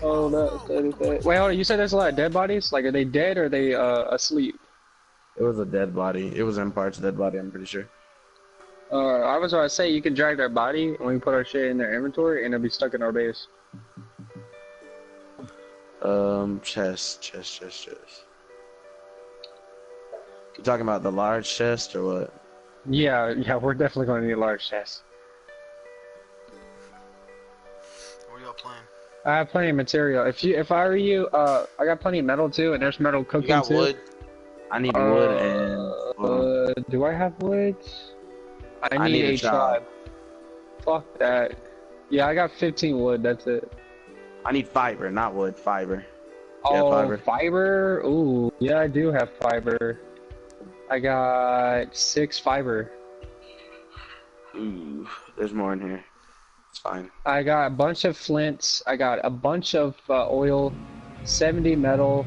Oh, that's good. Wait, hold on. You said there's a lot of dead bodies? Like, are they dead or are they asleep? It was a dead body. It was in parts dead body, I'm pretty sure. I was about to say, you can drag their body and we can put our shit in their inventory and it'll be stuck in our base. Chest. You talking about the large chest or what? Yeah, we're definitely going to need a large chest. What are y'all playing? I have plenty of material. If I were you, I got plenty of metal too, and there's metal cooking you got too. Wood? I need wood and... do I have wood? I need a tribe. Fuck that. Yeah, I got 15 wood, that's it. I need fiber, not wood, fiber. Oh, fiber? Ooh, yeah, I do have fiber. I got 6 fiber. Ooh, there's more in here. It's fine. I got a bunch of flints. I got a bunch of oil, 70 metal.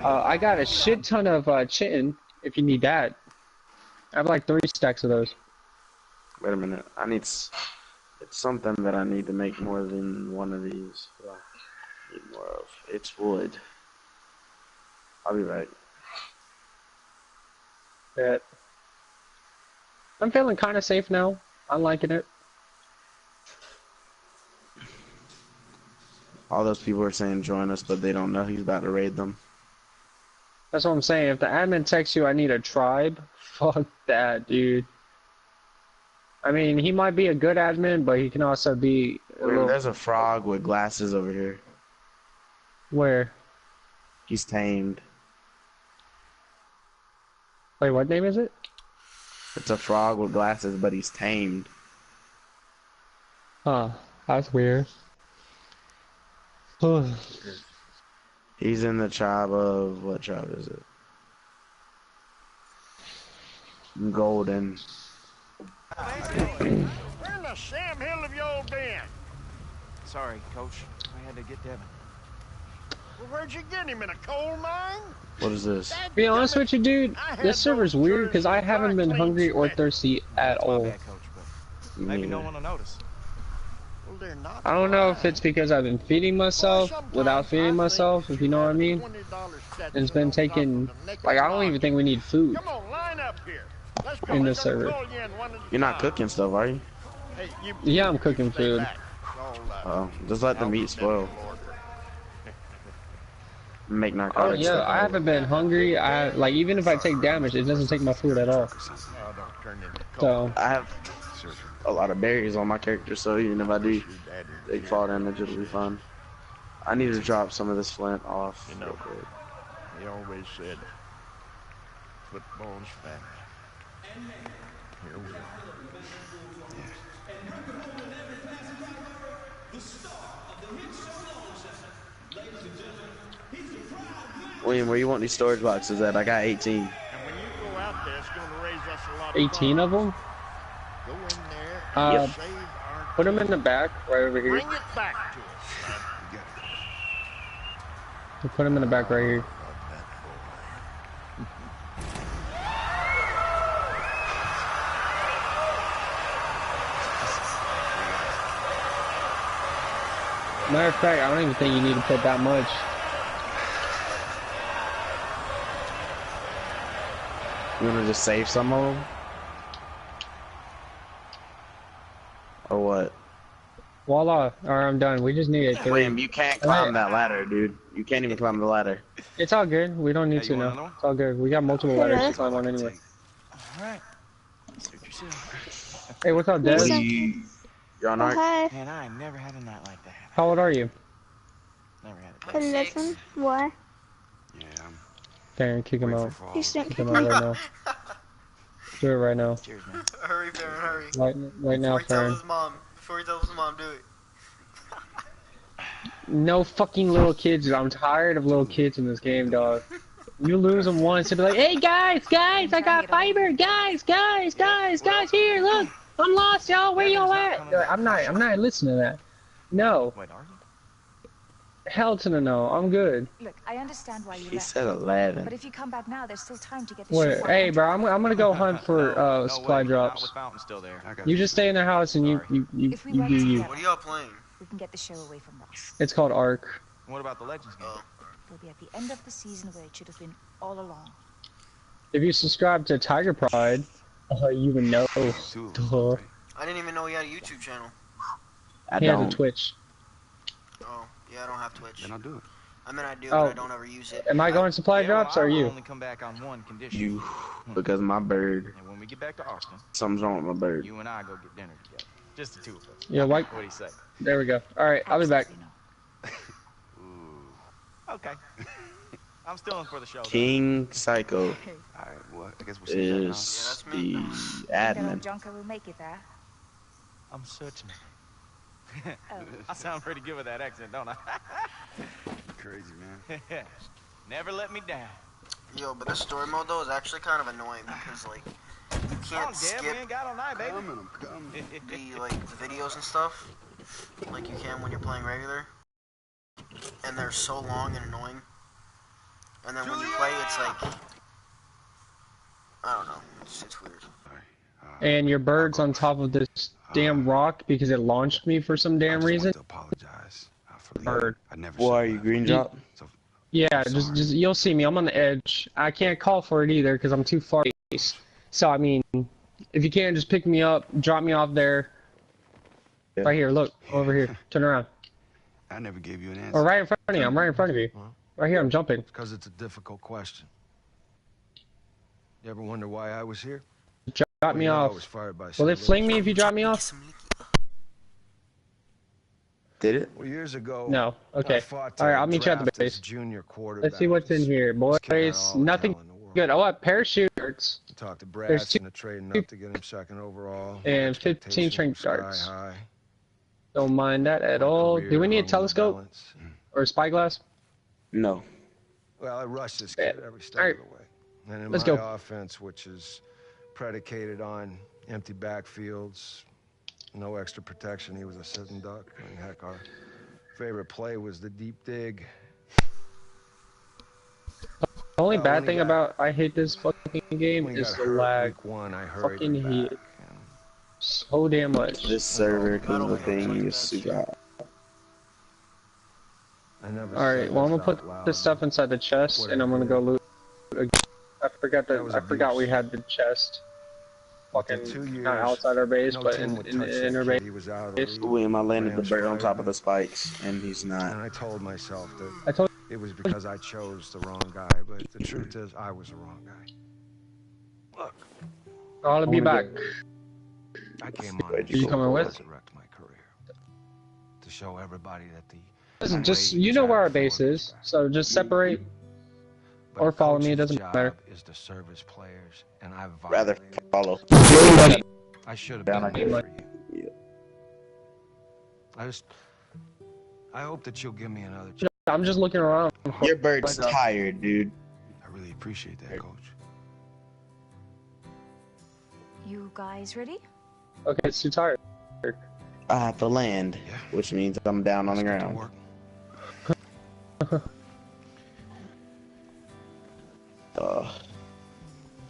I got a shit ton of chitin, if you need that. I have like 3 stacks of those. Wait a minute. It's something that I need to make more than one of these. Need more of. It's wood. I'll be right. Bet. I'm feeling kind of safe now. I'm liking it. All those people are saying join us, but they don't know he's about to raid them. That's what I'm saying. If the admin texts you, I need a tribe, fuck that, dude. I mean, he might be a good admin, but he can also be a little... There's a frog with glasses over here. Where? He's tamed. Wait, what name is it? It's a frog with glasses, but he's tamed. Huh. That's weird. He's in the tribe of... What tribe is it? Golden. Where in the Sam Hill have y'all been? Sorry, Coach. I had to get Devin. Well, where'd you get him? In a coal mine? What is this? To be honest with you, dude, this server's weird because I haven't been hungry or thirsty at all. Bad, Coach, but maybe no one will notice. Well, they're not. I don't know if it's because I've been feeding myself without feeding myself, if you know what I mean. And it's been taking, like, I don't even think we need food Come on, line up here. Let's go. in this server. You're not cooking stuff, are you? Hey, Yeah, I'm cooking food. Oh, just let the meat spoil. Make Oh narcotics. yeah, I haven't been hungry. Like, even if I take damage, it doesn't take my food at all. So I have a lot of berries on my character, so even if I do take fall damage, it'll be fun. I need to drop some of this flint off. You know, he always said, football's fat. Here we are. William, where you want these storage boxes at? I got 18. And when you go out there, it's going to raise us a lot of 18 of them. Go in there and save our... Put them in the back, right over here. Bring it back to us. We'll put them in the back right here. Matter of fact, I don't even think you need to put that much. You want to just save some of them? Or what? Voila. Alright, I'm done. We just need a 3. William, you can't climb that ladder, dude. You can't even climb the ladder. It's all good. We don't need to now. It's all good. We got multiple ladders to climb on anyway. Alright. Suit yourself. Hey, what's up, Dad? You're on art? Hi. Man, I never had a night like that. How old are you? Never had it. 11. Why? Yeah, I'm Darren, kick him out. You stink. Kick him out right now. Do it right now. Cheers, man. Hurry, Farron, hurry. Right now, Farron. Before he tells his mom, do it. No fucking little kids. I'm tired of little kids in this game, dog. You lose them once, they'll be like, hey guys, I got fiber, guys, here, look, I'm lost, y'all, where y'all at? Like, I'm not listening to that. No. Wait, are you? Hell to the no, I'm good. Look, I understand why you He left. said 11. But if you come back now, there's still time to get the Wait, ship hey, on. bro, I'm gonna go hunt for No supply way, drops. not with Fountain still there. You just stay in the house and you If we do work you. together, What are y'all playing? we can get the show away from Ross. It's called Ark. What about the Legends game? It'll be at the end of the season where it should have been all along. If you subscribe to Tiger Pride, you would know. Duh. I didn't even know he had a YouTube channel. He has a Twitch. Oh, yeah, I don't have Twitch. Then I'll do it. I mean, I do, Oh. but I don't ever use it. Am I going supply drops or are you? Only come back on one condition. You, because my bird. And when we get back to Austin, Something's wrong with my bird. you and I go get dinner together. Just the two of us. Yeah, What do you say? There we go. Alright, I'll be back. Absolutely not. Ooh. Okay. I'm still in for the show. though. King Psycho Alright, well, I guess we'll see that now. is Yeah, the Think that old admin. Junker will make it there. I'm searching. Oh. I sound pretty good with that accent, don't I? Crazy, man. Never let me down. Yo, but the story mode, though, is actually kind of annoying because, like, you can't skip we ain't got all night, baby. the, like, the videos and stuff like you can when you're playing regular. And they're so long and annoying. And then when you play, it's like, I don't know, it's weird. And your bird's on top of this damn rock because it launched me for some damn reason. To apologize for Bird. I never Why are you green drop? So, Yeah, just you'll see me. I'm on the edge. I can't call for it either because I'm too far east. So I mean, if you can, just pick me up, drop me off there. Yeah. Right here, look over here. Turn around. I never gave you an answer. Or right in front of you. I'm right in front of you. Right here. I'm jumping. Because it's a difficult question. You ever wonder why I was here? Drop me Well, I off. was fired by Will it some fling me if you drop me off? Did it? Well, years ago. No. Okay. I fought to All right. I'll meet you at the draft as base. junior quarterback. Let's see what's in here, boys. This kid had all the Nothing talent in the world. good. Oh, what? Parachutes Talked to There's Brass two- into trading up to get him second overall. and 15 Expectations trank were sky darts. high. Don't mind that at My all. career Do we need a hung in the telescope balance. or a spyglass? No. Well, I rushed this kid every step Alright. of the way. And in Let's my go. offense, which is predicated on empty backfields, no extra protection, he was a sitting duck. I mean, heck, our favorite play was the deep dig. The only When bad he thing got- about I hate this fucking game When he is got the hurt lag week one, I hurried him fucking heat back. And so damn much. This server, because the thing is super hot. I never All right, said well I'm this gonna put out loud, this stuff inside the chest, and I'm gonna go loot. I forgot That was I forgot we abuse. had the chest. After Fucking 2 years, not outside our base, no but team in, would in touch the that inner kid. base. He was out of the league. William, I landed the Rams bird on fired top him. of the spikes, and he's And not. I told myself that I told it was because I chose the wrong guy, but the truth is I was the wrong guy. Look, you I'll be back. I came on Where'd this you coming show to with? resurrect my career. To show everybody that the Listen, just you know where our base is, so just separate. But or a follow me, it coach's doesn't matter. job is to serve his players, and I Rather violated. follow. I should have Down been like there that. for you. Yeah. I hope that you'll give me another chance. I'm just looking around. Your bird's tired, dude. I really appreciate that, Coach. You guys ready? Okay, it's too tired. I have to land, Yeah. which means I'm down on the Let's get to ground. work.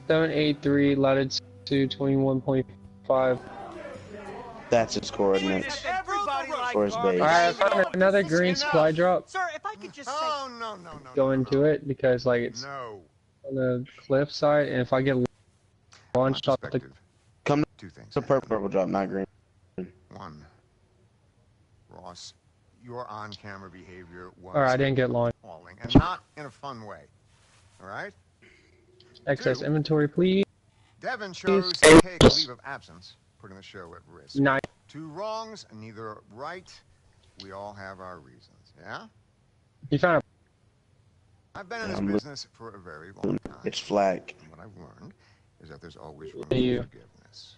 783 latitude 21.5. That's his coordinates Everybody for his base. Alright, I found another green supply drop. Sir, if I could just say... Oh, no. Go into it because like it's No. on the cliff side, and if I get launched off the Perspective. Come Two things. It's a purple drop, not green. One, Ross, your on-camera behavior was Alright, I didn't get launched. appalling, and not in a fun way. All right? Excess Two. inventory, please. Devin chose to take a leave of absence, putting the show at risk. Nice. Two wrongs, neither right. We all have our reasons. Yeah? You found I've been in this I'm business for a very long time. It's flag. And what I've learned is that there's always room Yeah, you- for forgiveness.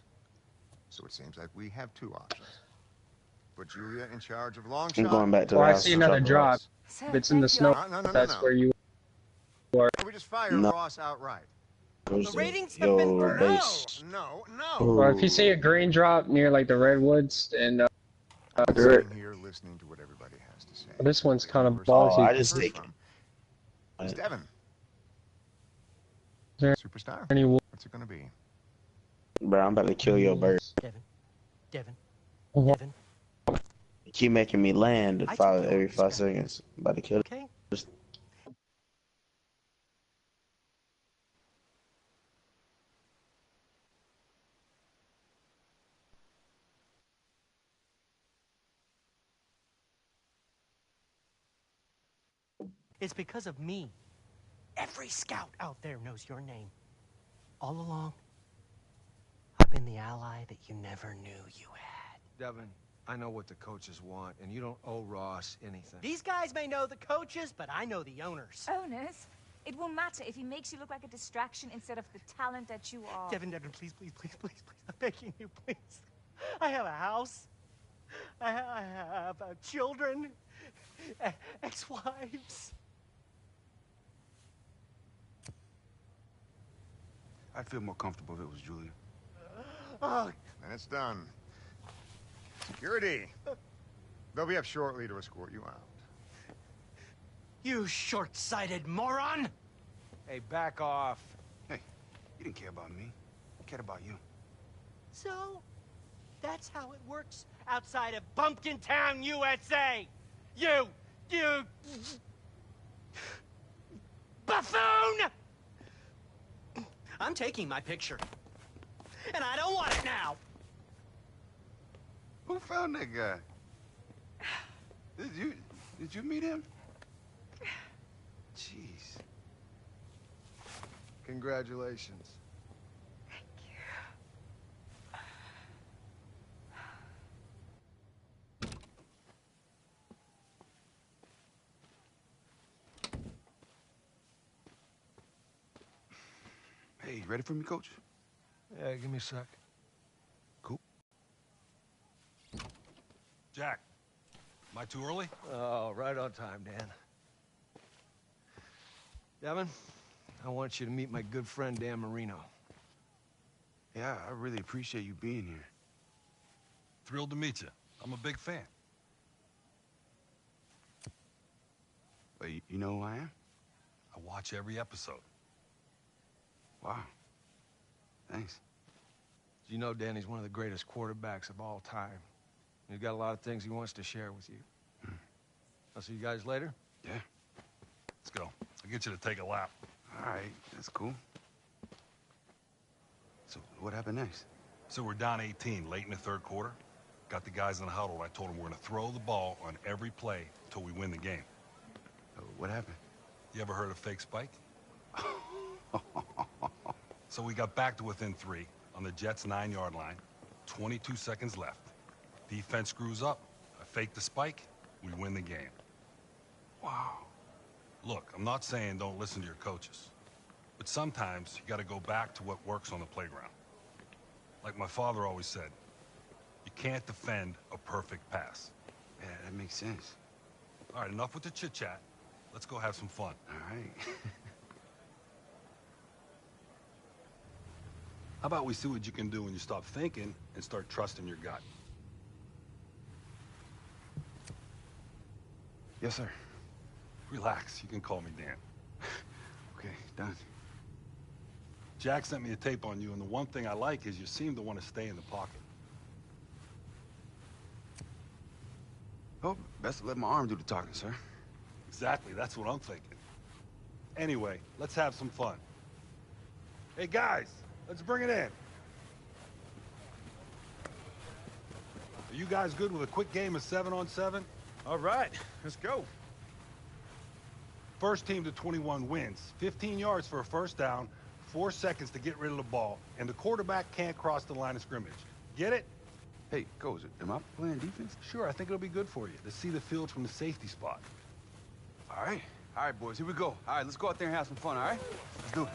So it seems like we have two options. Put Julia in charge of Lonshot. I'm going back to Oh, the I house see to another drop drop. Ross. Sir, If it's in the thank snow, you. No. that's where you Or we just fire No. Ross outright. Goes The ratings have been your burned. base. No. or if you see a green drop near like the redwoods, and I'm sitting here listening to what everybody has to say. this one's kind of The person ballsy. Oh, I I've just heard take from is Devin. there Superstar. any wolves? What's it gonna be? Bro, I'm about to kill your bird. Devin. Oh, Kill keep making me land I took you every on this 5 journey. seconds. I'm about to kill it. Okay? It's because of me. Every scout out there knows your name. All along, I've been the ally that you never knew you had. Devin, I know what the coaches want, and you don't owe Ross anything. These guys may know the coaches, but I know the owners. Owners? It won't matter if he makes you look like a distraction instead of the talent that you are. Devin, please, please, please, please, please. I'm begging you, please. I have a house. I have children, ex-wives. I'd feel more comfortable if it was Julia. Oh, And it's done. Security. They'll be up shortly to escort you out. you short-sighted moron! Hey, back off. Hey, you didn't care about me. I cared about you. So, that's how it works outside of Bumpkin Town, USA! You buffoon! I'm taking my picture. And I don't want it now! Who found that guy? Did you meet him? Jeez. Congratulations. Hey, you ready for me, Coach? Yeah, give me a sec. Cool. Jack, am I too early? Oh, right on time, Dan. Devin, I want you to meet my good friend, Dan Marino. Yeah, I really appreciate you being here. Thrilled to meet you. I'm a big fan. But you know who I am? I watch every episode. Wow. Thanks. You know Danny's one of the greatest quarterbacks of all time. He's got a lot of things he wants to share with you. I'll see you guys later. Yeah. Let's go. I'll get you to take a lap. All right, that's cool. So, what happened next? So we're down 18, late in the third quarter. Got the guys in the huddle. I told them we're going to throw the ball on every play until we win the game. What happened? You ever heard of fake spike? So we got back to within 3 on the Jets' 9-yard line. 22 seconds left. Defense screws up. I fake the spike. We win the game. Wow. Look, I'm not saying don't listen to your coaches. But sometimes you got to go back to what works on the playground. Like my father always said, you can't defend a perfect pass. Yeah, that makes sense. All right, enough with the chit-chat. Let's go have some fun. All right. How about we see what you can do when you stop thinking and start trusting your gut? Yes, sir. Relax, you can call me Dan. Okay, done. Jack sent me a tape on you, and the one thing I like is you seem to want to stay in the pocket. Oh, best to let my arm do the talking, sir. Exactly, that's what I'm thinking. Anyway, let's have some fun. Hey, guys, let's bring it in. Are you guys good with a quick game of 7-on-7? All right, let's go. First team to 21 wins. 15 yards for a first down, 4 seconds to get rid of the ball, and the quarterback can't cross the line of scrimmage. Get it? Hey, Coach, am I playing defense? Sure, I think it'll be good for you to see the field from the safety spot. All right. All right, boys, here we go. All right, let's go out there and have some fun, all right? Let's do it.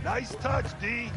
Nice touch, D.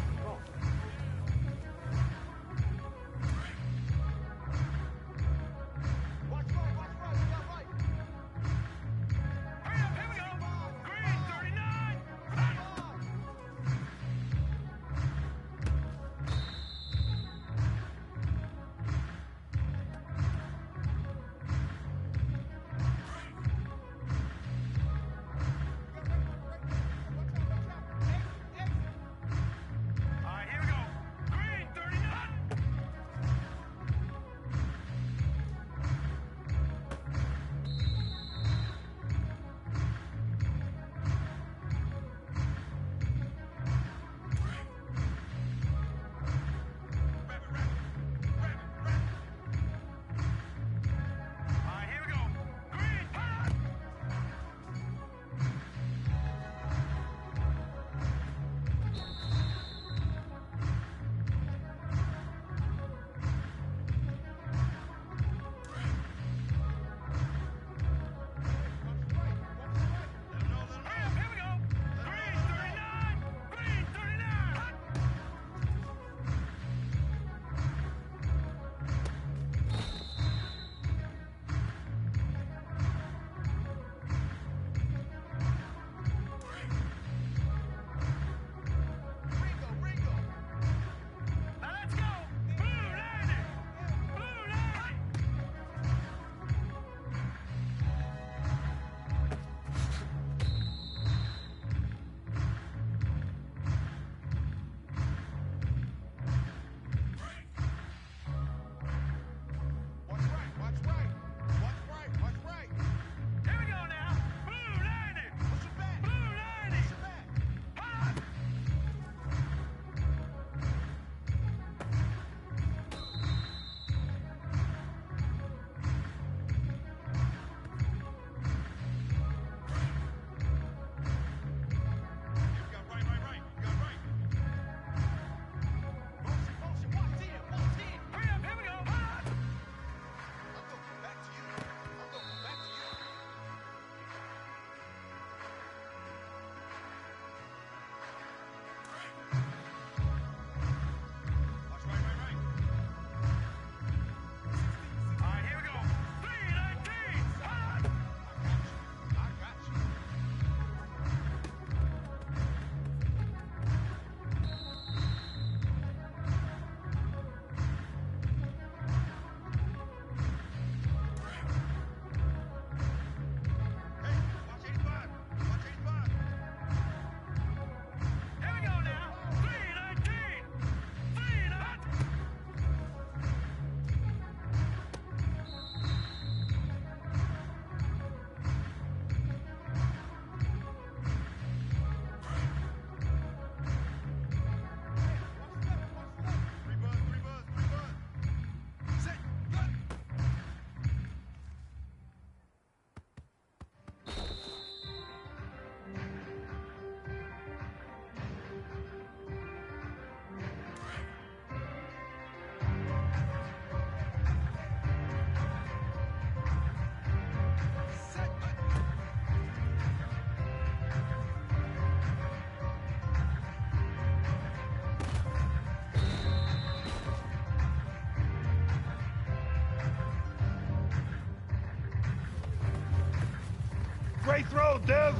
Great throw, Dev!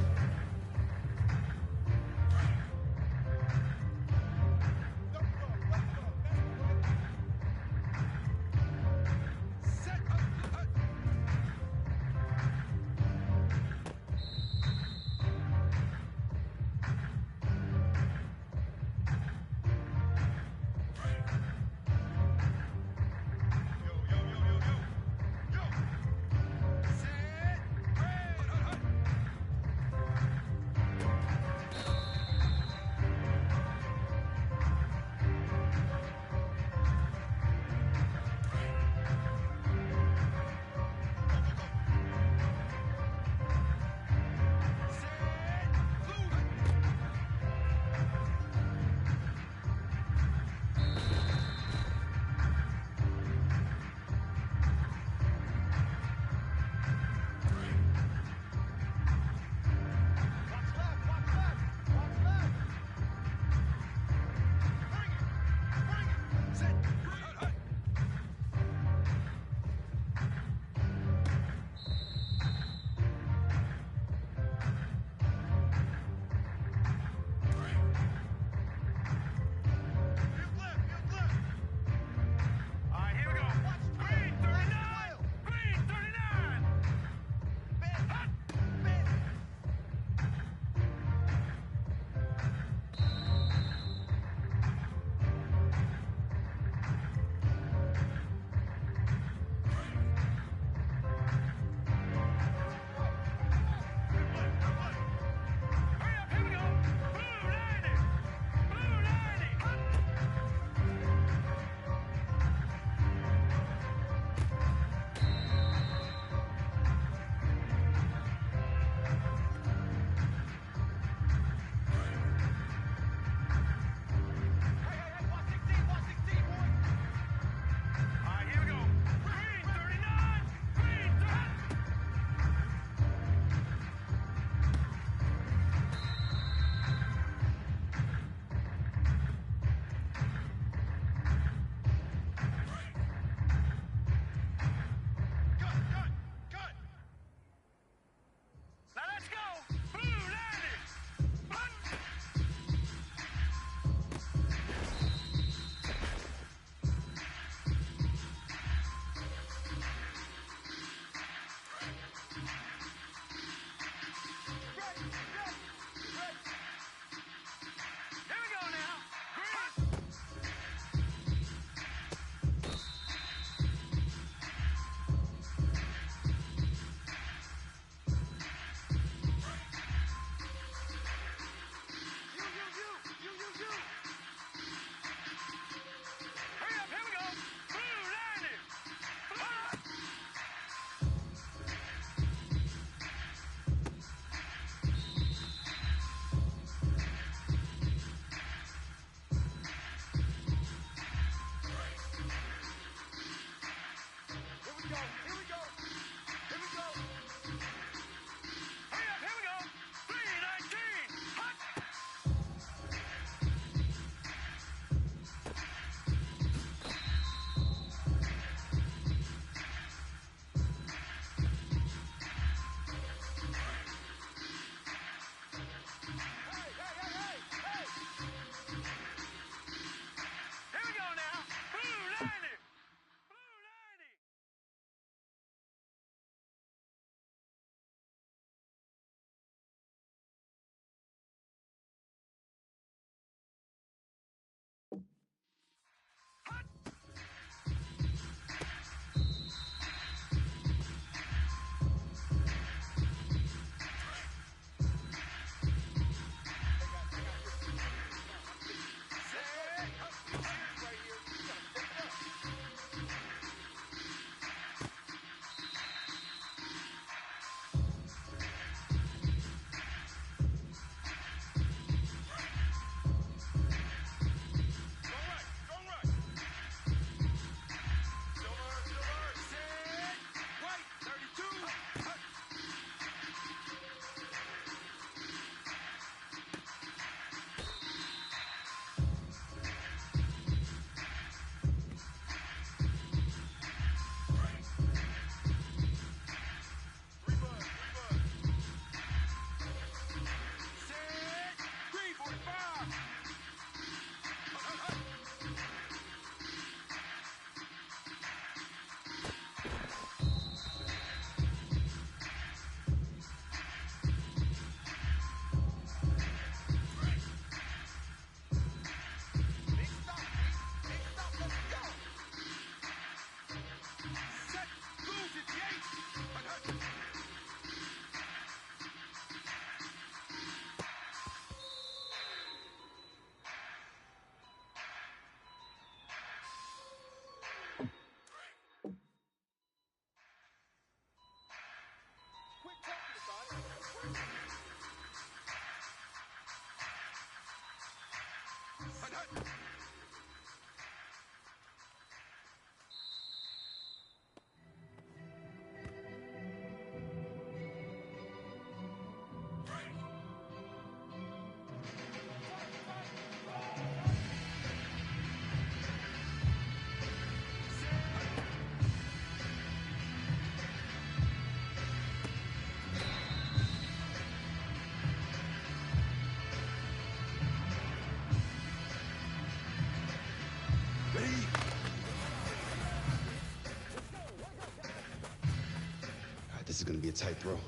is gonna be a tight throw.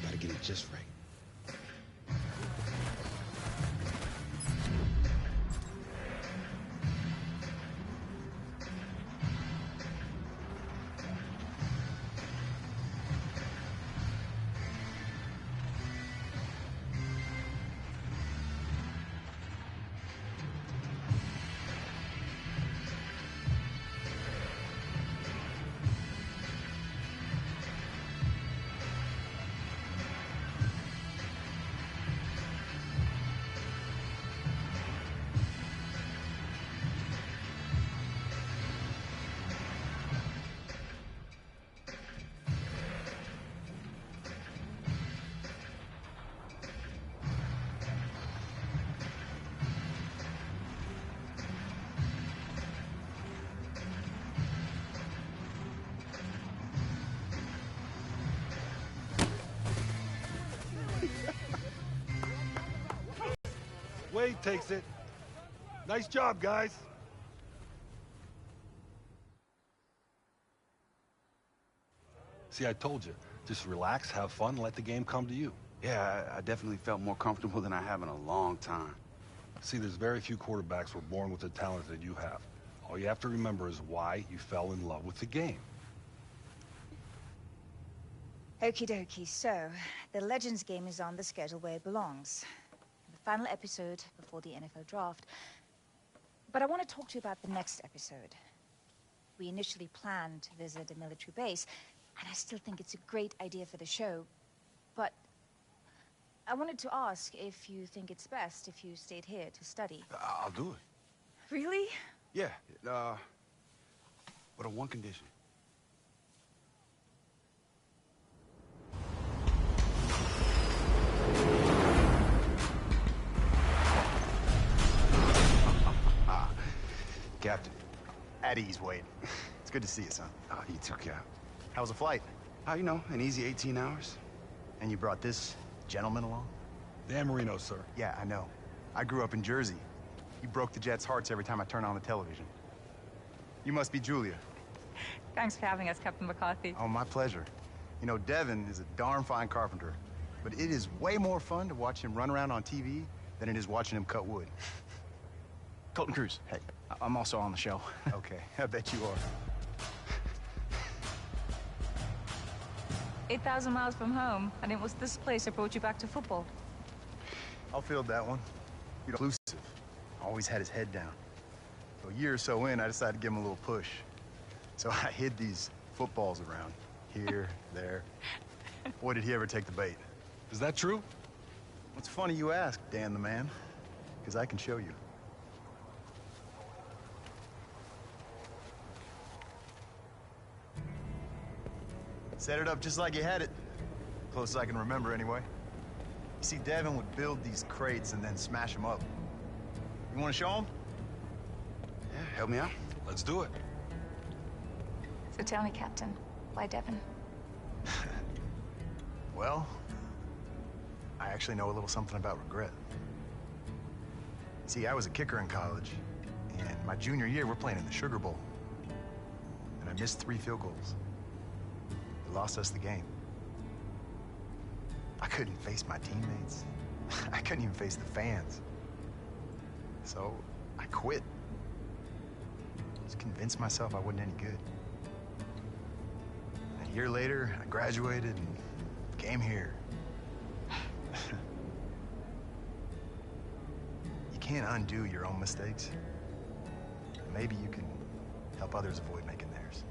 Gotta get it just right. Wade takes it. Nice job, guys. See, I told you. Just relax, have fun, and let the game come to you. Yeah, I definitely felt more comfortable than I have in a long time. See, there's very few quarterbacks who are born with the talent that you have. All you have to remember is why you fell in love with the game. Okie dokie, so the Legends game is on the schedule where it belongs. The final episode before the NFL draft. But I want to talk to you about the next episode. We initially planned to visit a military base, and I still think it's a great idea for the show. But I wanted to ask if you think it's best if you stayed here to study. I'll do it. Really? Yeah, but on one condition. Captain. At ease, Wade. It's good to see you, son. He took you out. How was the flight? You know, an easy 18 hours. And you brought this gentleman along? Dan Marino, sir. Yeah, I know. I grew up in Jersey. He broke the Jets' hearts every time I turned on the television. You must be Julia. Thanks for having us, Captain McCarthy. Oh, my pleasure. You know, Devin is a darn fine carpenter, but it is way more fun to watch him run around on TV than it is watching him cut wood. Colton Cruz. Hey. I'm also on the show. Okay, I bet you are. 8,000 miles from home, and it was this place that brought you back to football. I'll field that one. You're elusive. Always had his head down. So a year or so in, I decided to give him a little push. So I hid these footballs around. Here, there. Boy, did he ever take the bait. Is that true? It's funny you ask, Dan the man, because I can show you. Set it up just like you had it. Close as I can remember, anyway. You see, Devin would build these crates and then smash them up. You want to show him? Yeah, help me out. Let's do it. So tell me, Captain, why Devin? Well, I actually know a little something about regret. See, I was a kicker in college, and my junior year, we're playing in the Sugar Bowl. And I missed 3 field goals. It lost us the game. I couldn't face my teammates. I couldn't even face the fans. So, I quit. Just convinced myself I wasn't any good. A year later, I graduated and came here. You can't undo your own mistakes. Maybe you can help others avoid making theirs.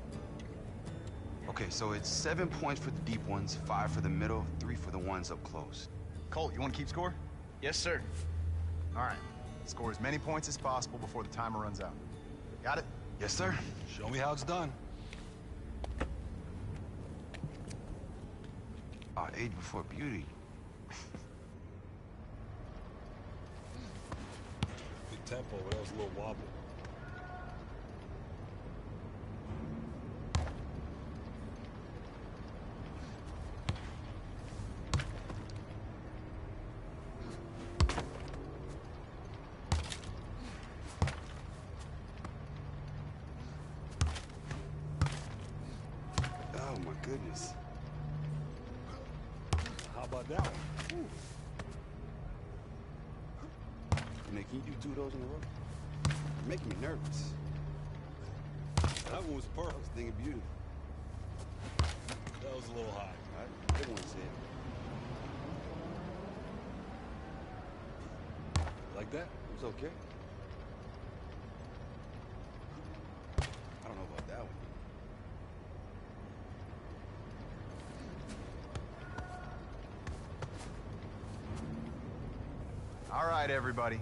Okay, so it's 7 points for the deep ones, 5 for the middle, 3 for the ones up close. Colt, you want to keep score? Yes, sir. All right. Score as many points as possible before the timer runs out. Got it? Yes, sir. Show me how it's done. Age before beauty. Good tempo, but that was a little wobbly. Oh, my goodness. about that one? Man, can you do 2 of those in a row? You're making me nervous. That one was perfect. I was thinking beauty. That was a little high. I didn't want to say it. Like that? It was okay. I don't know about that one. All right, everybody.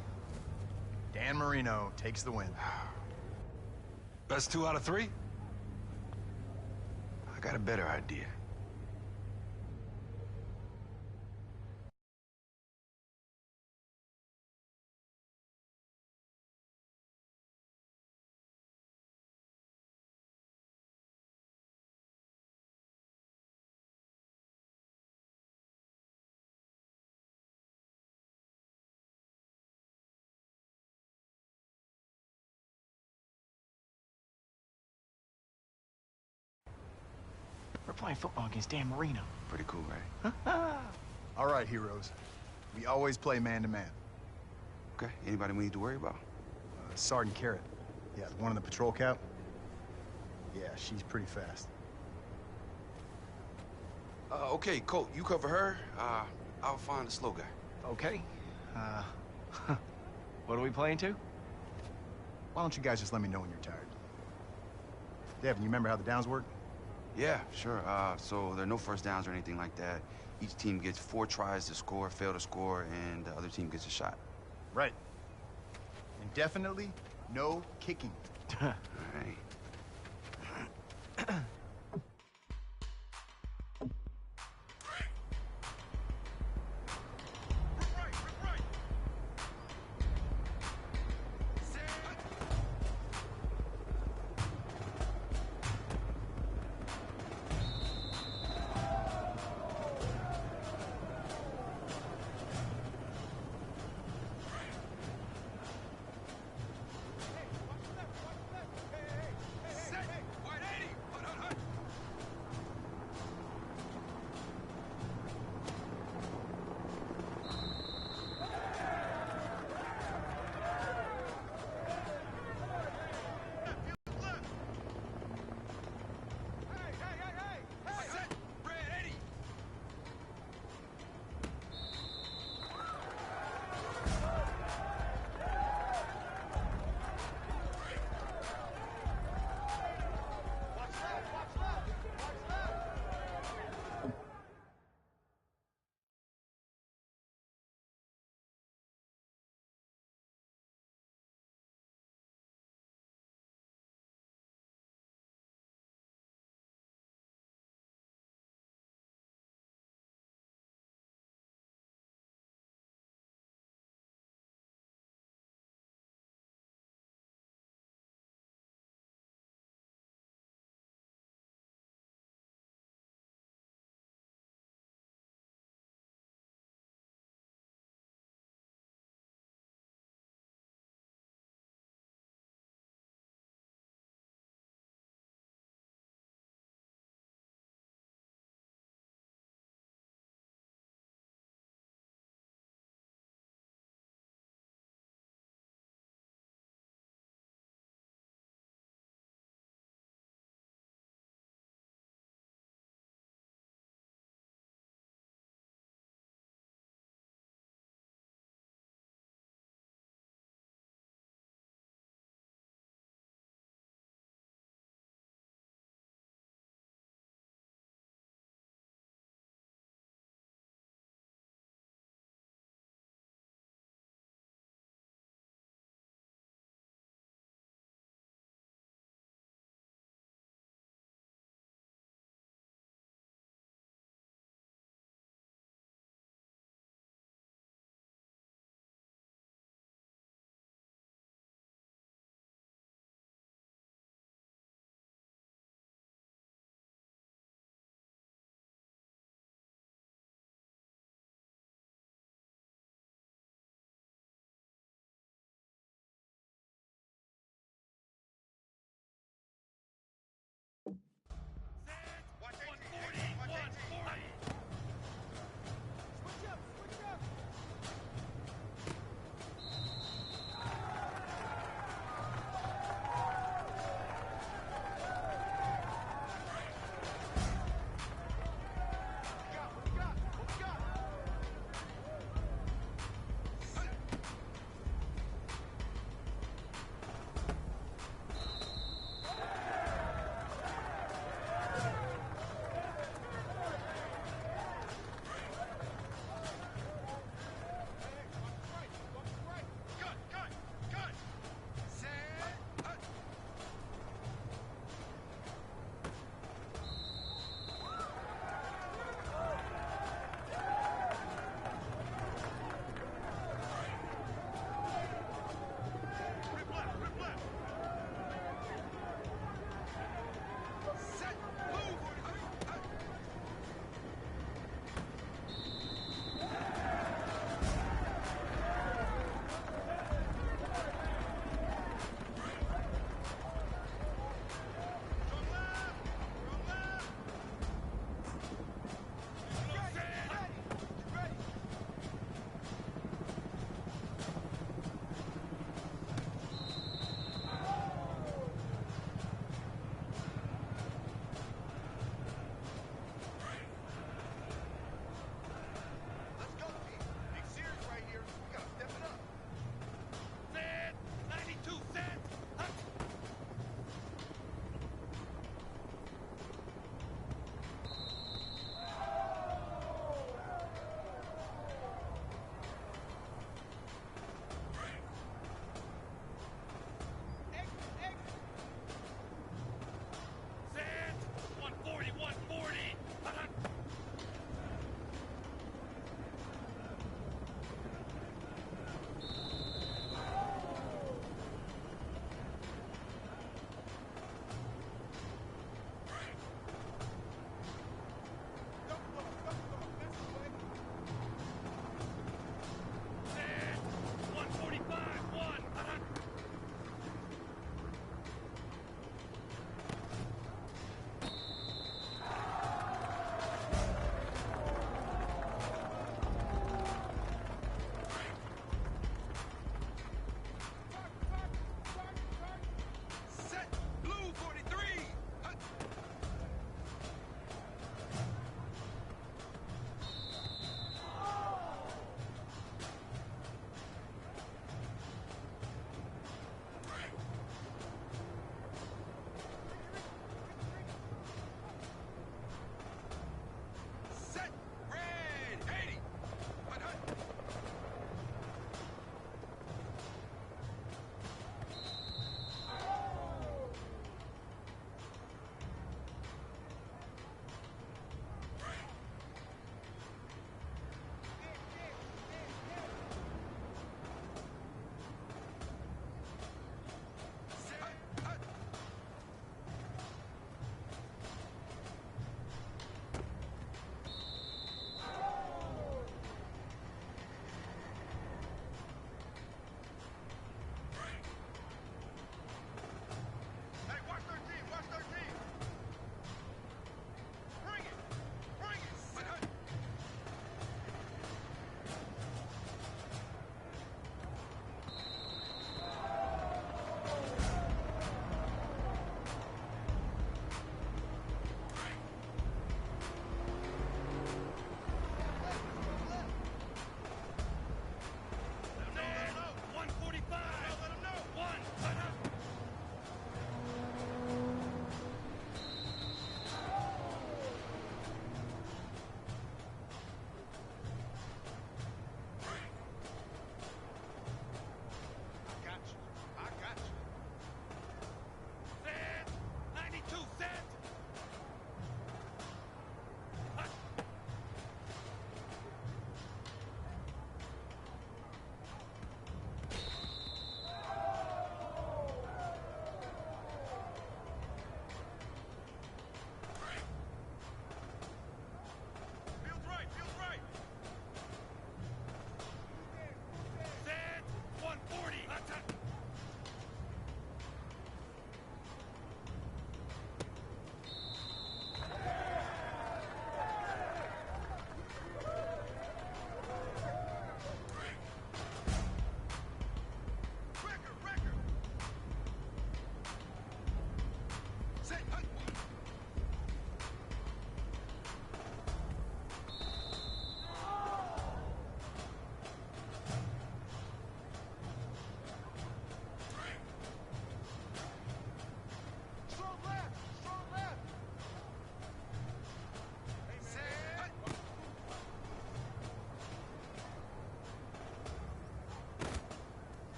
Dan Marino takes the win. Best 2 out of 3? I got a better idea. We're playing football against Dan Marino. Pretty cool, right? All right, heroes. We always play man-to-man. Okay, anybody we need to worry about? Sergeant Carrot. Yeah, the one in the patrol cap. Yeah, she's pretty fast. Okay, Colt, you cover her. I'll find the slow guy. Okay. What are we playing to? Why don't you guys just let me know when you're tired? Devin, you remember how the downs work? Yeah, sure. So there are no first downs or anything like that. Each team gets 4 tries to score, fail to score, and the other team gets a shot. Right. And definitely no kicking. All right.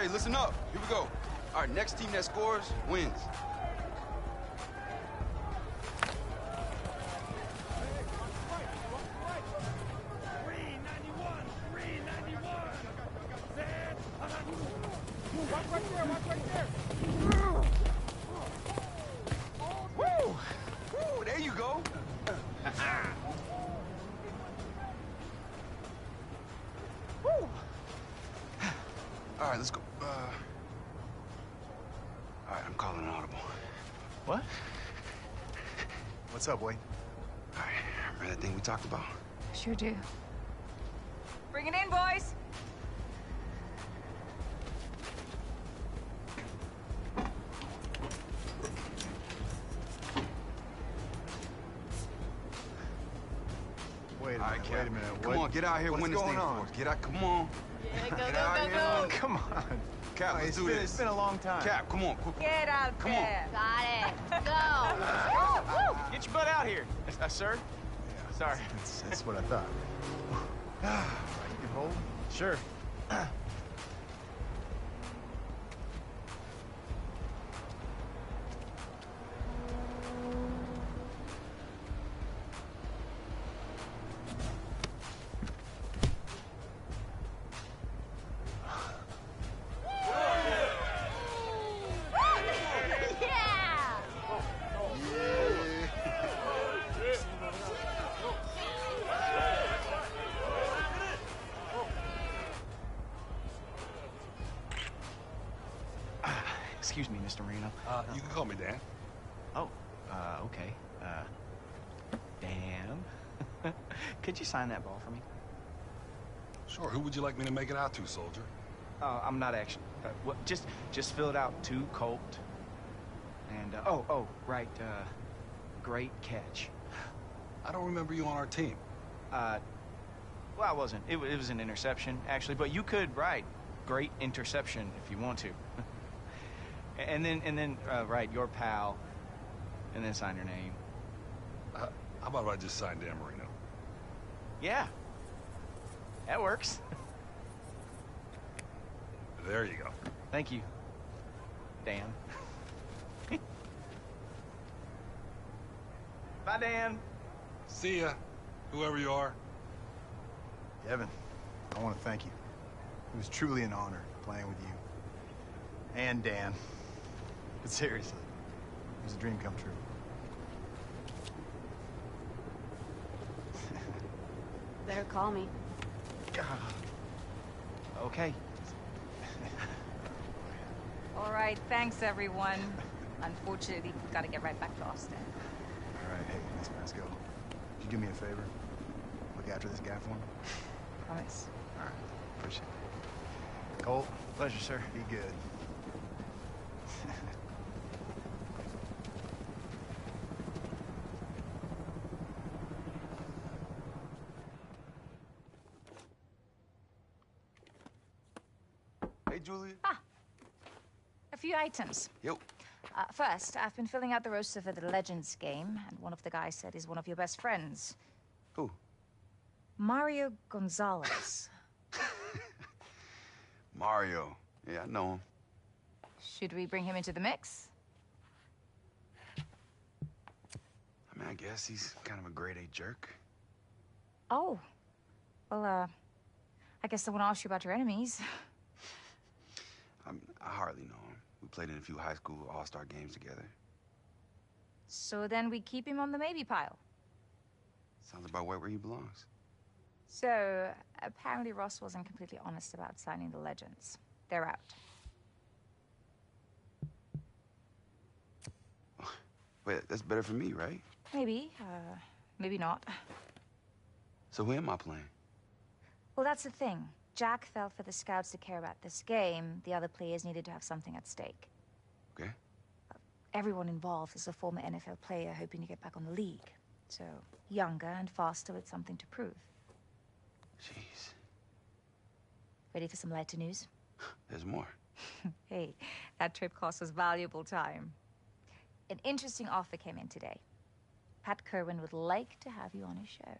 Okay, listen up. Here we go. All right, next team that scores wins. Woo! Woo! There you go. Woo! All right, let's go. All right, I'm calling an audible. What? What's up, Wade? All right, remember that thing we talked about? Sure do. Bring it in, boys. Wait a All right, minute, Cap. wait a minute. Come on, get out here and win this thing on? for us. Get out, come on. Yeah, go, Get out here. Come on. Cap, let's do this. It's been a long time. Cap, come on, quick. Get out Come there. Got it. Go. Get your butt out here, sir. Yeah. Sorry. That's what I thought. You can hold? Sure. Yeah. Excuse me, Mr. Marino. You can call me Dan. Oh, okay. Dan, could you sign that ball for me? Sure, who would you like me to make it out to, soldier? I'm not actually. Just fill it out to Colt. And right. Great catch. I don't remember you on our team. Well, I wasn't. It was an interception, actually. But you could write great interception if you want to. and then write your pal, and then sign your name. How about if I just signed Dan Marino? Yeah. That works. There you go. Thank you, Dan. Bye, Dan. See ya, whoever you are. Kevin, I want to thank you. It was truly an honor playing with you. And Dan. But seriously, it was a dream come true. Better call me. Okay. All right, thanks, everyone. Unfortunately, we've got to get right back to Austin. All right, hey, Miss Masco. Could you do me a favor? Look after this guy for me? Promise. All right, appreciate it. Colt, Pleasure, sir. be good. Hey, Julia. A few items. Yo. First, I've been filling out the roster for the Legends game, and one of the guys said he's one of your best friends. Who? Mario Gonzalez. Mario. Yeah, I know him. Should we bring him into the mix? I mean, I guess he's kind of a grade A jerk. Oh. Well, I guess someone asked you about your enemies. I hardly know him. We played in a few high school all-star games together. So then we keep him on the maybe pile. Sounds about right where he belongs. So, apparently Ross wasn't completely honest about signing the Legends. They're out. Wait, that's better for me, right? Maybe, maybe not. So who am I playing? Well, that's the thing. Jack felt for the scouts to care about this game. The other players needed to have something at stake. Okay. Everyone involved is a former NFL player hoping to get back on the league. So, younger and faster with something to prove. Jeez. Ready for some lighter news? There's more. Hey, that trip cost us valuable time. An interesting offer came in today. Pat Kerwin would like to have you on his show.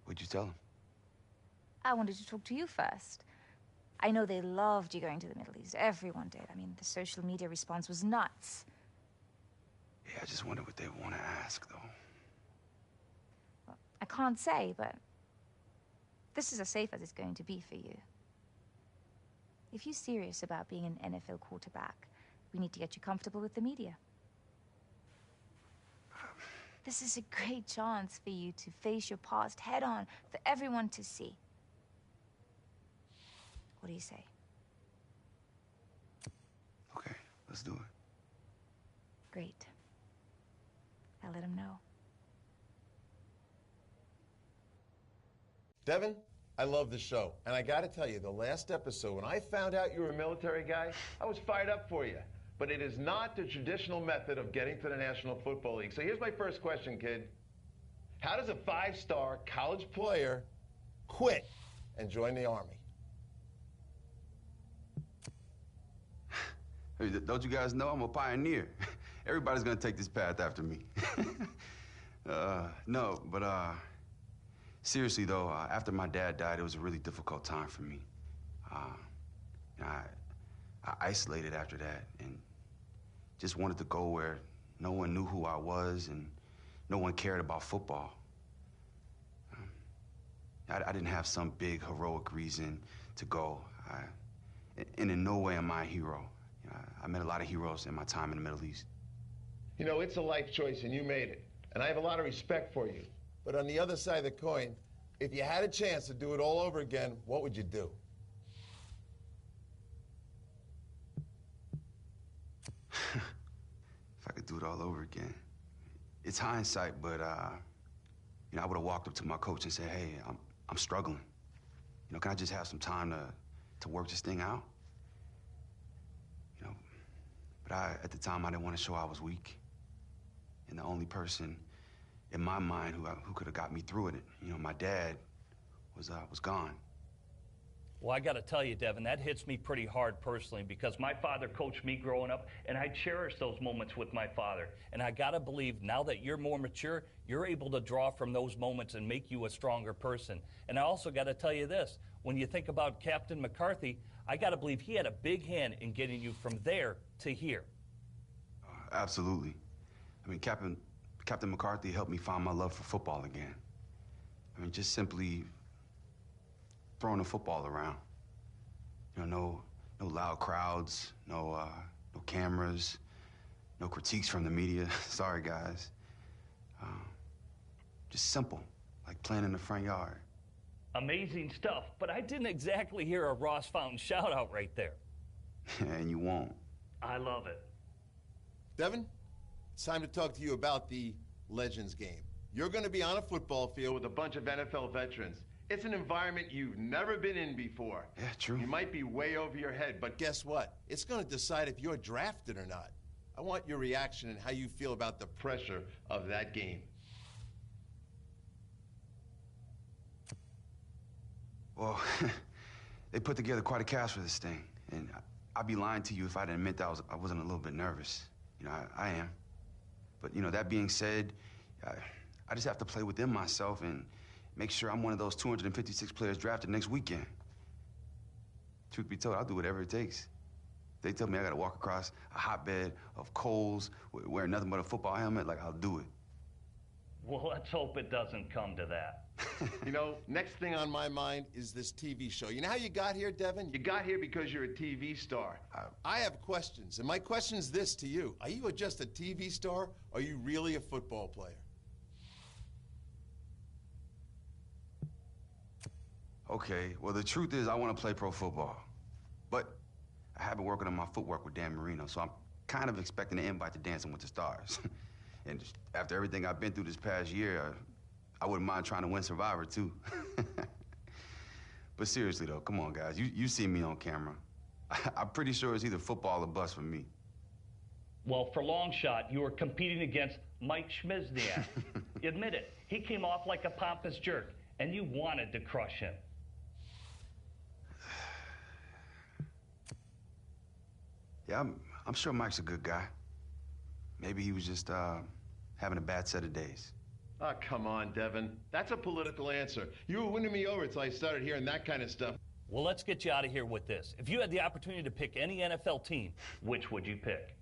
What'd you tell him? I wanted to talk to you first. I know they loved you going to the Middle East. Everyone did. I mean, the social media response was nuts. Yeah, I just wonder what they want to ask, though. Well, I can't say, but this is as safe as it's going to be for you. If you're serious about being an NFL quarterback, we need to get you comfortable with the media. This is a great chance for you to face your past head on for everyone to see. What do you say? Okay, let's do it. Great. I'll let him know. Devin, I love the show. And I gotta tell you, the last episode, when I found out you were a military guy, I was fired up for you. But it is not the traditional method of getting to the National Football League. So here's my first question, kid. How does a 5-star college player quit and join the Army? Hey, don't you guys know I'm a pioneer? Everybody's gonna take this path after me. No, but seriously though, after my dad died, it was a really difficult time for me. I isolated after that and just wanted to go where no one knew who I was and no one cared about football. I didn't have some big heroic reason to go. And in no way am I a hero. I met a lot of heroes in my time in the Middle East. You know, it's a life choice and you made it. And I have a lot of respect for you. But on the other side of the coin, if you had a chance to do it all over again, what would you do? If I could do it all over again. It's hindsight, but I would have walked up to my coach and said, hey, I'm struggling. Can I just have some time to work this thing out? But at the time, I didn't want to show I was weak. And the only person in my mind who could have got me through it, my dad, was gone. Well, I got to tell you, Devin, that hits me pretty hard personally because my father coached me growing up, and I cherish those moments with my father. And I got to believe now that you're more mature, you're able to draw from those moments and make you a stronger person. And I also got to tell you this, when you think about Captain McCarthy, I got to believe he had a big hand in getting you from there to here. Absolutely. I mean, Captain McCarthy helped me find my love for football again. I mean, just simply throwing the football around. No loud crowds, no cameras, no critiques from the media. Sorry, guys. Just simple, like playing in the front yard. Amazing stuff, but I didn't exactly hear a Ross Fountain shout-out right there. And you won't. I love it. Devin, it's time to talk to you about the Legends game. You're going to be on a football field with a bunch of NFL veterans. It's an environment you've never been in before. Yeah, true. You might be way over your head, but guess what? It's going to decide if you're drafted or not. I want your reaction and how you feel about the pressure of that game. Well, they put together quite a cast for this thing, and I'd be lying to you if I didn't admit that I wasn't a little bit nervous. I am. But, that being said, I just have to play within myself and make sure I'm one of those 256 players drafted next weekend. Truth be told, I'll do whatever it takes. They tell me I gotta walk across a hotbed of coals, wearing nothing but a football helmet, like I'll do it. Well, let's hope it doesn't come to that. Next thing on my mind is this TV show. You know how you got here, Devin? You got here because you're a TV star. I have questions, and my question is this to you. Are you just a TV star, or are you really a football player? Okay, well, the truth is I want to play pro football. But I have been working on my footwork with Dan Marino, so I'm kind of expecting an invite to Dancing with the Stars. And just after everything I've been through this past year, I wouldn't mind trying to win Survivor, too. But seriously, though, come on, guys. You see me on camera. I'm pretty sure it's either football or bust for me. Well, for Lonshot, you were competing against Mike Schmizniak. Admit it, he came off like a pompous jerk, and you wanted to crush him. Yeah, I'm sure Mike's a good guy. Maybe he was just having a bad set of days. Oh, come on, Devin. That's a political answer. You were winning me over until I started hearing that kind of stuff. Well, let's get you out of here with this. If you had the opportunity to pick any NFL team, which would you pick?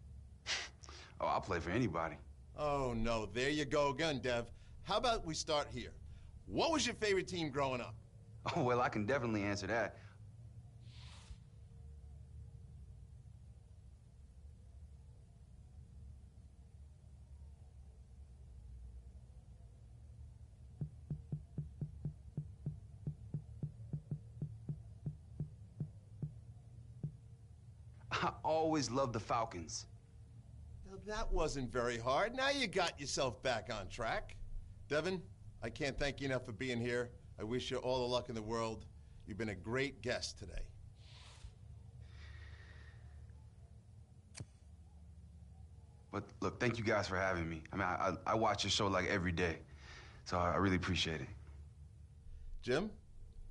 Oh, I'll play for anybody. Oh, no. There you go again, Dev. How about we start here? What was your favorite team growing up? Oh, well, I can definitely answer that. I always loved the Falcons. Now, that wasn't very hard. Now you got yourself back on track. Devin, I can't thank you enough for being here. I wish you all the luck in the world. You've been a great guest today. But look, thank you guys for having me. I mean, I watch your show like every day, so I really appreciate it. Jim,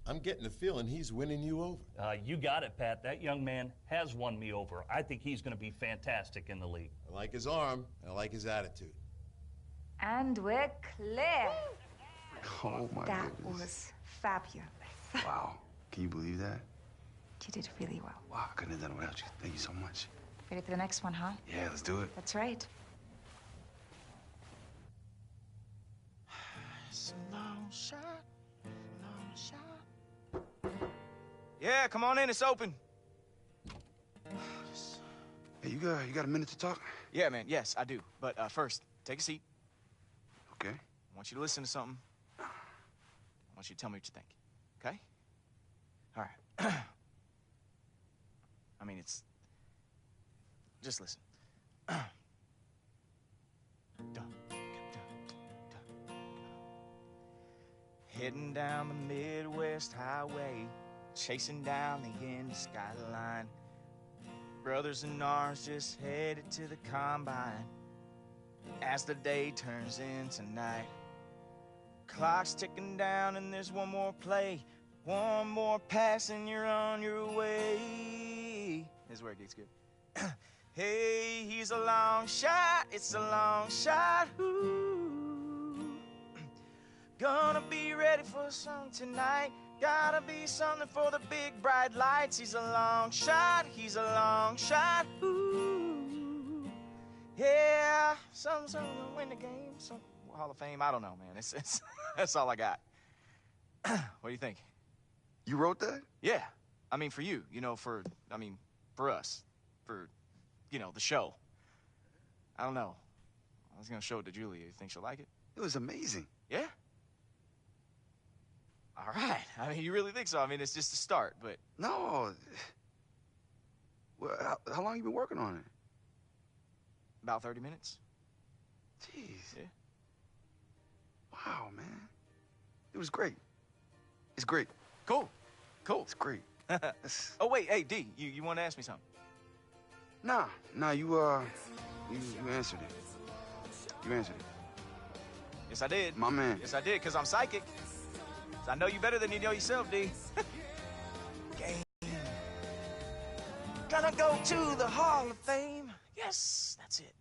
I'm getting the feeling he's winning you over. You got it, Pat. That young man has won me over. I think he's going to be fantastic in the league. I like his arm, and I like his attitude. And we're clear. Oh, my That goodness. was fabulous. Wow. Can you believe that? You did really well. Wow, I couldn't have done it without you. Thank you so much. Ready for the next one, huh? Yeah, let's do it. That's right. It's a long shot, long shot. Yeah, come on in, it's open. Hey, you got a minute to talk? Yeah, man, yes, I do. But first, take a seat. Okay. I want you to listen to something. I want you to tell me what you think, okay? All right. I mean, it's... Just listen. Heading down the Midwest Highway, chasing down the end skyline. Brothers in arms just headed to the combine. As the day turns into night, clock's ticking down and there's one more play. One more pass and you're on your way. Here's where it gets good. Hey, he's a long shot, it's a long shot. Ooh. Gonna be ready for something tonight. Gotta be something for the big bright lights. He's a long shot, he's a long shot. Ooh. Yeah, something's gonna win the game. Some Hall of Fame, I don't know, man. It's that's all I got. What do you think? You wrote that? Yeah. I mean, for you, for us. For, the show. I don't know. I was gonna show it to Julia. You think she'll like it? It was amazing. Yeah? All right. I mean, you really think so? I mean, it's just a start, but... No. Well, how long you been working on it? About 30 minutes. Jeez. Yeah. Wow, man. It was great. It's great. Cool. It's great. Oh, wait, hey, D, you want to ask me something? Nah, you answered it. You answered it. Yes, I did. My man. Yes, I did, because I'm psychic. So I know you better than you know yourself, D. Game. Gonna go to the Hall of Fame. Yes, that's it.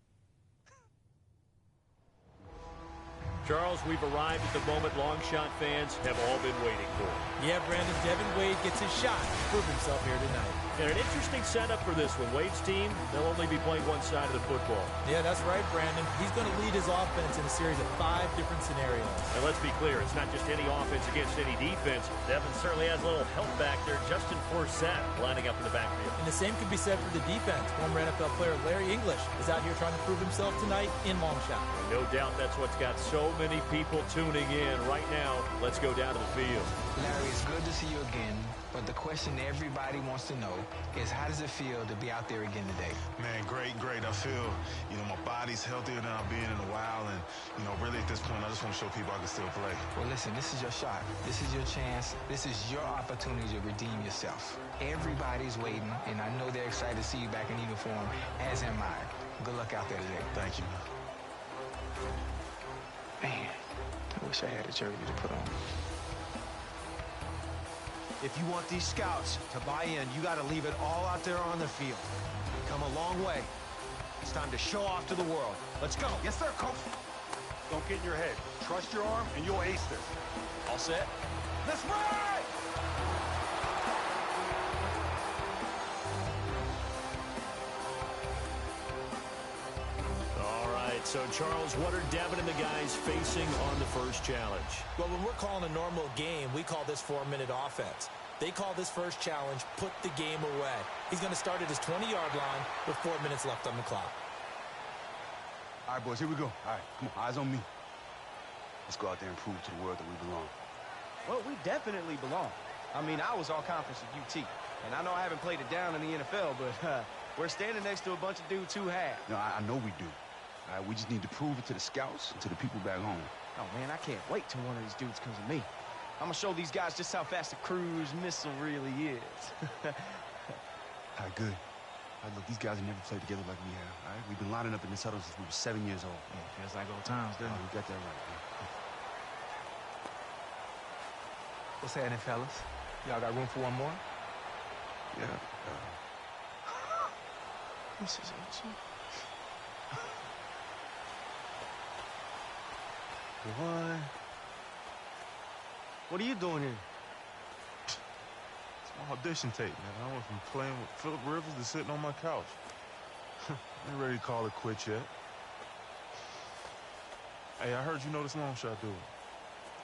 Charles, we've arrived at the moment Lonshot fans have all been waiting for. Yeah, Brandon, Devin Wade gets his shot to prove himself here tonight. And an interesting setup for this one. Wade's team, they'll only be playing one side of the football. Yeah, that's right, Brandon. He's going to lead his offense in a series of 5 different scenarios. And let's be clear, it's not just any offense against any defense. Devin certainly has a little help back there. Justin Forsett lining up in the backfield. And the same could be said for the defense. Former NFL player Larry English is out here trying to prove himself tonight in Lonshot. No doubt that's what's got so many people tuning in right now. Let's go down to the field. Larry, it's good to see you again, but the question everybody wants to know is how does it feel to be out there again today? Man, great. I feel, my body's healthier than I've been in a while, and, really at this point, I just want to show people I can still play. Well, listen, this is your shot. This is your chance. This is your opportunity to redeem yourself. Everybody's waiting, and I know they're excited to see you back in uniform, as am I. Good luck out there today. Thank you. Man, I wish I had a jersey to put on. If you want these scouts to buy in, you got to leave it all out there on the field. You've come a long way. It's time to show off to the world. Let's go. Yes, sir, Coach. Don't get in your head. Trust your arm, and you'll ace this. All set? Let's ride! So, Charles, what are Devin and the guys facing on the first challenge? Well, when we're calling a normal game, we call this 4-minute offense. They call this first challenge, put the game away. He's going to start at his 20-yard line with 4 minutes left on the clock. All right, boys, here we go. All right, come on, eyes on me. Let's go out there and prove to the world that we belong. Well, we definitely belong. I mean, I was all conference at UT, and I know I haven't played it down in the NFL, but we're standing next to a bunch of dudes who have. No, I know we do. All right, we just need to prove it to the scouts and to the people back home. Oh, man, I can't wait till one of these dudes comes to me. I'm going to show these guys just how fast a cruise missile really is. All right, good. All right, look, these guys have never played together like we have, all right? We've been lining up in this huddle since we were 7 years old. Yeah, feels like old times, doesn't it? You got that right, man. What's happening, fellas? Y'all got room for one more? Yeah. This is awesome. What are you doing here? It's my audition tape, man. I went from playing with Philip Rivers to sitting on my couch. I ain't ready to call it quits yet. Hey, I heard you know this Lonshot dude.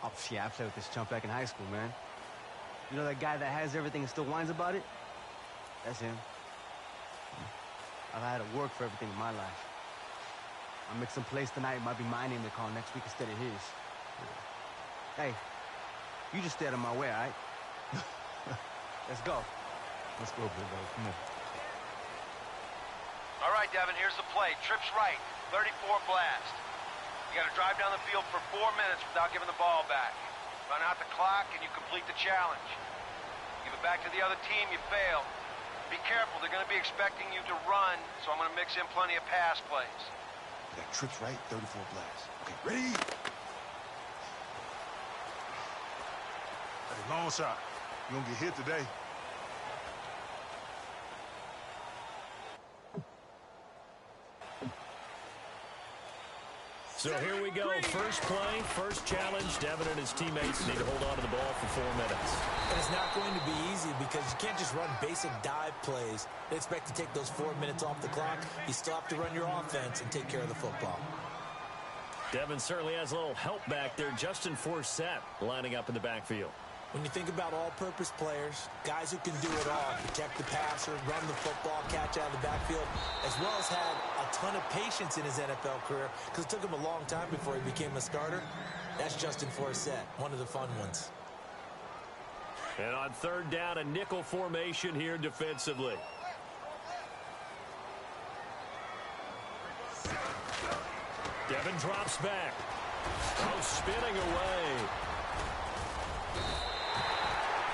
Oh, yeah, I played with this chump back in high school, man. You know that guy that has everything and still whines about it? That's him. I've had to work for everything in my life. I'm mixing plays tonight. It might be my name they call next week instead of his. Hey, you just stay out of my way, all right? Let's go. Let's go, big dog. Come on. All right, Devin, here's the play. Trips right, 34 blast. You got to drive down the field for 4 minutes without giving the ball back. Run out the clock, and you complete the challenge. Give it back to the other team, you fail. Be careful, they're going to be expecting you to run, so I'm going to mix in plenty of pass plays. You got trips right, 34 blasts. Okay, ready? Hey, Lonshot, you gonna get hit today. So here we go. First play, first challenge. Devin and his teammates need to hold on to the ball for 4 minutes. And it's not going to be easy because you can't just run basic dive plays and expect to take those 4 minutes off the clock. You still have to run your offense and take care of the football. Devin certainly has a little help back there. Justin Forsett lining up in the backfield. When you think about all-purpose players, guys who can do it all, protect the passer, run the football, catch out of the backfield, as well as had a ton of patience in his NFL career because it took him a long time before he became a starter, that's Justin Forsett, one of the fun ones. And on third down, a nickel formation here defensively. Devin drops back. Oh, spinning away.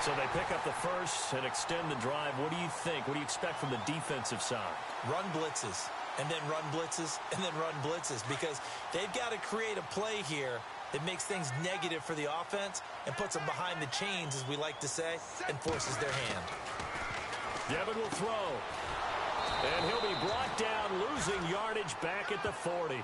So they pick up the first and extend the drive. What do you think? What do you expect from the defensive side? Run blitzes, and then run blitzes, and then run blitzes, because they've got to create a play here that makes things negative for the offense and puts them behind the chains, as we like to say, and forces their hand. Devin will throw. And he'll be brought down, losing yardage back at the 40.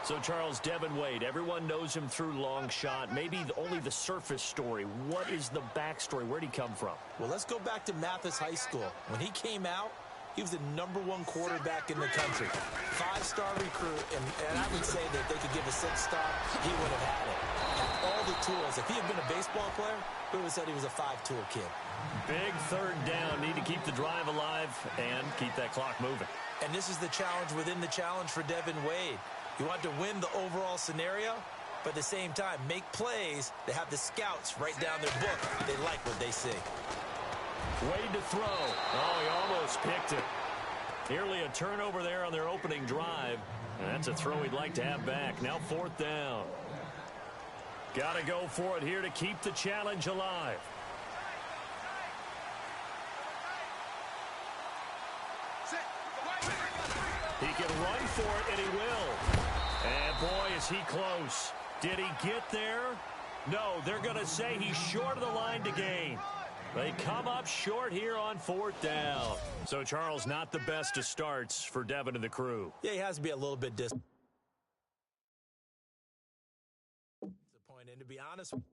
So, Charles, Devin Wade, everyone knows him through Lonshot. Maybe only the surface story. What is the backstory? Where'd he come from? Well, let's go back to Mathis High School. When he came out, he was the #1 quarterback in the country. 5-star recruit, and I would say that they could give a 6-star, he would have had it. Had all the tools. If he had been a baseball player, we would have said he was a 5-tool kid. Big third down. Need to keep the drive alive and keep that clock moving. And this is the challenge within the challenge for Devin Wade. You want to win the overall scenario, but at the same time, make plays that have the scouts write down their book. They like what they see. Wade to throw. Oh, he almost picked it. Nearly a turnover there on their opening drive. And that's a throw he'd like to have back. Now 4th down. Got to go for it here to keep the challenge alive. He can run for it, and he will. And, boy, is he close. Did he get there? No, they're going to say he's short of the line to gain. They come up short here on 4th down. So, Charles, not the best of starts for Devin and the crew. Yeah, he has to be a little bit disappointed. To be honest with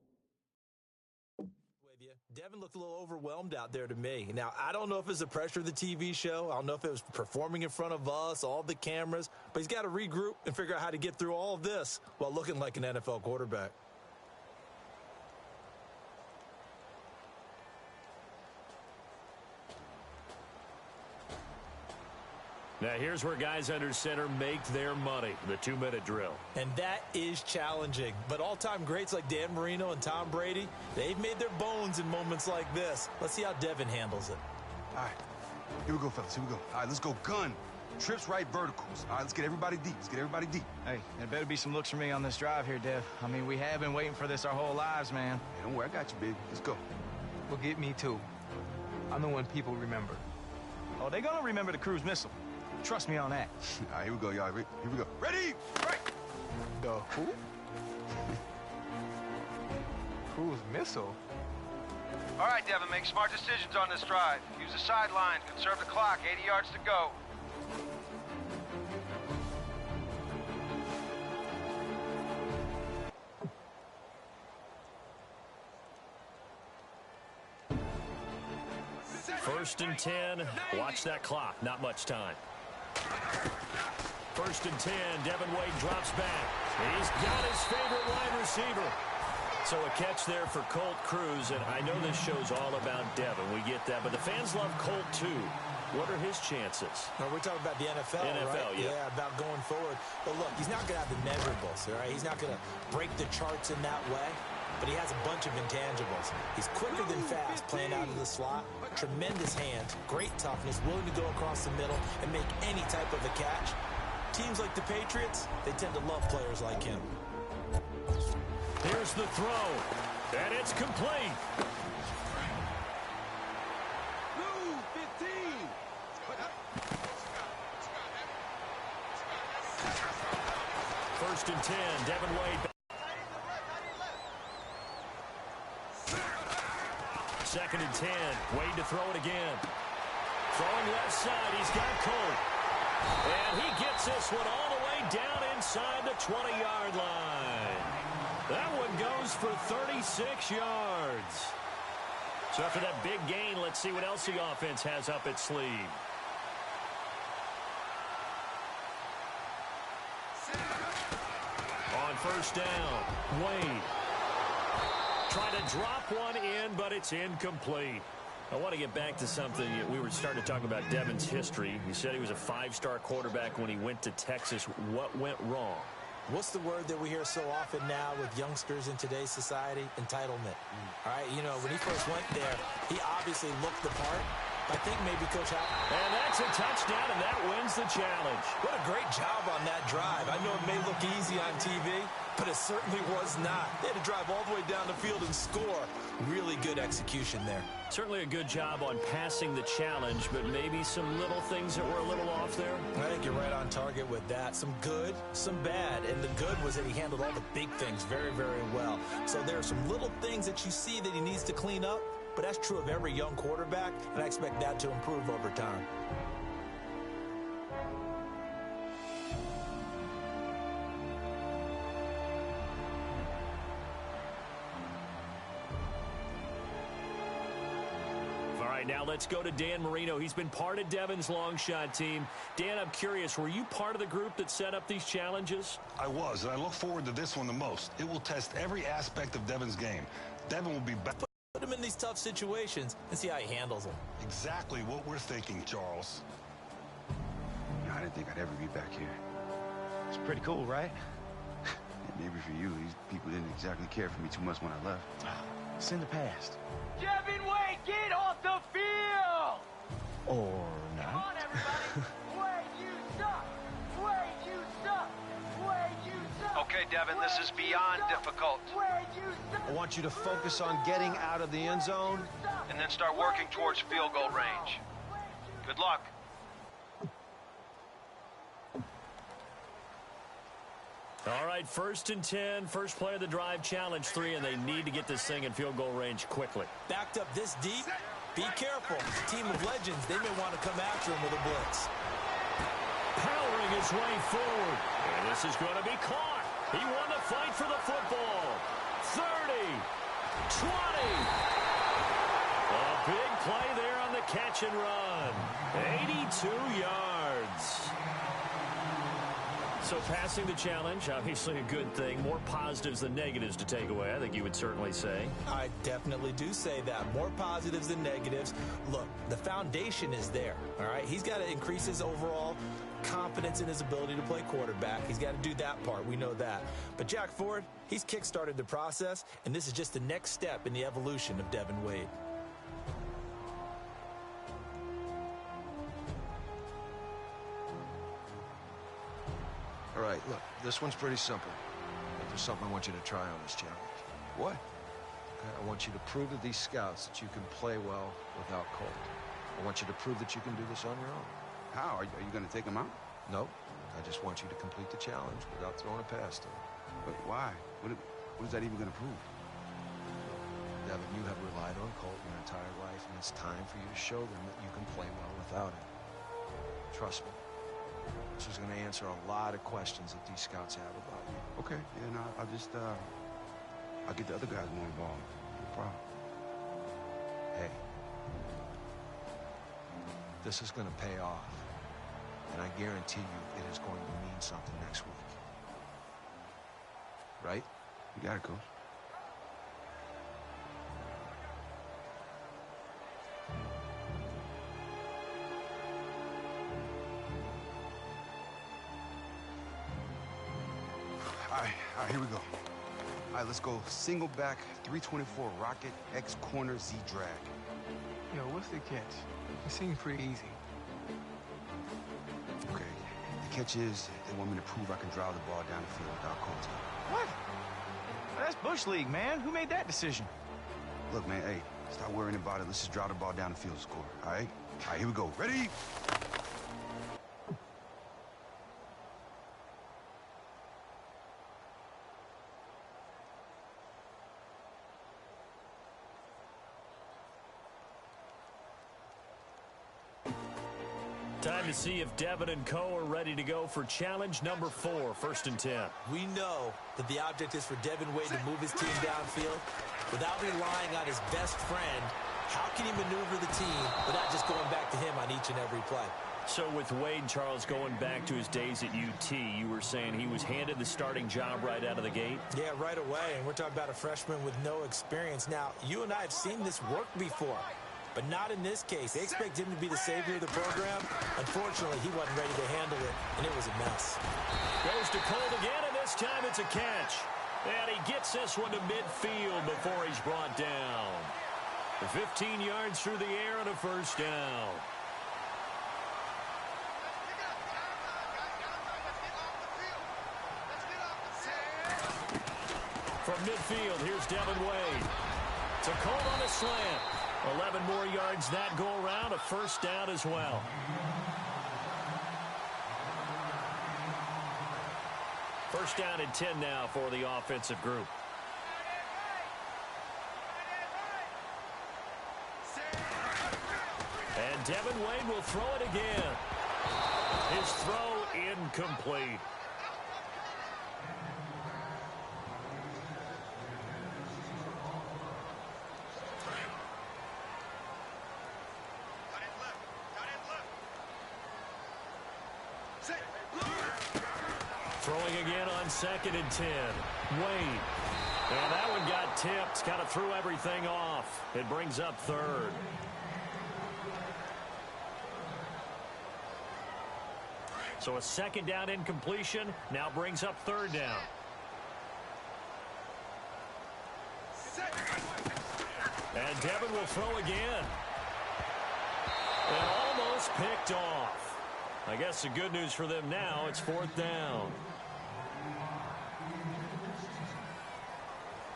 you, Devin looked a little overwhelmed out there to me. Now, I don't know if it's the pressure of the TV show. I don't know if it was performing in front of us, all the cameras. But he's got to regroup and figure out how to get through all of this while looking like an NFL quarterback. Now, here's where guys under center make their money, the 2-minute drill. And that is challenging. But all-time greats like Dan Marino and Tom Brady, they've made their bones in moments like this. Let's see how Devin handles it. All right, here we go, fellas, here we go. All right, let's go gun. Trips right, verticals. All right, let's get everybody deep. Let's get everybody deep. Hey, there better be some looks for me on this drive here, Dev. I mean, we have been waiting for this our whole lives, man. Hey, don't worry, I got you, baby. Let's go. Well, get me too. I'm the one people remember. Oh, they're gonna remember the cruise missile. Trust me on that. All right, here we go, y'all. Here we go. Ready? Right. The who? Cruise missile? All right, Devin, make smart decisions on this drive. Use the sidelines, conserve the clock, 80 yards to go. First and 10. Watch that clock. Not much time. First and 10. Devin Wade drops back. He's got his favorite wide receiver. So a catch there for Colt Cruz, and I know this show's all about Devin. We get that, but the fans love Colt too. What are his chances? Now, we're talking about the NFL, NFL, right? Yeah, about going forward. But look, he's not going to have the measurables, all right? He's not going to break the charts in that way, but he has a bunch of intangibles. He's quicker than fast, playing out of the slot, tremendous hands, great toughness, willing to go across the middle and make any type of a catch. Teams like the Patriots, they tend to love players like him. Here's the throw, and it's complete. First and 10, Devin Wade. Second and 10, Wade to throw it again. Throwing left side, he's got Colt. And he gets this one all the way down inside the 20-yard line. That one goes for 36 yards. So after that big gain, let's see what else the offense has up its sleeve. On first down, Wade. Trying to drop one in, but it's incomplete. I want to get back to something. We were starting to talk about Devin's history. He said he was a 5-star quarterback when he went to Texas. What went wrong? What's the word that we hear so often now with youngsters in today's society? Entitlement. All right, you know, when he first went there, he obviously looked the part. I think maybe Coach Howard. And that's a touchdown, and that wins the challenge. What a great job on that drive. I know it may look easy on TV, but it certainly was not. They had to drive all the way down the field and score. Really good execution there. Certainly a good job on passing the challenge, but maybe some little things that were a little off there. I think you're right on target with that. Some good, some bad. And the good was that he handled all the big things very, very well. So there are some little things that you see that he needs to clean up, but that's true of every young quarterback, and I expect that to improve over time. Now let's go to Dan Marino. He's been part of Devin's Lonshot team. Dan, I'm curious, were you part of the group that set up these challenges? I was, and I look forward to this one the most. It will test every aspect of Devin's game. Devin will be back. Put him in these tough situations and see how he handles them. Exactly what we're thinking, Charles. I didn't think I'd ever be back here. It's pretty cool, right? Maybe for you, these people didn't exactly care for me too much when I left. It's in the past. Devin Wade, get off the field! Or not. Come on, everybody. Wade, you suck. Wade, you suck. Wade, you suck. Okay, Devin, this is beyond difficult. Wade, you suck. I want you to focus on getting out of the end zone. And then start working towards field goal range. Good luck. All right, first and 10, first play of the drive, challenge 3, and they need to get this thing in field goal range quickly. Backed up this deep, be careful. Team of legends, they may want to come after him with a blitz. Powering his way forward, and this is going to be caught. He won the fight for the football. 30, 20. play there on the catch and run. 82 yards. So passing the challenge, obviously a good thing. More positives than negatives to take away, I think you would certainly say. I definitely do say that. More positives than negatives. Look, the foundation is there, all right? He's got to increase his overall confidence in his ability to play quarterback. He's got to do that part. We know that. But Jack Ford, he's kick-started the process, and this is just the next step in the evolution of Devin Wade. All right, look, this one's pretty simple. But there's something I want you to try on this challenge. What? Okay, I want you to prove to these scouts that you can play well without Colt. I want you to prove that you can do this on your own. How? Are you going to take him out? No. I just want you to complete the challenge without throwing a pass to him. But why? What is that even going to prove? Devin, you have relied on Colt your entire life, and it's time for you to show them that you can play well without him. Trust me. This is going to answer a lot of questions that these scouts have about you. Okay, yeah, no, I'll get the other guys more involved. No problem. Hey, this is going to pay off, and I guarantee you it is going to mean something next week. Right? You got it, Coach. All right, here we go. All right, let's go single back, 324 rocket, X corner, Z drag. Yo, what's the catch? It seems pretty easy. Okay, the catch is they want me to prove I can drive the ball down the field without Colton. What? That's Bush League, man. Who made that decision? Look, man, hey, stop worrying about it. Let's just drive the ball down the field and score, all right? All right, here we go. Ready? Time to see if Devin and Co. are ready to go for challenge number 4, 1st and 10. We know that the object is for Devin Wade to move his team downfield. Without relying on his best friend, how can he maneuver the team without just going back to him on each and every play? So with Wade, Charles, going back to his days at UT, you were saying he was handed the starting job right out of the gate? Yeah, right away, and we're talking about a freshman with no experience. Now, you and I have seen this work before, but not in this case. They expect him to be the savior of the program. Unfortunately, he wasn't ready to handle it, and it was a mess. Goes to Colt again, and this time it's a catch. And he gets this one to midfield before he's brought down. 15 yards through the air and a 1st down. From midfield, here's Devin Wade. To Colt on a slant. 11 more yards that go around, a 1st down as well. First down and 10 now for the offensive group. And Devin Wade will throw it again. His throw incomplete. Throwing again on 2nd and 10. Wade. And that one got tipped. Kind of threw everything off. It brings up 3rd. So a 2nd down incompletion now brings up 3rd down. And Devin will throw again. And almost picked off. I guess the good news for them now, it's 4th down.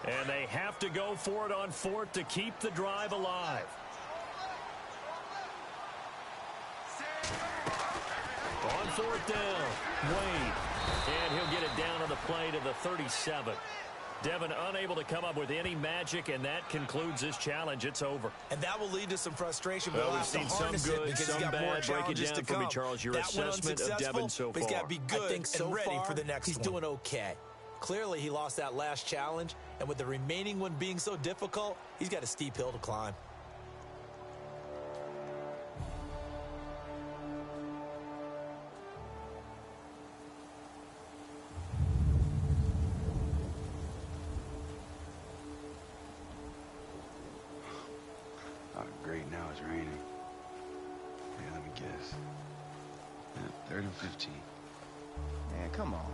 And they have to go for it on 4th to keep the drive alive. On 4th down, Wade. And he'll get it down on the play to the 37. Devin unable to come up with any magic, and that concludes this challenge. It's over. And that will lead to some frustration. Well, we've seen some good, some bad. Break it down for me, Charles. Your assessment of Devin so far. He's got to be good and ready for the next one. He's doing okay. Clearly, he lost that last challenge, and with the remaining one being so difficult, he's got a steep hill to climb. great, now it's raining. Hey, let me guess. Yeah, 3rd and 15. Man, come on.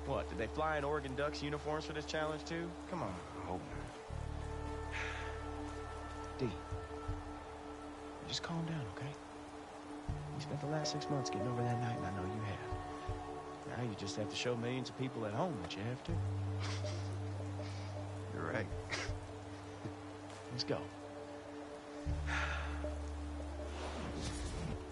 What, did they fly in Oregon Ducks uniforms for this challenge too? Come on. I hope not. D, just calm down, okay? You spent the last 6 months getting over that night, and I know you have. Now you just have to show millions of people at home that you have to. You're right. Let's go.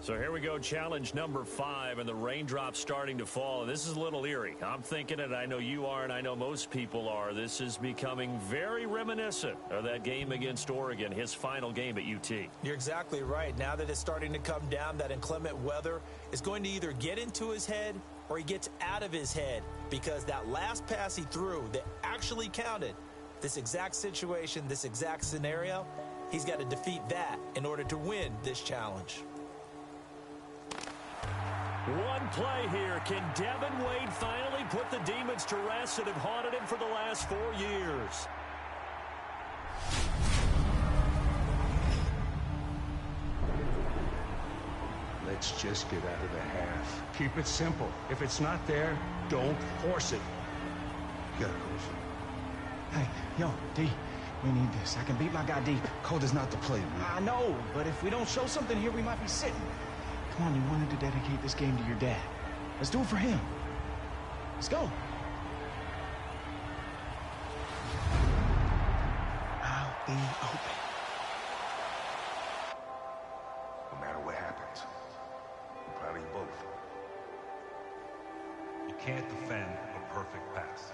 So here we go, challenge number 5, and the raindrops starting to fall. And this is a little eerie. I'm thinking it, I know you are, and I know most people are. This is becoming very reminiscent of that game against Oregon, his final game at UT. You're exactly right. Now that it's starting to come down, that inclement weather is going to either get into his head or he gets out of his head, because that last pass he threw that actually counted, this exact situation, this exact scenario, he's got to defeat that in order to win this challenge. One play here. Can Devin Wade finally put the demons to rest that have haunted him for the last 4 years? Let's just get out of the half. Keep it simple. If it's not there, don't force it. You got it, Coach. Hey, yo, D, we need this. I can beat my guy deep. Cold is not the play, man. I know, but if we don't show something here, we might be sitting. Come on, you wanted to dedicate this game to your dad. Let's do it for him. Let's go. I'll be open. No matter what happens, I'm proud of you both. You can't defend a perfect pass.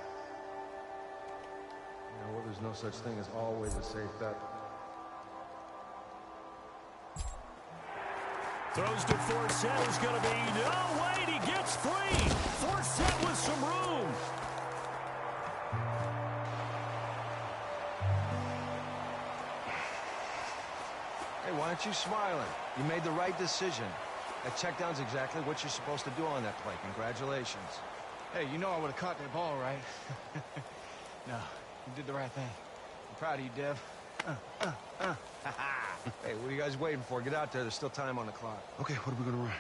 You know, well, there's no such thing as always a safe bet. Throws to Forsett, who's going to be, no, wait, he gets free. Forsett with some room. Hey, why aren't you smiling? You made the right decision. That check down's exactly what you're supposed to do on that play. Congratulations. Hey, you know I would have caught that ball, right? No, you did the right thing. I'm proud of you, Dev. Hey, what are you guys waiting for? Get out there. There's still time on the clock. Okay, what are we gonna run?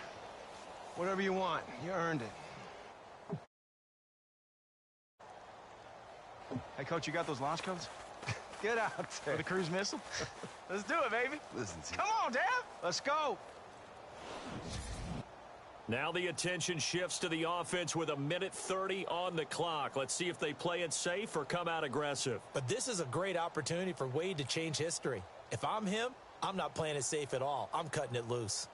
Whatever you want. You earned it. Hey, Coach, you got those launch codes? Get out there. For the cruise missile? Let's do it, baby. Listen to Come on, Dad. Let's go. Now the attention shifts to the offense with 1:30 on the clock. Let's see if they play it safe or come out aggressive. But this is a great opportunity for Wade to change history. If I'm him, I'm not playing it safe at all. I'm cutting it loose.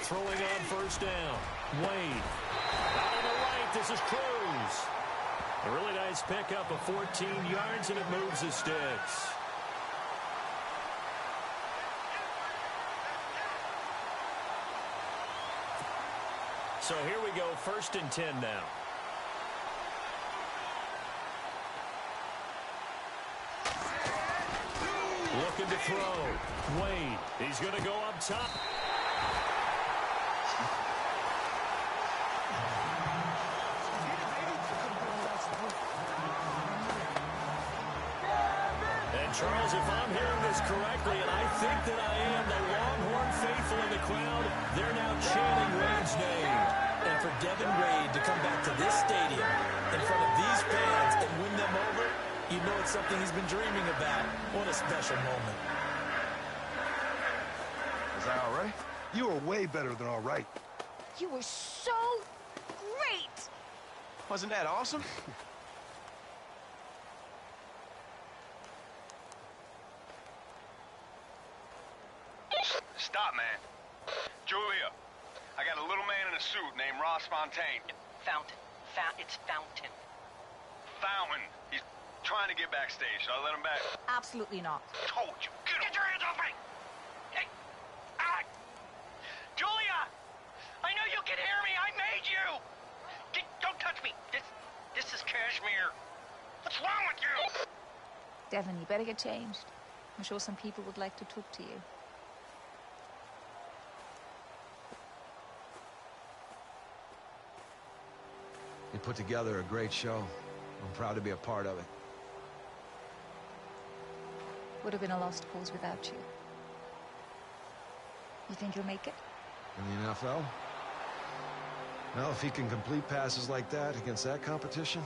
Throwing on first down. Wade. Out on the right, this is Cruz. A really nice pickup of 14 yards, and it moves the sticks. So here we go, 1st and 10 now. Looking to throw. Wade, he's going to go up top. And Charles, if I'm hearing this correctly, and I think that I am, the Longhorn faithful in the crowd, they're now chanting Wade's name. And for Devin Wade to come back to this stadium in front of these fans and win them over, you know it's something he's been dreaming about. What a special moment. Is that all right? You were way better than all right. You were so great. Wasn't that awesome? Stop, man. Julia, I got a little man in a suit named Ross Fontaine. Fountain. It's Fountain. Fountain. He's trying to get backstage. Should I let him back? Absolutely not. Told you. Get your hands off me! Hey! Julia! I know you can hear me. I made you! Don't touch me. This is Kashmir. What's wrong with you? Devin, you better get changed. I'm sure some people would like to talk to you. You put together a great show. I'm proud to be a part of it. Would have been a lost cause without you. You think you'll make it? In the NFL? Well, if he can complete passes like that against that competition,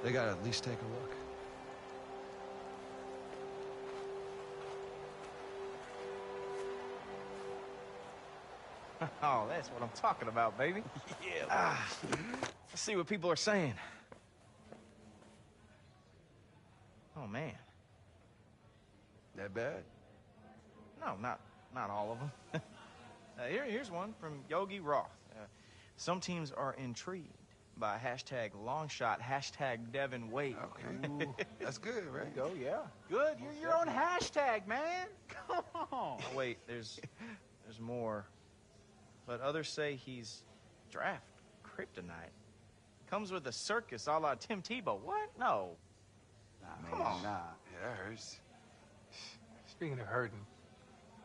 they gotta at least take a look. Oh, that's what I'm talking about, baby. Yeah. Let's see what people are saying. Oh, man. That bad? No, not all of them. Here's one from Yogi Roth. Some teams are intrigued by hashtag Lonshot, hashtag Devin Wade. Okay. Ooh, that's good, right? Go, yeah. Good. You're your own hashtag, man. Come on. Oh, wait, there's more. But others say he's draft kryptonite. Comes with a circus a la Tim Tebow. What? No. Nah, man, nah. Yeah, that hurts. Speaking of hurting,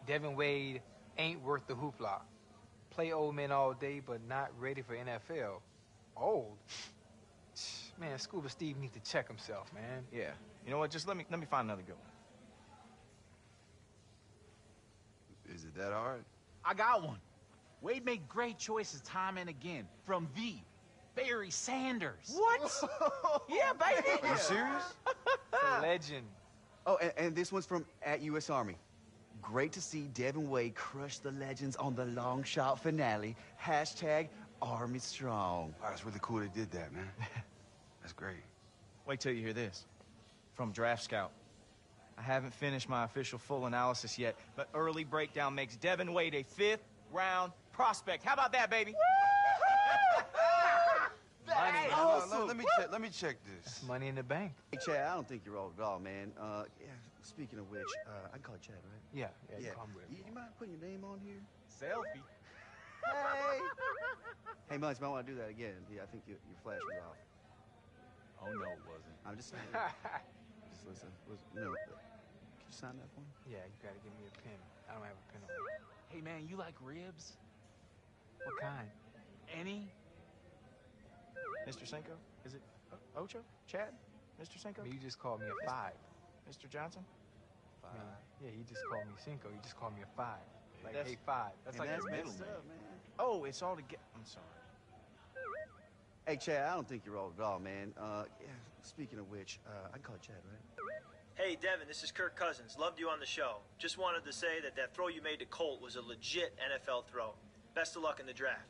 Devin Wade ain't worth the hoopla. Play old men all day, but not ready for NFL. Old? Man, Scuba Steve needs to check himself, man. Yeah. You know what? Just let me find another good one. Is it that hard? I got one. Wade made great choices time and again. From the Barry Sanders. What? Yeah, baby. Are you serious? The legend. Oh, and this one's from @US Army. Great to see Devin Wade crush the legends on the long shot finale. Hashtag Army Strong. Wow, that's really cool they did that, man. That's great. Wait till you hear this. From Draft Scout. I haven't finished my official full analysis yet, but early breakdown makes Devin Wade a 5th-round prospect. How about that, baby? That's awesome. Let me check this. That's money in the bank. Hey, Chad, I don't think you're old at all, man. Yeah, speaking of which, I can call you Chad, right? Yeah. Yeah. You mind putting your name on here? Selfie. Hey! Hey, Munch, might want to do that again. Yeah, I think your flash was off. Oh, no, it wasn't. I'm just saying. Just listen. No. Can you sign that for me? Yeah, you gotta give me a pen. I don't have a pen on me. Hey, man, you like ribs? What kind? Any? Mr. Cinco? Is it Ocho? Chad? Mr. Cinco? You just called me a 5. Mr. Johnson? 5. Yeah, he just called me Cinco. You just called me a 5. Like, That's- hey, 5. That's like that's your middle messed name. up, man. Oh, it's all together. I'm sorry. Hey, Chad, I don't think you're old at all, man. Yeah, speaking of which, I can call you Chad, right? Hey, Devin, this is Kirk Cousins. Loved you on the show. Just wanted to say that throw you made to Colt was a legit NFL throw. Best of luck in the draft.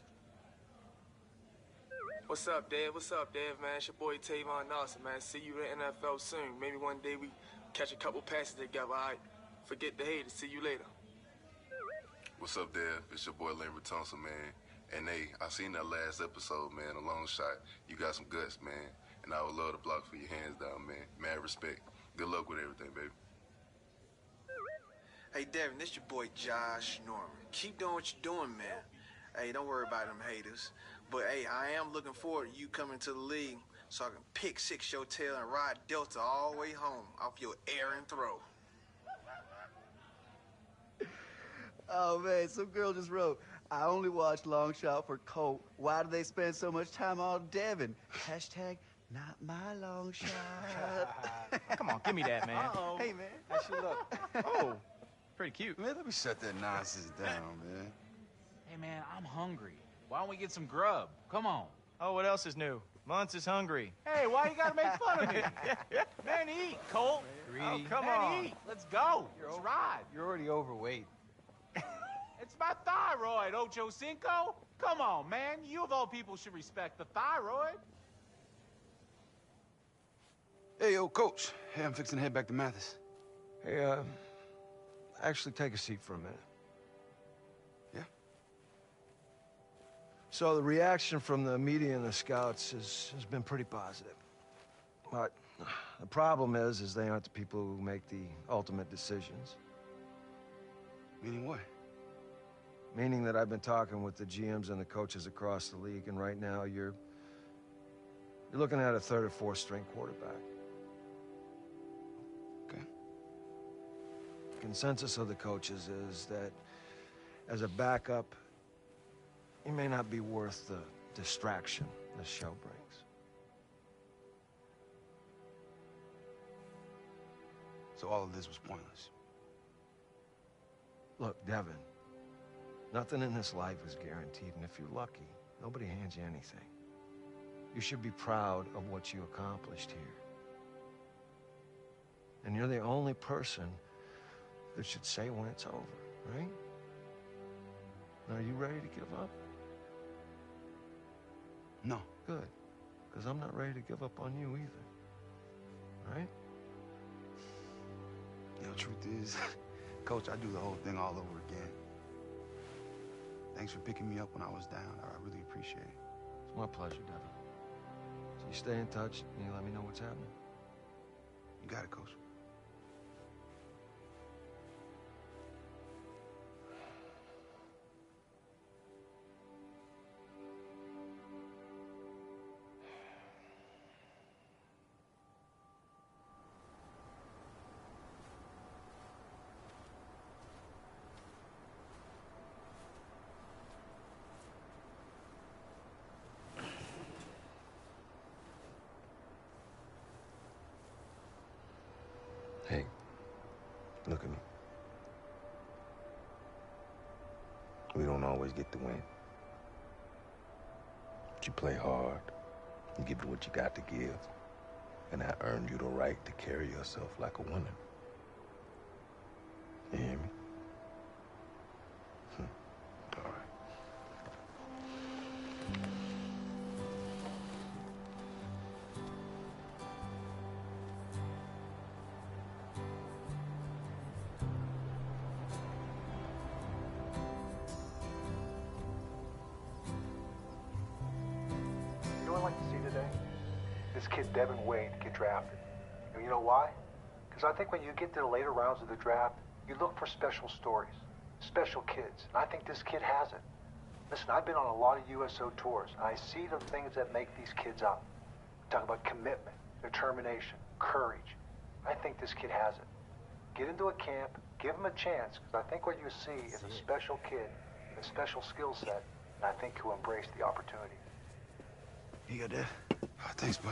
What's up, Dave? What's up, Dave, man? It's your boy Tavon Nelson, man. See you in the NFL soon. Maybe one day we catch a couple passes together, all right? Forget the haters. See you later. What's up, Dev? It's your boy Lambert Thompson, man. And hey, I seen that last episode, man, a long shot. You got some guts, man. And I would love to block for your hands down, man. Mad respect. Good luck with everything, baby. Hey, Devin, this your boy Josh Norman. Keep doing what you're doing, man. Hey, don't worry about them haters. But, hey, I am looking forward to you coming to the league so I can pick 6 your tail and ride Delta all the way home off your air and throw. Oh, man, some girl just wrote, I only watch Long Shot for Colt. Why do they spend so much time on Devin? Hashtag not my long shot. Come on, give me that, man. Uh-oh. Hey, man. How she look? Oh, pretty cute. Man, let me shut that nonsense down, man. Hey, man, I'm hungry. Why don't we get some grub? Come on. Oh, what else is new? Muntz is hungry. Hey, why you gotta make fun of me? Man, eat, Colt. Greedy. Oh, come Man, on. eat. Let's go. Let's ride. You're already overweight. It's my thyroid, Ocho Cinco. Come on, man. You of all people should respect the thyroid. Hey, yo, Coach. Hey, I'm fixing to head back to Mathis. Hey, actually take a seat for a minute. Yeah? So the reaction from the media and the scouts has been pretty positive. But the problem is they aren't the people who make the ultimate decisions. Meaning what? Meaning that I've been talking with the GMs and the coaches across the league, and right now you're looking at a 3rd or 4th string quarterback. Okay. Consensus of the coaches is that as a backup, you may not be worth the distraction this show brings. So all of this was pointless. Look, Devin, nothing in this life is guaranteed, and if you're lucky, nobody hands you anything. You should be proud of what you accomplished here. And you're the only person that should say when it's over, right? Now, are you ready to give up? No. Good. Because I'm not ready to give up on you either. Right? You know, truth is, Coach, I'd do the whole thing all over again. Thanks for picking me up when I was down. I really appreciate it. It's my pleasure, Devin. So you stay in touch and you let me know what's happening. You got it, Coach. Hey, look at me. We don't always get the win. But you play hard, you give it what you got to give, and that earned you the right to carry yourself like a winner. You hear me? All right. You know what I'd like to see today? This kid Devin Wade get drafted. And you know why? Because I think when you get to the later rounds of the draft, you look for special stories, special kids. And I think this kid has it. Listen, I've been on a lot of USO tours, and I see the things that make these kids up. We talk about commitment, determination, courage. I think this kid has it. Get into a camp, give him a chance, because I think what you see is a special kid with a special skill set, and I think he'll embrace the opportunity. You got that? Oh, thanks, boy.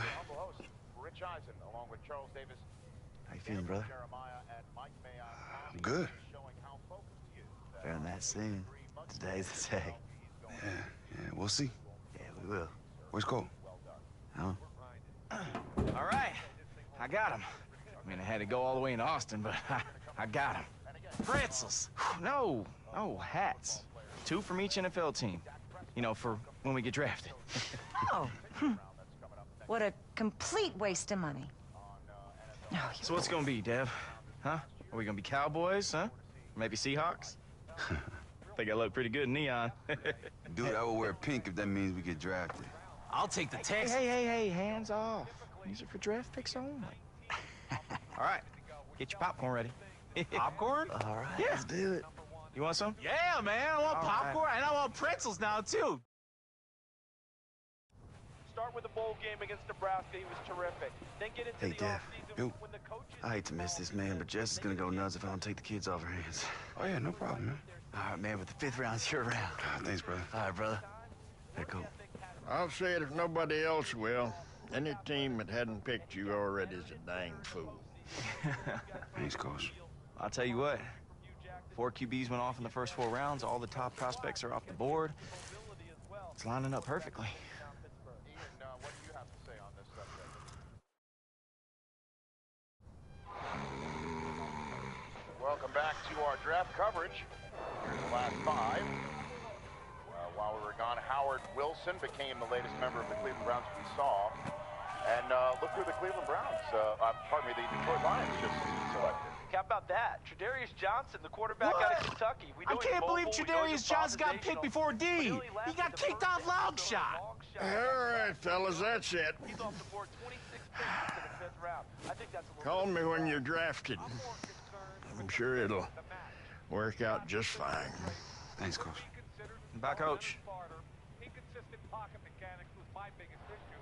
Rich Eisen, along with Charles Davis. How you feeling, brother? I'm good. Better than that soon. Today's the day. Yeah, we'll see. Yeah, we will. Where's Cole? Oh. All right, I got him. I mean, I had to go all the way in Austin, but I got him. Pretzels. No, hats. 2 from each NFL team. You know, for when we get drafted. Oh, what a complete waste of money. Oh, So what's it gonna be, Dev? Huh? Are we gonna be Cowboys, huh? Maybe Seahawks? Think I look pretty good in neon. Dude, I will wear pink if that means we get drafted. I'll take the Texans. Hey, hands off. These are for draft picks only. All right, get your popcorn ready. Popcorn? All right, Yeah. let's do it. You want some? Yeah, man, I want All popcorn and I want pretzels now, too. Start with the bowl game against Nebraska. He was terrific. Then get into Hey, the Dev. offseason Yo. when the coaches... I hate to miss this, man, but Jess is gonna go nuts if I don't take the kids off her hands. Oh, yeah, no problem, man. All right, man, with the 5th round, you're around. Thanks, brother. All right, brother. Hey, cool. I'll say it if nobody else will. Any team that hadn't picked you already is a dang fool. Thanks, Coach. I'll tell you what. 4 QBs went off in the first 4 rounds. All the top prospects are off the board. It's lining up perfectly. What do you have to say on this subject? Welcome back to our draft coverage. Here's the last 5. While we were gone, Howard Wilson became the latest member of the Cleveland Browns we saw. And look who the Cleveland Browns, pardon me, the Detroit Lions just selected. How about that? Tre'Darius Johnson, the quarterback out of Kentucky. We I know he's can't believe mobile. We know he's Tre'Darius Johnson got picked improvisational. before D. He got kicked off Lonshot. All right, fellas, that's it. He's off the board 26 picks to the 5th round. I think that's a little Call me when you're drafted. I'm sure it'll work out just fine. Thanks, Coach. Bye, Coach.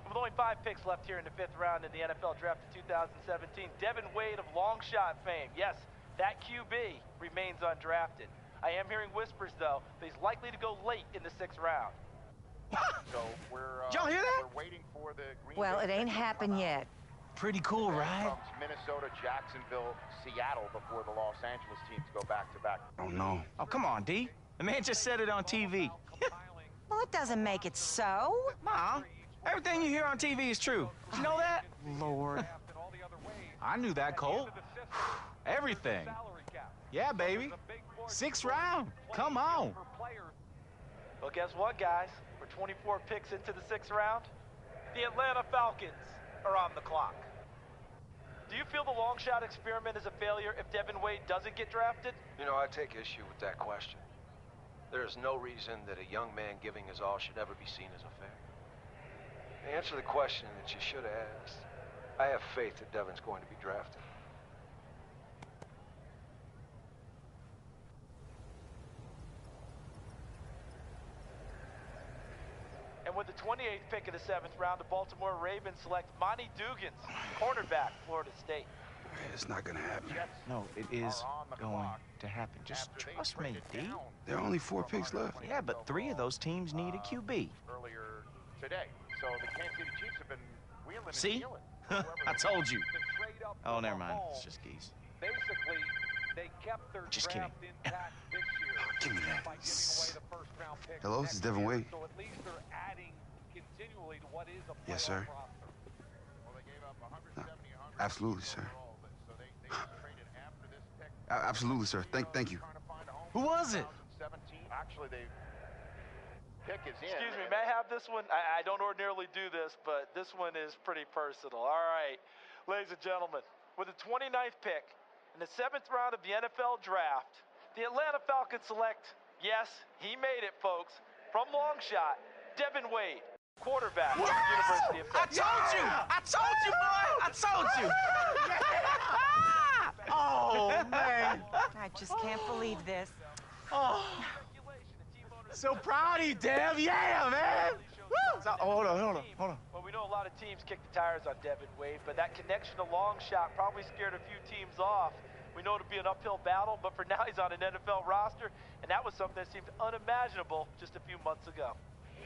With only 5 picks left here in the 5th round in the NFL draft of 2017, Devin Wade of Lonshot fame. Yes, That QB remains undrafted. I am hearing whispers, though, that he's likely to go late in the 6th round. So we're, y'all hear that? We're waiting for the Green Well, Bay it ain't pick to come happened out. yet. Pretty cool, right? Comes Minnesota, Jacksonville, Seattle before the Los Angeles teams go back-to-back. Oh, no. Oh, come on, D. The man just said it on TV. Well, it doesn't make it so. Mom, everything you hear on TV is true. Did you know that? Lord. I knew that, Colt. Everything. Yeah, baby. 6th round. Come on. Well, guess what, guys? We're 24 picks into the 6th round. The Atlanta Falcons are on the clock. Do you feel the long shot experiment is a failure if Devin Wade doesn't get drafted? You know, I take issue with that question. There is no reason that a young man giving his all should ever be seen as a failure. To answer the question that you should have asked, I have faith that Devin's going to be drafted. And with the 28th pick of the 7th round, the Baltimore Ravens select Monty Dugans, cornerback, Florida State. It's not gonna happen. No, it is going to happen. Just trust me, D. There are only 4 picks left. Yeah, but 3 of those teams need a QB. Earlier today. So the Kansas City Chiefs have been wheeling and See? dealing. I told you. Oh, never mind. It's just geese. Basically, they kept their Just kidding. draft intact this year Give me that. by giving away the first round pick. Hello, this is Devin Wade. So at least they're adding continually to what is a Yes, sir. roster. No, absolutely, sir. Absolutely, sir. Thank you. Who was it? Actually, they pick is in. Excuse me, may I have this one? I don't ordinarily do this, but this one is pretty personal. All right, ladies and gentlemen, with the 29th pick in the 7th round of the NFL draft, the Atlanta Falcons select, yes, he made it, folks, from Lonshot, Devin Wade, quarterback, University of Texas. I told you, boy! I told you! Oh, man. I just can't believe this. Oh. So proud of you, Dev. Yeah, man. Woo. So, hold on. Well, we know a lot of teams kick the tires on Devin Wade, but that connection to Lonshot probably scared a few teams off. We know it'll be an uphill battle, but for now he's on an NFL roster, and that was something that seemed unimaginable just a few months ago.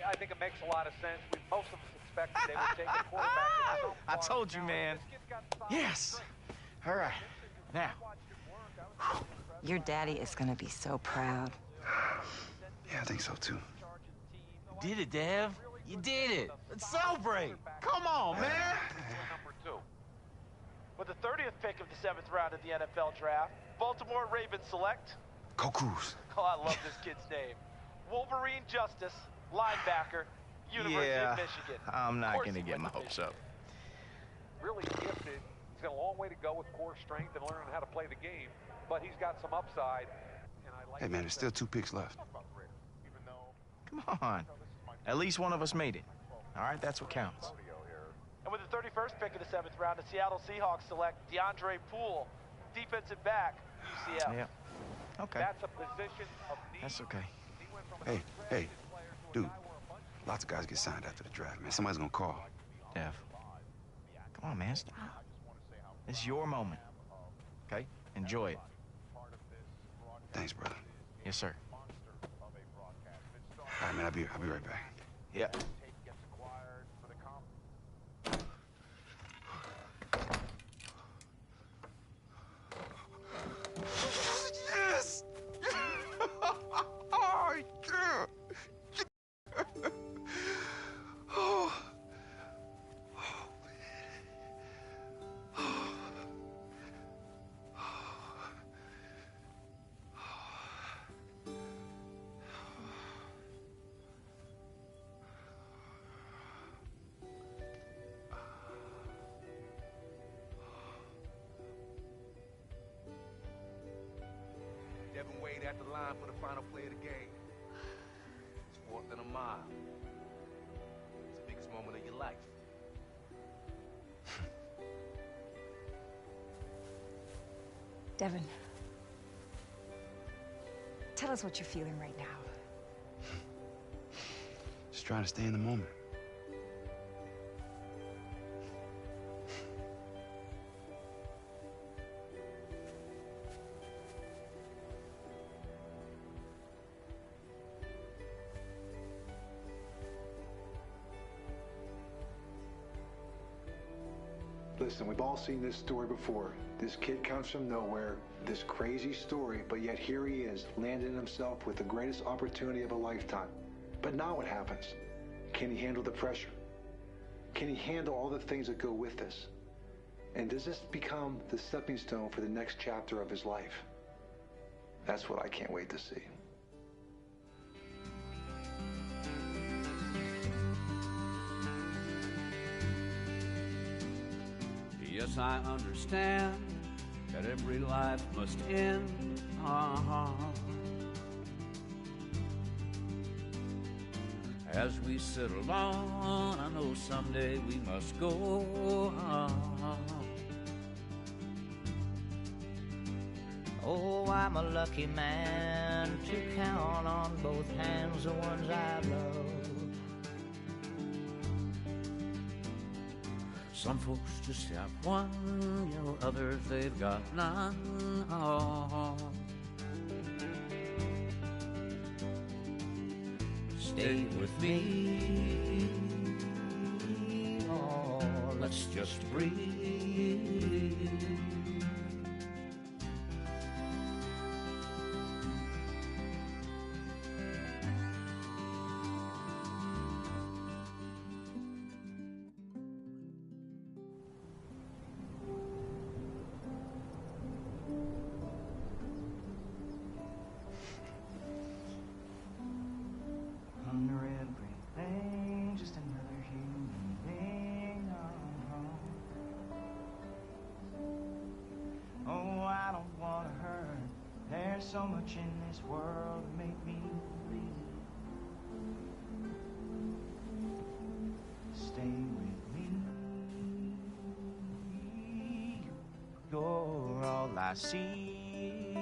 I think it makes a lot of sense. Most of us expected they would take a quarterback. I told you, man. Yes. All right. Now. Your daddy is gonna be so proud. Yeah, I think so, too. Did it, Dev. You did it. Let's celebrate. Come on, man. Number 2. With the 30th pick of the 7th round of the NFL draft, Baltimore Ravens select... Go Cruz. Oh, I love this kid's name. Wolverine Justice, linebacker, University of Michigan. I'm not going to get my hopes up. Really gifted. He's got a long way to go with core strength and learning how to play the game, but he's got some upside. And I like Hey, man, there's still 2 picks left. Come on. At least one of us made it. All right, that's what counts. And with the 31st pick of the 7th round, the Seattle Seahawks select DeAndre Poole, defensive back, UCF. Yeah. Okay. That's a position of need. That's okay. Hey, dude. Lots of guys get signed after the draft, man. Somebody's gonna call. Dev. Come on, man. Stop. It's your moment. Okay? Enjoy it. Thanks, brother. Yes, sir. All right, man. I'll be right back. Yeah. Yes! Oh, yeah! Oh. Devin Wade at the line for the final play of the game. It's 4th and a mile. It's the biggest moment of your life. Devin, tell us what you're feeling right now. Just trying to stay in the moment. Listen, we've all seen this story before. This kid comes from nowhere, this crazy story, but yet here he is, landing himself with the greatest opportunity of a lifetime. But now what happens? Can he handle the pressure? Can he handle all the things that go with this? And does this become the stepping stone for the next chapter of his life? That's what I can't wait to see. Yes, I understand that every life must end. As we settle on, I know someday we must go. Oh, I'm a lucky man to count on both hands the ones I love. Some folks just have one, you know, others they've got none. Stay with me, oh, let's just breathe. Under everything, just another human being. Oh, I don't want to hurt. There's so much in this world to make me bleed. Stay with me. You're all I see.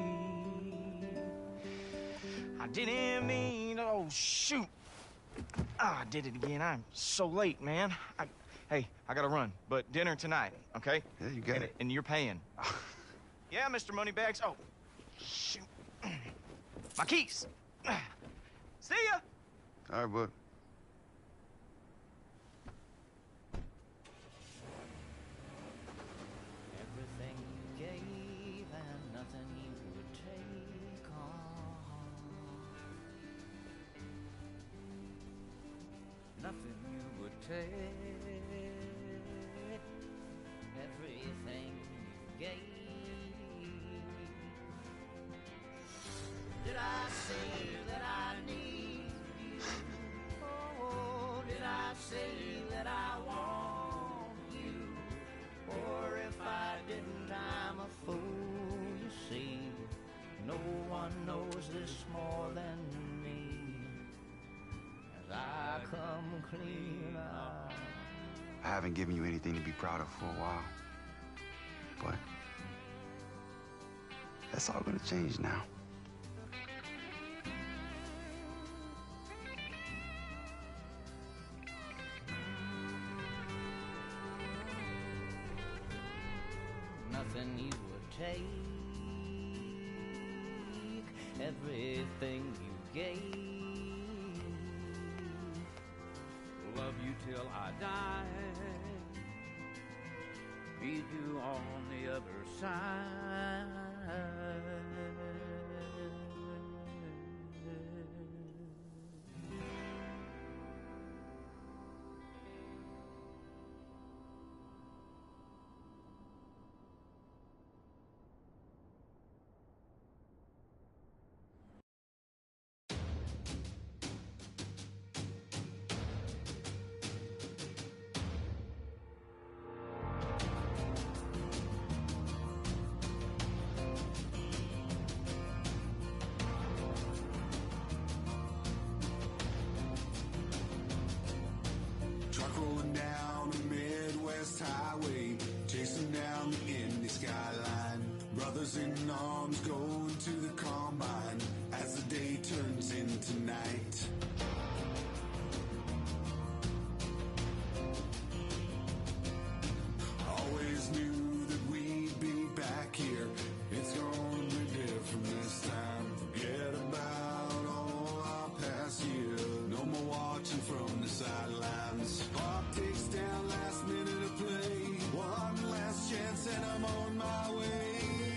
I didn't mean, oh shoot. I did it again. I'm so late, man. Hey, I gotta run, but dinner tonight, okay? Yeah, you got it. And you're paying. Yeah, Mr. Moneybags. Oh, shoot. My keys. See ya. All right, bud. Everything you gave and nothing you would take on. Nothing you would take. Everything you gave. Did I say that I need you? Oh, did I say that I want you? Or if I didn't, I'm a fool, you see. No one knows this more than me. As I come clean out. I haven't given you anything to be proud of for a while. But that's all gonna change now. Nothing you would take, everything you gave. Love you till I die. Meet you on the other side. Truck rolling down the Midwest highway, chasing down the Indy skyline. Brothers in arms going to the combine as the day turns into night. Always knew that we'd be back here. It's gonna be different this time. Forget about all our past years. No more watching from the sidelines. Clock takes down last minute of play. One I'm on my way.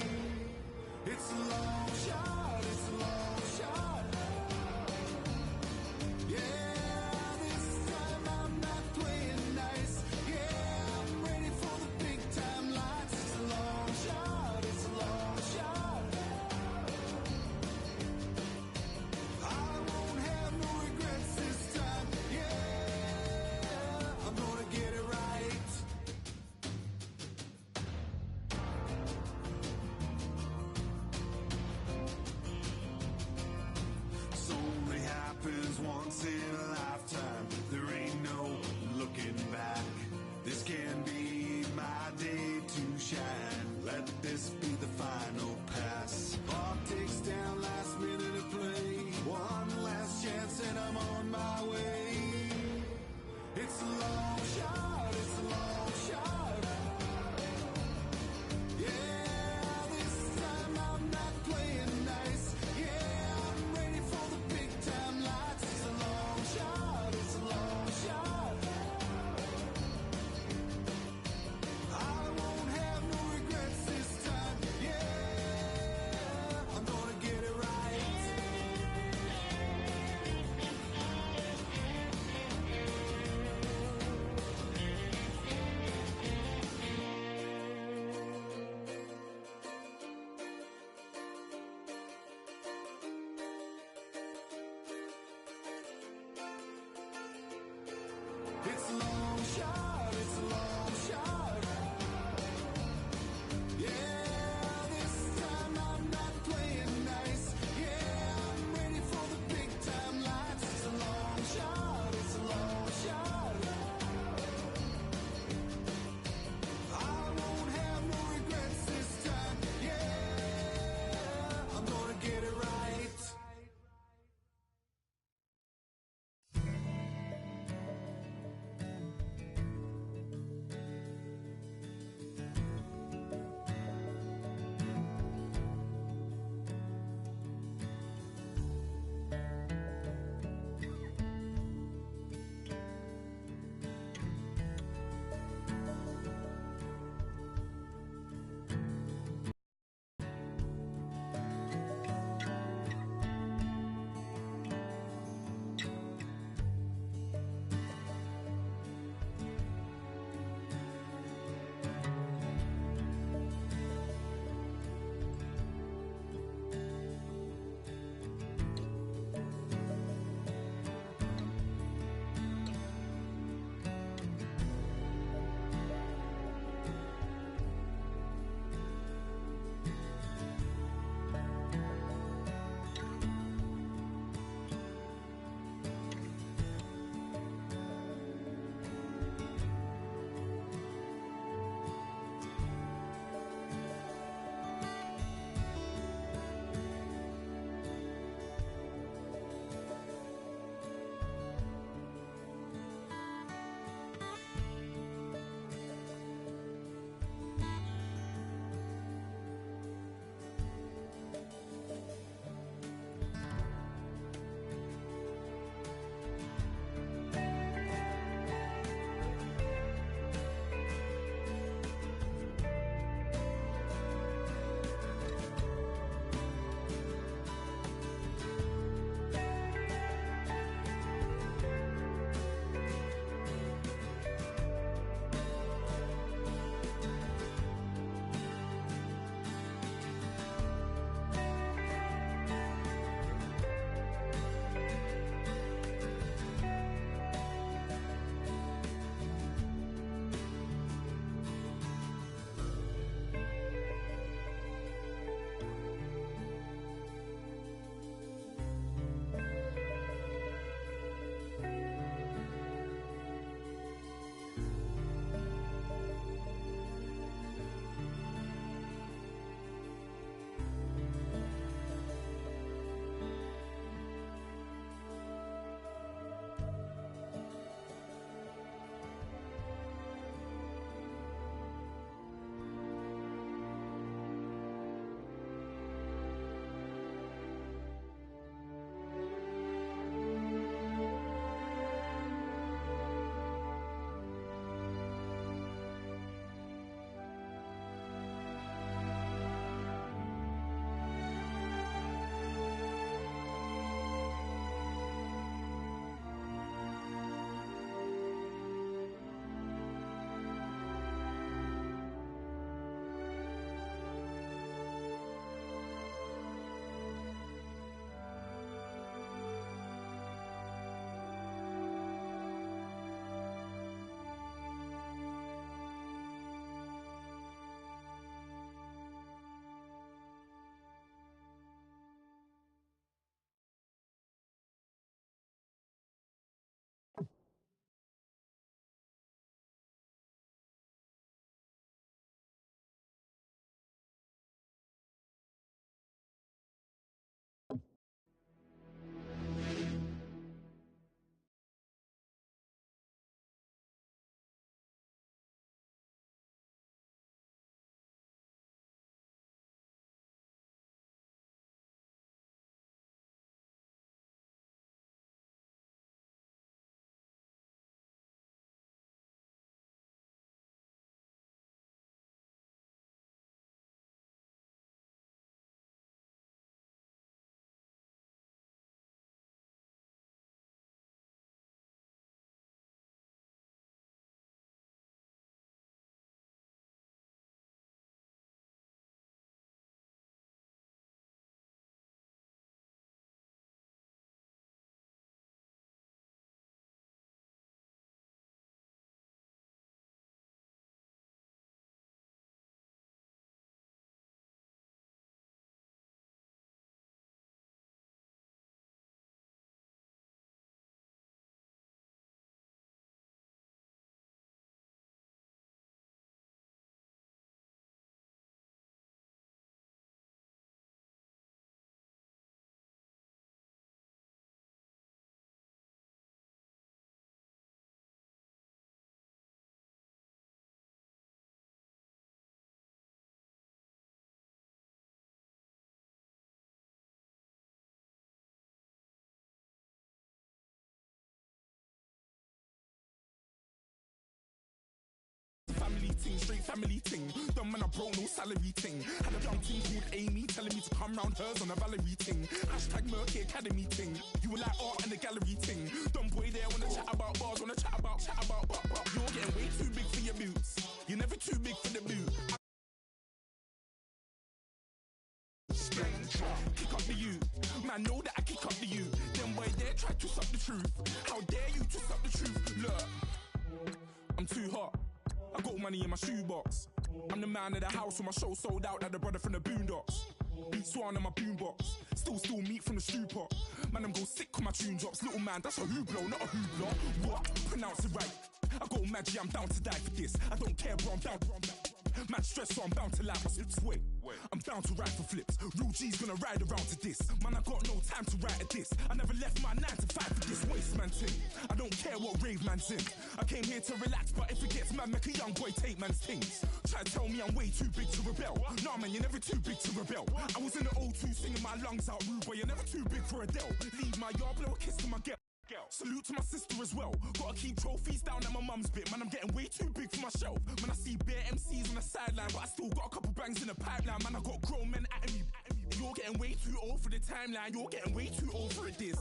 It's a long shot, it's a long shot. Yeah, this time I'm not playing nice. Yeah, I'm ready for the big time lights. It's a long shot, it's a long shot. I won't have no regrets this time. Yeah, I'm gonna get it right. This only happens once in a lifetime. There ain't no looking back. This can be my day to shine. Let this be the final pass. Clock ticks down, last minute of play. One last chance and I'm on my way. It's a long shot, it's a long shot. Yeah, this time I'm not playing nice. Yeah, I'm ready for the big time lights. It's a long shot, it's a long shot. I won't have no regrets this time. Yeah, I'm gonna get it right. It's a long shot, it's a long shot. Yeah, this time I'm not playing nice. Yeah, I'm ready for the big time lights. It's a long shot, it's a long shot. I won't have no regrets this time. Yeah, I'm gonna get it right. family ting. Dumb man, I broke no salary ting. Had a young ting called Amy telling me to come round hers on a Valerie ting. Hashtag Murky Academy ting. You were like art and a gallery ting. Dumb boy there wanna chat about bars, wanna chat about. You're getting way too big for your boots. You're never too big for the boot. Kick up the youth. Man, know that I kick up the youth. Then boy there try to suck the truth. How dare you to suck the truth? Look, I'm too hot. I got money in my shoebox. I'm the man of the house when my show sold out like the brother from the Boondocks. Beat Swan on my boombox. Still meat from the stew pot. Man, I'm go sick on my tune drops. Little man, that's a hooplo, not a hoopla. What? Pronounce it right. I got magic, I'm down to die for this. I don't care, bro, I'm down. Man stressed, so I'm bound to laugh. Wait, I'm bound to ride for flips. Real G's gonna ride around to this. Man, I got no time to write at this. I never left my 9 to 5 for this waste man thing. I don't care what rave man's in. I came here to relax, but if it gets mad, make a young boy take man's things. Try to tell me I'm way too big to rebel. Nah, man, you're never too big to rebel. I was in the O2 singing my lungs out, rude boy. You're never too big for Adele. Leave my yard, blow a kiss to my girl. Salute to my sister as well. Gotta keep trophies down at my mum's bit. Man, I'm getting way too big for my shelf. Man, I see bare MCs on the sideline, but I still got a couple bangs in the pipeline. Man, I got grown men at me. You're getting way too old for the timeline. You're getting way too old for this.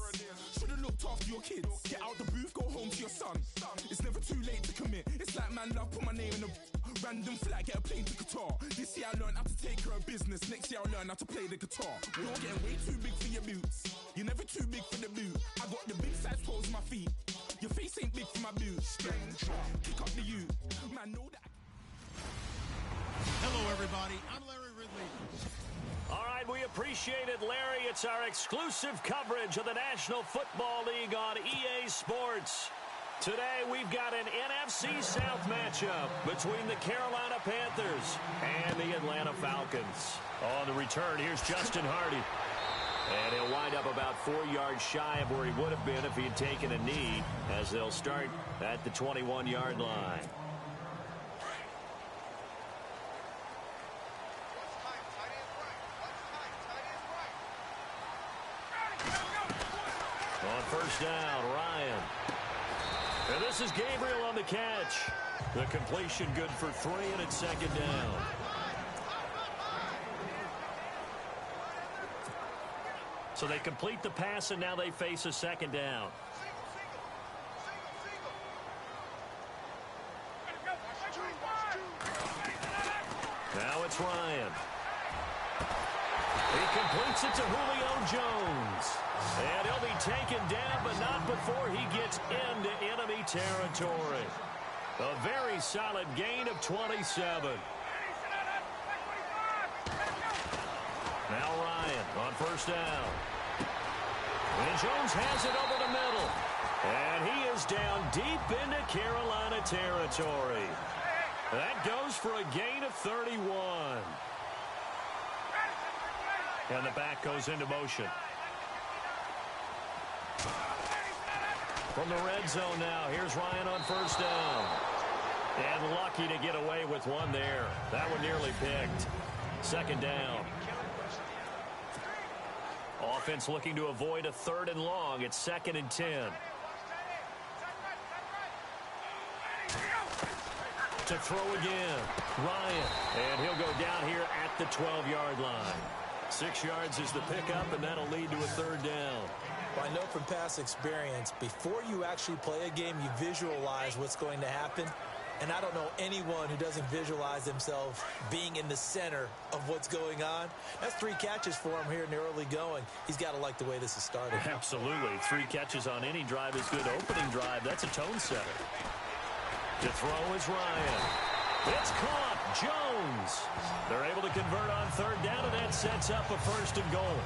Should've looked after your kids. Get out the booth, go home to your son. It's never too late to commit. It's like man love, put my name in a random flag, get a plane to Qatar. This year I learned how to take care of business. Next year I'll learn how to play the guitar. You're getting way too big for your boots. You're never too big for the boot. I got the big size toes on my feet. Your face ain't big for my boots. Kick up the youth. Man, know that. Hello, everybody. I'm Larry Ridley. All right, we appreciate it, Larry. It's our exclusive coverage of the National Football League on EA Sports. Today, we've got an NFC South matchup between the Carolina Panthers and the Atlanta Falcons. On the return, here's Justin Hardy. And he'll wind up about 4 yards shy of where he would have been if he had taken a knee, as they'll start at the 21-yard line. On first down, Ryan. And this is Gabriel on the catch. The completion good for 3, and it's second down. So they complete the pass, and now they face a second down. Now it's Ryan. He completes it to Julio Jones. And he'll be taken down, but not before he gets into enemy territory. A very solid gain of 27. Now Ryan on first down. And Jones has it over the middle. And he is down deep into Carolina territory. That goes for a gain of 31. And the back goes into motion. From the red zone now, here's Ryan on first down. And lucky to get away with one there. That one nearly picked. Second down. Offense looking to avoid a 3rd and long. It's 2nd and 10. To throw again, Ryan. And he'll go down here at the 12-yard line. 6 yards is the pickup, and that'll lead to a 3rd down. Well, I know from past experience, before you actually play a game, you visualize what's going to happen. And I don't know anyone who doesn't visualize themselves being in the center of what's going on. That's 3 catches for him here in the early going. He's got to like the way this has started. Absolutely. 3 catches on any drive is good. Opening drive, that's a tone setter. To throw is Ryan. It's caught. Jones. They're able to convert on 3rd down, and that sets up a 1st and goal.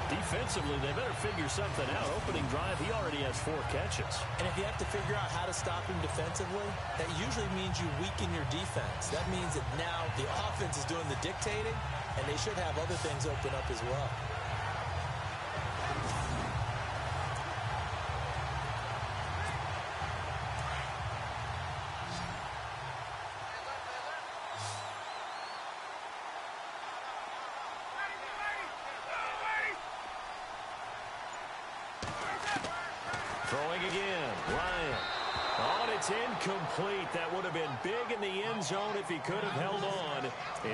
Defensively, they better figure something out. Opening drive, he already has 4 catches. And if you have to figure out how to stop him defensively, that usually means you weaken your defense. That means that now the offense is doing the dictating, and they should have other things open up as well. It's incomplete. That would have been big in the end zone if he could have held on.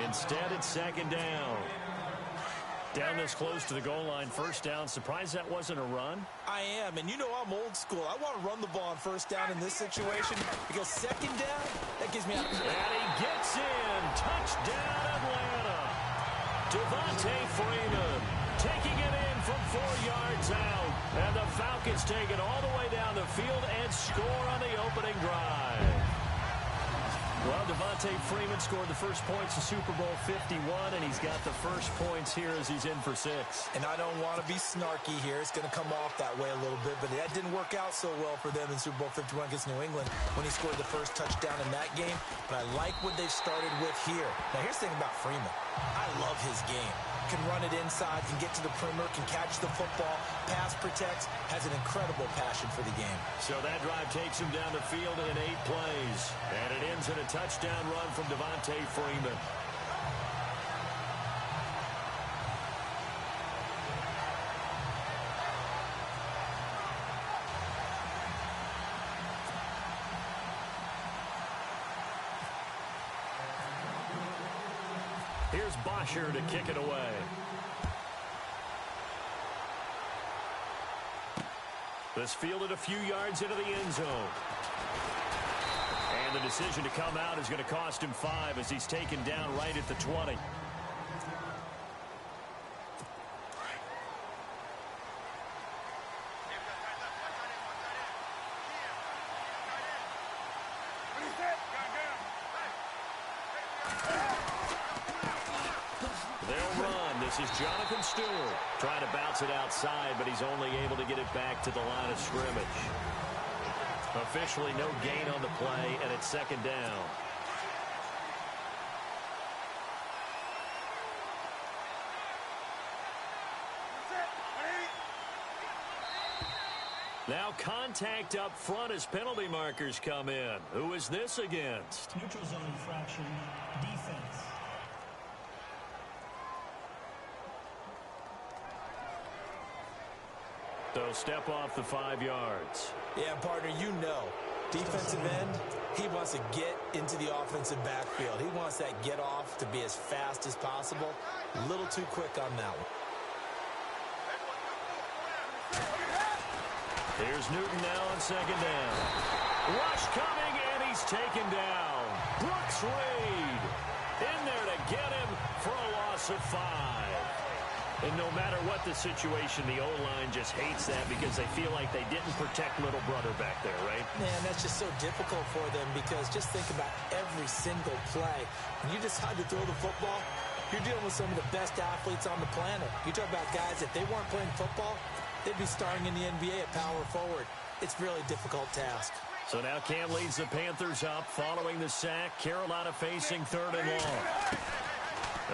Instead, it's second down. Down this close to the goal line, first down. Surprised that wasn't a run? I am, and you know I'm old school. I want to run the ball on first down in this situation because second down, that gives me... And he gets in. Touchdown, Atlanta. Devontae Freeman taking it in from 4 yards out. And the Falcons take it all the way down the field and score on the opening drive. Well, Devontae Freeman scored the first points of Super Bowl 51, and he's got the first points here as he's in for 6. And I don't want to be snarky here. It's going to come off that way a little bit, but that didn't work out so well for them in Super Bowl 51 against New England when he scored the first touchdown in that game. But I like what they've started with here. Now, here's the thing about Freeman. I love his game. Can run it inside, can get to the perimeter, can catch the football, pass protects, has an incredible passion for the game. So that drive takes him down the field in 8 plays. And it ends in a touchdown run from Devontae Freeman. Here's Bosher to kick it away. This fielded a few yards into the end zone. And the decision to come out is going to cost him 5 as he's taken down right at the 20. This is Jonathan Stewart trying to bounce it outside, but he's only able to get it back to the line of scrimmage. Officially no gain on the play, and it's second down. Now contact up front as penalty markers come in. Who is this against? Neutral zone infraction, defense. So step off the 5 yards. Yeah, partner, you know. Defensive end, he wants to get into the offensive backfield. He wants that get off to be as fast as possible. A little too quick on that one. Here's Newton now on second down. Rush coming, and he's taken down. Brooks Reed in there to get him for a loss of 5. And no matter what the situation, the O-line just hates that because they feel like they didn't protect little brother back there, right? Man, that's just so difficult for them because just think about every single play. When you decide to throw the football, you're dealing with some of the best athletes on the planet. You talk about guys, if they weren't playing football, they'd be starring in the NBA at power forward. It's a really difficult task. So now Cam leads the Panthers up following the sack. Carolina facing 3rd and long.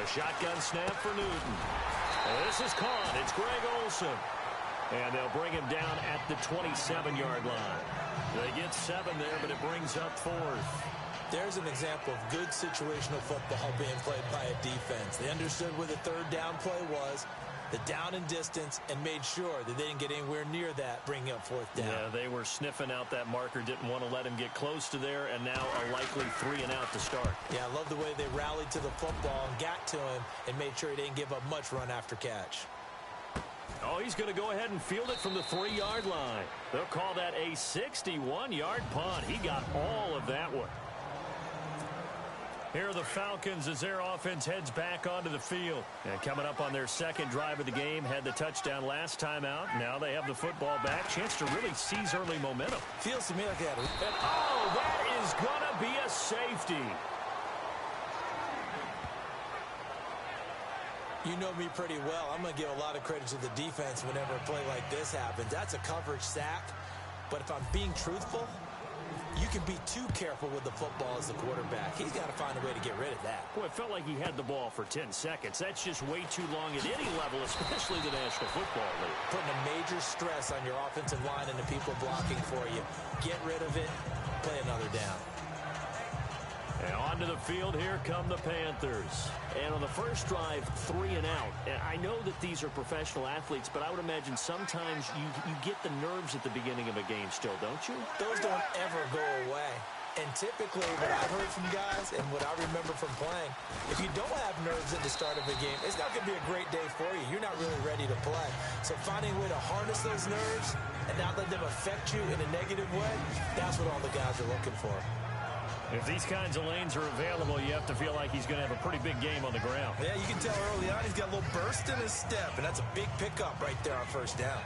A shotgun snap for Newton. This is caught. It's Greg Olsen. And they'll bring him down at the 27-yard line. They get 7 there, but it brings up 4th. There's an example of good situational football being played by a defense. They understood where the 3rd down play was, the down and distance, and made sure that they didn't get anywhere near that, bringing up 4th down. Yeah, they were sniffing out that marker, didn't want to let him get close to there, and now a likely 3 and out to start. Yeah, I love the way they rallied to the football and got to him and made sure he didn't give up much run after catch. Oh, he's going to go ahead and field it from the 3-yard line. They'll call that a 61-yard punt. He got all of that one. Here are the Falcons as their offense heads back onto the field. And coming up on their second drive of the game, had the touchdown last time out. Now they have the football back. Chance to really seize early momentum. Feels to me like that. And, oh, that is going to be a safety. You know me pretty well. I'm going to give a lot of credit to the defense whenever a play like this happens. That's a coverage sack. But if I'm being truthful, you can be too careful with the football as the quarterback. He's got to find a way to get rid of that. Well, it felt like he had the ball for 10 seconds. That's just way too long at any level, especially the National Football League. Putting a major stress on your offensive line and the people blocking for you. Get rid of it. Play another down. And on Onto the field, here come the Panthers. And on the first drive, 3 and out. And I know that these are professional athletes, but I would imagine sometimes you get the nerves at the beginning of a game still, don't you? Those don't ever go away. And typically, what I've heard from guys and what I remember from playing, if you don't have nerves at the start of a game, it's not going to be a great day for you. You're not really ready to play. So finding a way to harness those nerves and not let them affect you in a negative way, that's what all the guys are looking for. If these kinds of lanes are available, you have to feel like he's going to have a pretty big game on the ground. Yeah, you can tell early on he's got a little burst in his step, and that's a big pickup right there on first down.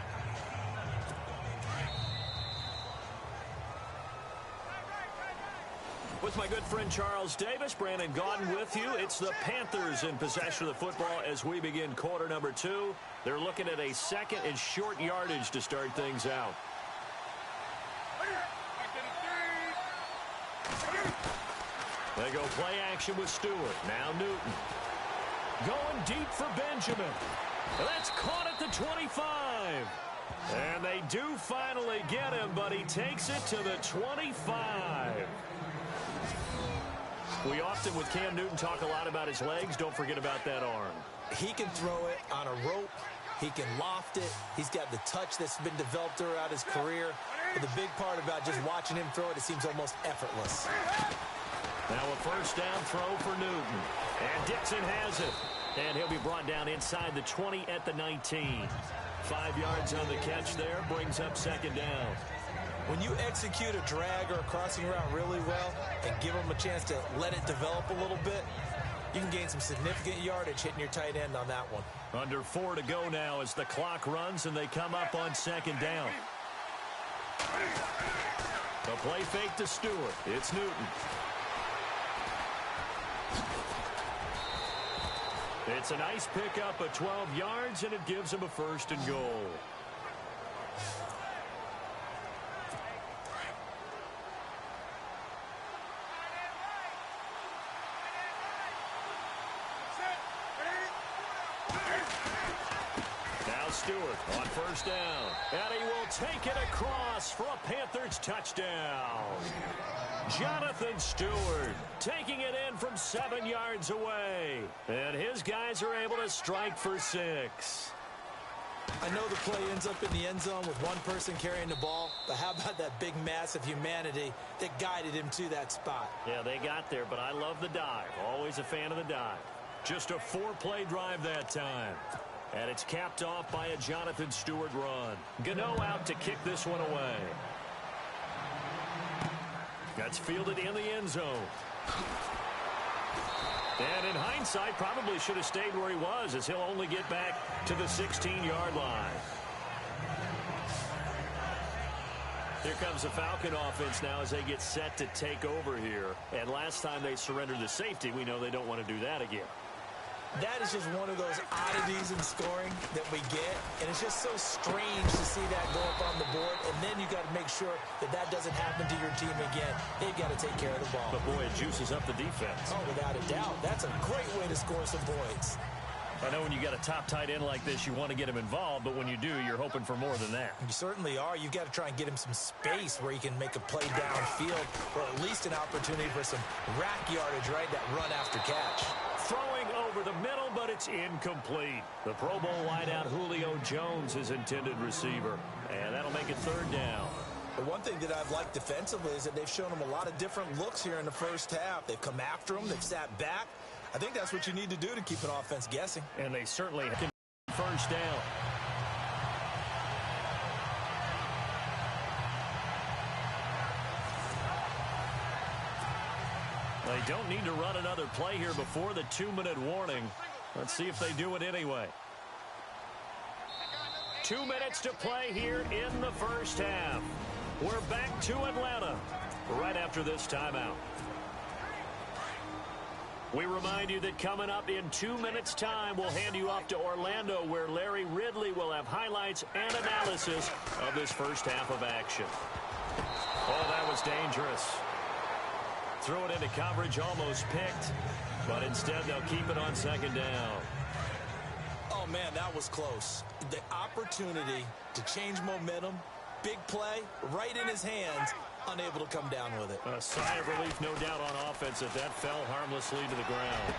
With my good friend Charles Davis, Brandon Gaudin with you. It's the Panthers in possession of the football as we begin quarter number 2. They're looking at a second and short yardage to start things out. They go play action with Stewart. Now Newton. Going deep for Benjamin. That's caught at the 25. And they do finally get him, but he takes it to the 25. We often, with Cam Newton, talk a lot about his legs. Don't forget about that arm. He can throw it on a rope. He can loft it. He's got the touch that's been developed throughout his career. But the big part about just watching him throw it, it seems almost effortless. Now a first down throw for Newton. And Dixon has it. And he'll be brought down inside the 20 at the 19. 5 yards on the catch there. Brings up second down. When you execute a drag or a crossing route really well and give them a chance to let it develop a little bit, you can gain some significant yardage hitting your tight end on that one. Under 4 to go now as the clock runs and they come up on second down. The play fake to Stewart. It's Newton. It's a nice pickup of 12 yards, and it gives him a first and goal. Stewart on first down. And he will take it across for a Panthers touchdown. Jonathan Stewart taking it in from 7 yards away. And his guys are able to strike for 6. I know the play ends up in the end zone with one person carrying the ball, but how about that big mass of humanity that guided him to that spot? Yeah, they got there, but I love the dive. Always a fan of the dive. Just a 4-play drive that time. And it's capped off by a Jonathan Stewart run. Gano out to kick this one away. That's fielded in the end zone. And in hindsight, probably should have stayed where he was, as he'll only get back to the 16-yard line. Here comes the Falcon offense now as they get set to take over here. And last time they surrendered the safety, we know they don't want to do that again. That is just one of those oddities in scoring that we get, and it's just so strange to see that go up on the board, and then you got to make sure that that doesn't happen to your team again. They've got to take care of the ball. But boy, it juices up the defense. Oh, without a doubt. That's a great way to score some points. I know when you got a top tight end like this, you want to get him involved, but when you do, you're hoping for more than that. You certainly are. You've got to try and get him some space where he can make a play downfield, or at least an opportunity for some rack yardage, right? That run after catch. Throwing over the middle, but it's incomplete. The Pro Bowl wideout Julio Jones is intended receiver, and that'll make it third down. The one thing that I've liked defensively is that they've shown him a lot of different looks here in the first half. They've come after him. They've sat back. I think that's what you need to do to keep an offense guessing. And they certainly can. First down. They don't need to run another play here before the 2-minute warning. Let's see if they do it anyway. 2 minutes to play here in the first half. We're back to Atlanta right after this timeout. We remind you that coming up in 2 minutes' time, we'll hand you off to Orlando, where Larry Ridley will have highlights and analysis of this first half of action. Oh, that was dangerous. Threw it into coverage, almost picked, but instead they'll keep it on second down. Oh, man, that was close. The opportunity to change momentum, big play, right in his hands, unable to come down with it. A sigh of relief, no doubt, on offense that fell harmlessly to the ground.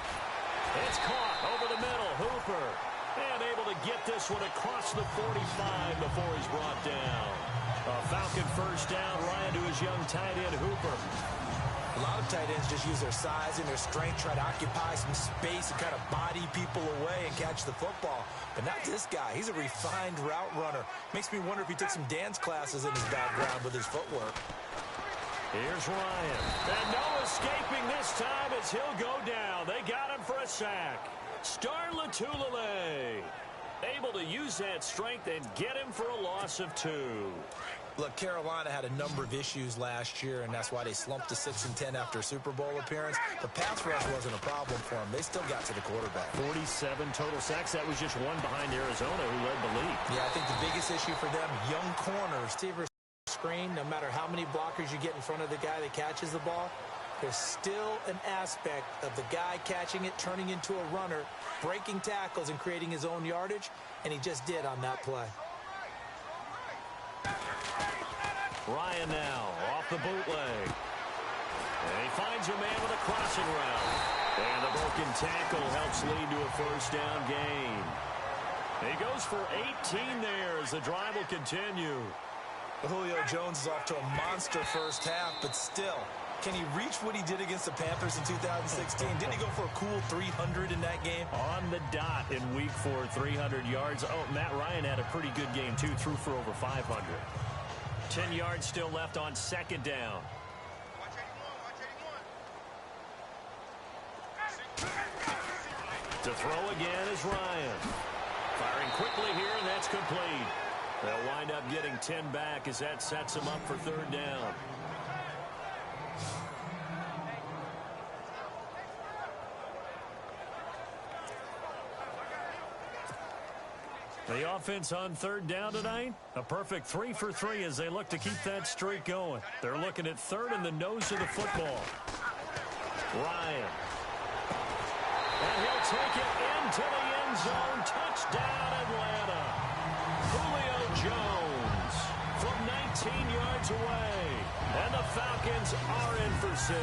It's caught over the middle. Hooper. And able to get this one across the 45 before he's brought down. A Falcon first down. Ryan to his young tight end, Hooper. A lot of tight ends just use their size and their strength, try to occupy some space and kind of body people away and catch the football. But not this guy. He's a refined route runner. Makes me wonder if he took some dance classes in his background with his footwork. Here's Ryan. And no escaping this time as he'll go down. They got him for a sack. Star Latulele able to use that strength and get him for a loss of 2. Look, Carolina had a number of issues last year, and that's why they slumped to 6-10 after a Super Bowl appearance. The pass rush wasn't a problem for them. They still got to the quarterback. 47 total sacks. That was just one behind Arizona, who led the league. Yeah, I think the biggest issue for them, young corners, screen, no matter how many blockers you get in front of the guy that catches the ball, there's still an aspect of the guy catching it, turning into a runner, breaking tackles and creating his own yardage, and he just did on that play. Ryan now off the bootleg. And he finds a man with a crossing route. And the broken tackle helps lead to a first down gain. He goes for 18 there as the drive will continue. Julio Jones is off to a monster first half, but still, can he reach what he did against the Panthers in 2016? Didn't he go for a cool 300 in that game? On the dot in week 4, 300 yards. Oh, Matt Ryan had a pretty good game, too. Threw for over 500. 10 yards still left on second down. To throw again is Ryan. Firing quickly here, and that's complete. They'll wind up getting 10 back as that sets them up for third down. The offense on third down tonight, a perfect 3 for 3 as they look to keep that streak going. They're looking at third in the nose of the football. Ryan. And he'll take it into the end zone. Touchdown, Atlanta. Julio Jones from 19 yards away. And the Falcons are in for 6.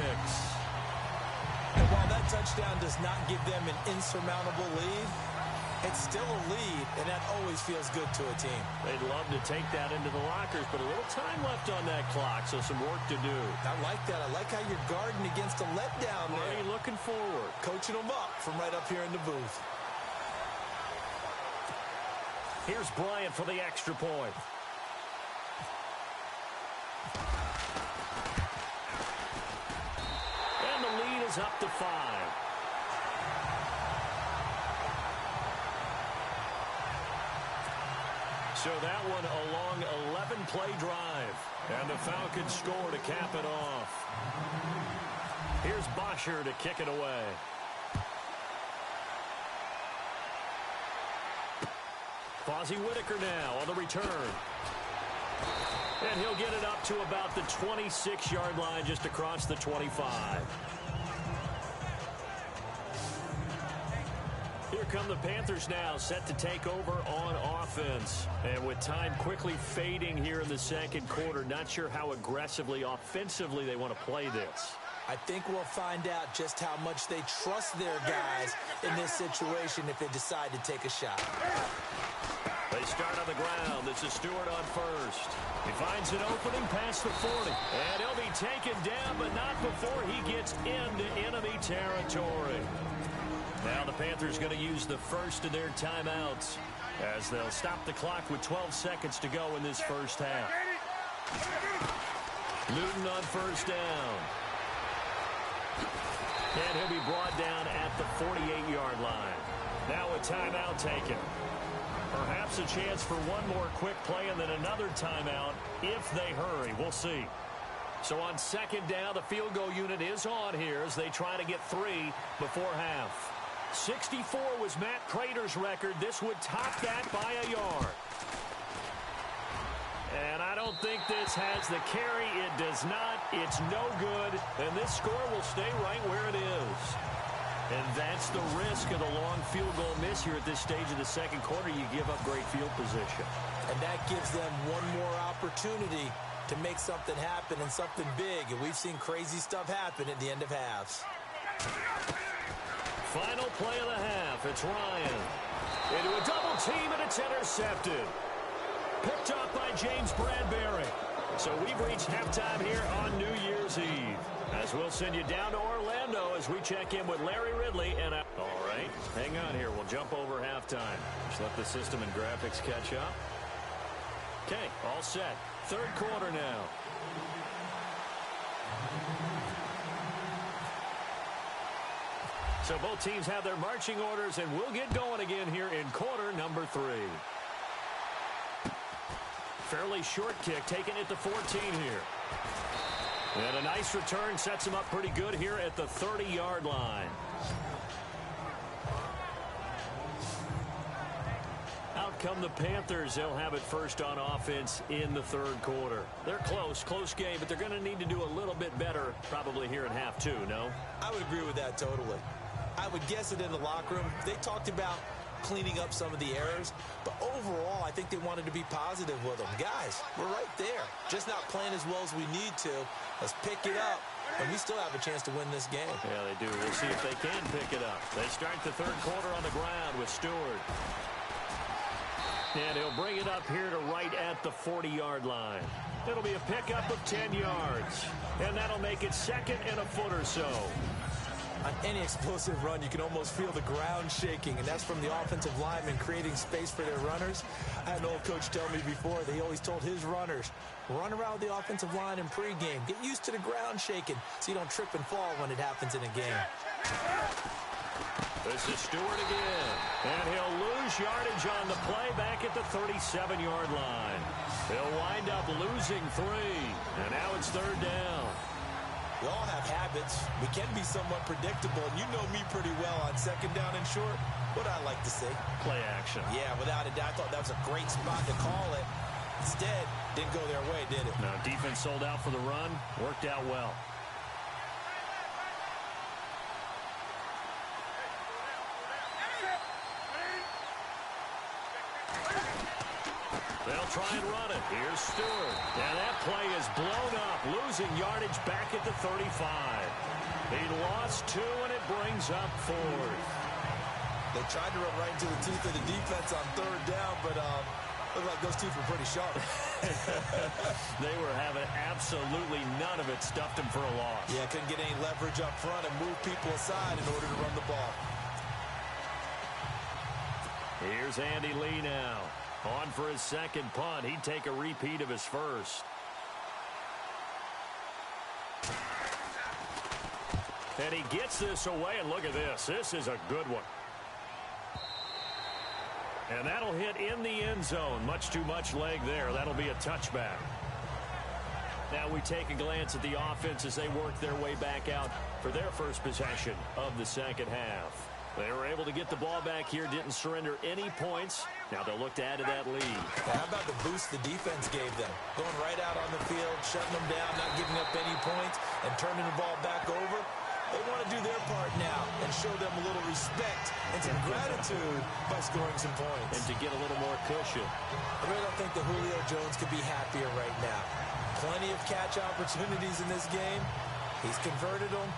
And while that touchdown does not give them an insurmountable lead, it's still a lead, and that always feels good to a team. They'd love to take that into the lockers, but a little time left on that clock, so some work to do. I like that. I like how you're guarding against a letdown there. Marty looking forward. Coaching them up from right up here in the booth. Here's Bryant for the extra point. And the lead is up to 5. So that one a long 11-play drive. And the Falcons score to cap it off. Here's Bosher to kick it away. Fozzie Whitaker now on the return. And he'll get it up to about the 26-yard line just across the 25. Here come the Panthers now, set to take over on offense. And with time quickly fading here in the second quarter, not sure how aggressively, offensively they want to play this. I think we'll find out just how much they trust their guys in this situation if they decide to take a shot. They start on the ground. This is Stewart on first. He finds an opening past the 40. And he'll be taken down, but not before he gets into enemy territory. Now the Panthers going to use the first of their timeouts as they'll stop the clock with 12 seconds to go in this first half. Newton on first down. And he'll be brought down at the 48-yard line. Now a timeout taken. Perhaps a chance for one more quick play and then another timeout if they hurry. We'll see. So on second down, the field goal unit is on here as they try to get 3 before half. 64 was Matt Prater's record. This would top that by a yard. And I don't think this has the carry. It does not. It's no good. And this score will stay right where it is. And that's the risk of the long field goal miss here at this stage of the second quarter. You give up great field position. And that gives them one more opportunity to make something happen and something big, and we've seen crazy stuff happen at the end of halves. Final play of the half. It's Ryan. Into a double team, and it's intercepted. Picked up by James Bradbury. So we've reached halftime here on New Year's Eve. As we'll send you down to Orlando as we check in with Larry Ridley. And all right, hang on here. We'll jump over halftime. Just let the system and graphics catch up. Okay, all set. Third quarter now. So both teams have their marching orders, and we'll get going again here in quarter number 3. Fairly short kick, taking it to 14 here. And a nice return sets him up pretty good here at the 30-yard line. Out come the Panthers. They'll have it first on offense in the third quarter. They're close game, but they're going to need to do a little bit better probably here in half 2, no? I would agree with that totally. I would guess it in the locker room. They talked about cleaning up some of the errors, but overall, I think they wanted to be positive with them. Guys, we're right there. Just not playing as well as we need to. Let's pick it up, and we still have a chance to win this game. Yeah, they do. We'll see if they can pick it up. They start the third quarter on the ground with Stewart. And he'll bring it up here to right at the 40-yard line. It'll be a pickup of 10 yards, and that'll make it second and a foot or so. On any explosive run, you can almost feel the ground shaking, and that's from the offensive linemen creating space for their runners. I had an old coach tell me before that he always told his runners, run around the offensive line in pregame. Get used to the ground shaking so you don't trip and fall when it happens in a game. This is Stewart again, and he'll lose yardage on the play back at the 37-yard line. He'll wind up losing 3, and now it's third down. We all have habits. We can be somewhat predictable, and you know me pretty well on second down and short. What I like to see? Play action. Yeah, without a doubt, I thought that was a great spot to call it. Instead, didn't go their way, did it? No, defense sold out for the run. Worked out well. They'll try and run it. Here's Stewart. And that play is blown up, losing yardage back at the 35. He lost 2, and it brings up 4th. They tried to run right into the teeth of the defense on third down, but looked like those teeth were pretty sharp. They were having absolutely none of it. Stuffed them for a loss. Yeah, couldn't get any leverage up front and move people aside in order to run the ball. Here's Andy Lee now. On for his second punt. He'd take a repeat of his first. And he gets this away, and look at this. This is a good one. And that'll hit in the end zone. Much too much leg there. That'll be a touchback. Now we take a glance at the offense as they work their way back out for their first possession of the second half. They were able to get the ball back here, didn't surrender any points. Now they'll look to add to that lead. How about the boost the defense gave them? Going right out on the field, shutting them down, not giving up any points, and turning the ball back over. They want to do their part now and show them a little respect and some gratitude by scoring some points. And to get a little more cushion. I really don't think that Julio Jones could be happier right now. Plenty of catch opportunities in this game. He's converted them.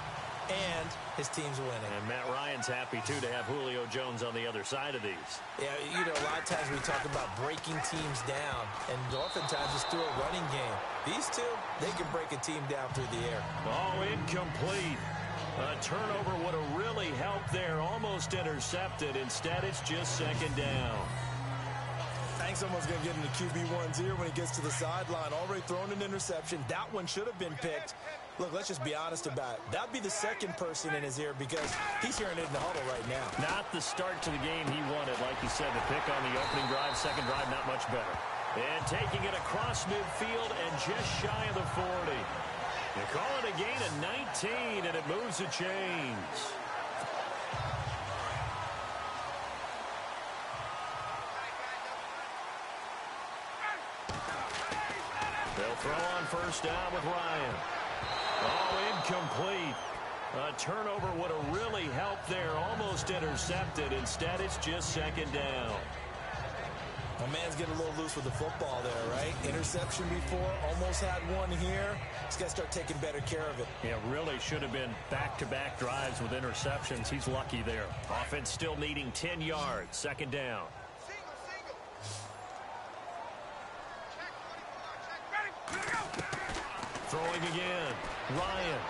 And his team's winning. And Matt Ryan's happy, too, to have Julio Jones on the other side of these. Yeah, you know, a lot of times we talk about breaking teams down, and oftentimes it's through a running game. These two, they can break a team down through the air. Oh, incomplete. A turnover would have really helped there. Almost intercepted. Instead, it's just second down. I think someone's going to get into QB1's ear when he gets to the sideline. Already thrown an interception. That one should have been picked. Look, let's just be honest about it. That'd be the second person in his ear because he's hearing it in the huddle right now. Not the start to the game he wanted. Like you said, the pick on the opening drive, second drive, not much better. And taking it across midfield and just shy of the 40. They call it a gain of 19, and it moves the chains. They'll throw on first down with Ryan. Oh, incomplete. A turnover would have really helped there. Almost intercepted. Instead, it's just second down. My man's getting a little loose with the football there, right? Interception before, almost had one here. He's got to start taking better care of it. Yeah, really should have been back-to-back drives with interceptions. He's lucky there. Offense still needing 10 yards. Second down. Throwing again. Ryan.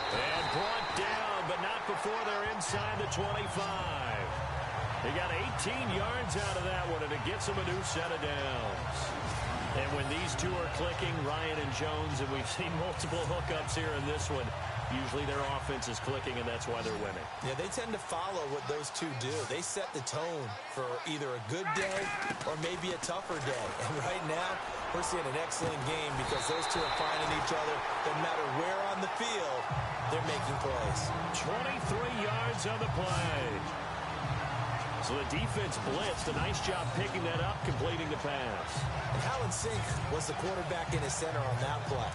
And brought down, but not before they're inside the 25. They got 18 yards out of that one, and it gets them a new set of downs. And when these two are clicking, Ryan and Jones, and we've seen multiple hookups here in this one, usually their offense is clicking, and that's why they're winning. Yeah, they tend to follow what those two do. They set the tone for either a good day or maybe a tougher day. And right now, we're seeing an excellent game because those two are finding each other. No matter where on the field, they're making plays. 23 yards on the play. So the defense blitzed. A nice job picking that up, completing the pass. And Howland Sink was the quarterback in his center on that play.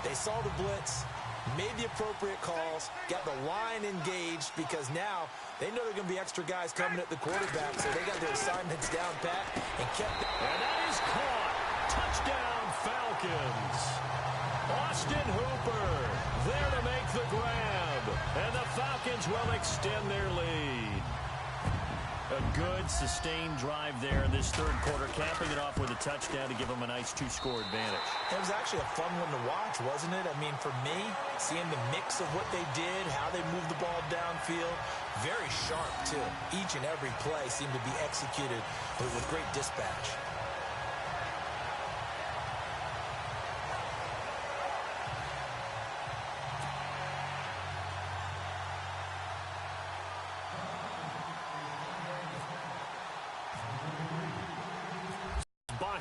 They saw the blitz, made the appropriate calls, got the line engaged because now they know there are going to be extra guys coming at the quarterback, so they got their assignments down pat and kept it. And that is caught. Touchdown, Falcons. Austin Hooper there to make the grab. And the Falcons will extend their lead. A good, sustained drive there in this third quarter, capping it off with a touchdown to give them a nice two-score advantage. It was actually a fun one to watch, wasn't it? I mean, for me, seeing the mix of what they did, how they moved the ball downfield, very sharp, too. Each and every play seemed to be executed with great dispatch.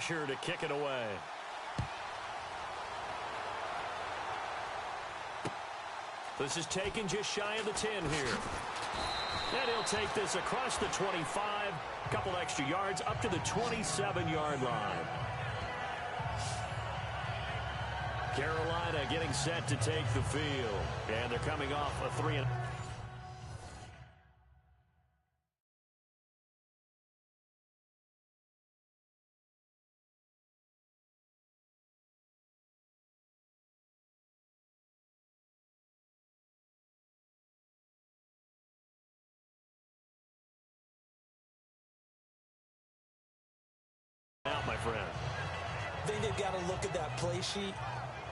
To kick it away. This is taken just shy of the 10 here. And he'll take this across the 25, a couple extra yards up to the 27-yard line. Carolina getting set to take the field. And they're coming off a 3-and out, my friend. I think they've got to look at that play sheet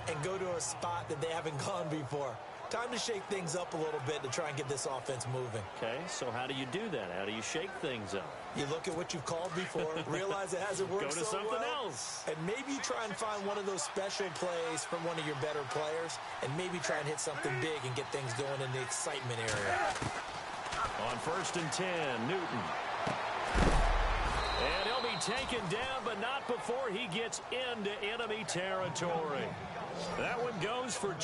and go to a spot that they haven't gone before. Time to shake things up a little bit to try and get this offense moving. Okay, so how do you do that? How do you shake things up? You look at what you've called before, realize it hasn't worked so well. Go to something else. And maybe you try and find one of those special plays from one of your better players, and maybe try and hit something big and get things going in the excitement area. On 1st and 10, Newton. And he'll be taken down, but not before he gets into enemy territory. That one goes for...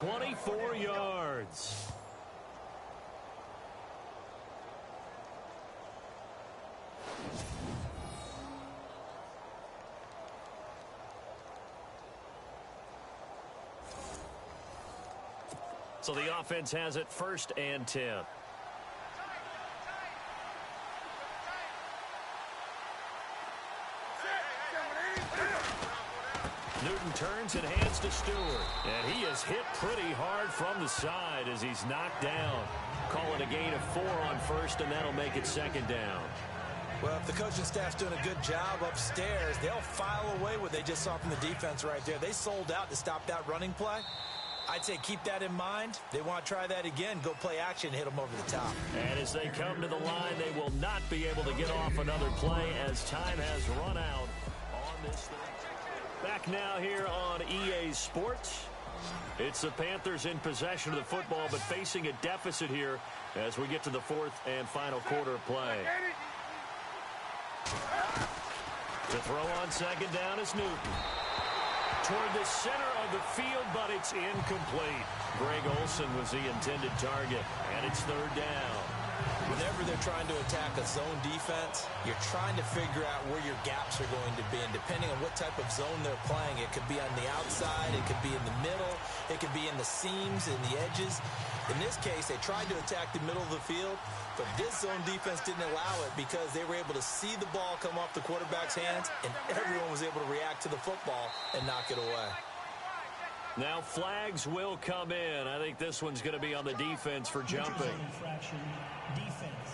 ...24 yards. So the offense has it 1st and 10. Newton turns and hands to Stewart. And he is hit pretty hard from the side as he's knocked down. Call it a gain of 4 on 1st, and that'll make it 2nd down. Well, if the coaching staff's doing a good job upstairs, they'll file away what they just saw from the defense right there. They sold out to stop that running play. I'd say keep that in mind. They want to try that again. Go play action, hit them over the top. And as they come to the line, they will not be able to get off another play as time has run out on this thing. Back now here on EA Sports. It's the Panthers in possession of the football, but facing a deficit here as we get to the 4th and final quarter of play. To throw on 2nd down is Newton. Toward the center of the field, but it's incomplete. Greg Olsen was the intended target, and it's 3rd down. Whenever they're trying to attack a zone defense, you're trying to figure out where your gaps are going to be. And depending on what type of zone they're playing, it could be on the outside, it could be in the middle, it could be in the seams and the edges. In this case, they tried to attack the middle of the field, but this zone defense didn't allow it because they were able to see the ball come off the quarterback's hands, and everyone was able to react to the football and knock it away. Now flags will come in. I think this one's going to be on the defense for jumping. Infraction, defense.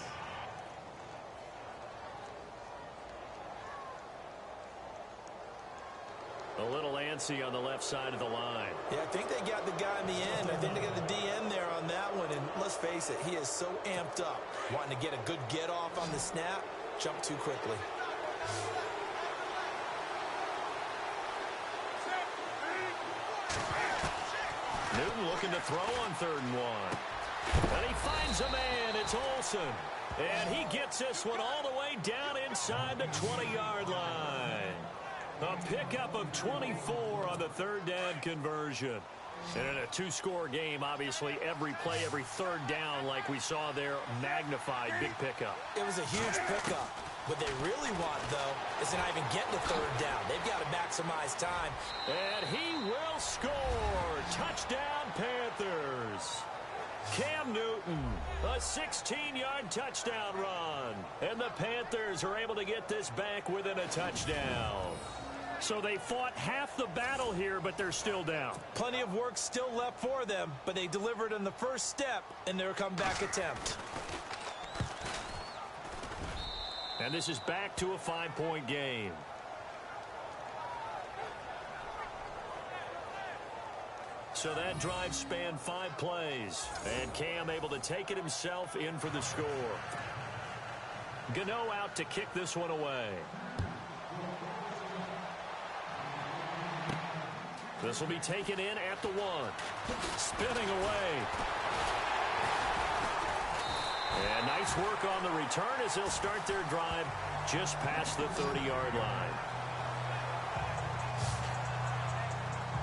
A little antsy on the left side of the line. Yeah, I think they got the guy in the end. I think they got the DN there on that one. And let's face it, he is so amped up, wanting to get a good get off on the snap, jump too quickly. Newton looking to throw on 3rd and 1. And he finds a man. It's Olsen. And he gets this one all the way down inside the 20-yard line. A pickup of 24 on the 3rd down conversion. And in a 2-score game, obviously, every play, every 3rd down, like we saw there, magnified big pickup. It was a huge pickup. What they really want, though, is to not even get to 3rd down. They've got to maximize time. And he will score. Touchdown, Panthers. Cam Newton, a 16-yard touchdown run. And the Panthers are able to get this back within a touchdown. So they fought half the battle here, but they're still down. Plenty of work still left for them, but they delivered in the first step in their comeback attempt. And this is back to a 5-point game. So that drive spanned 5 plays. And Cam able to take it himself in for the score. Gano out to kick this one away. This will be taken in at the 1. Spinning away. And nice work on the return as they'll start their drive just past the 30-yard line.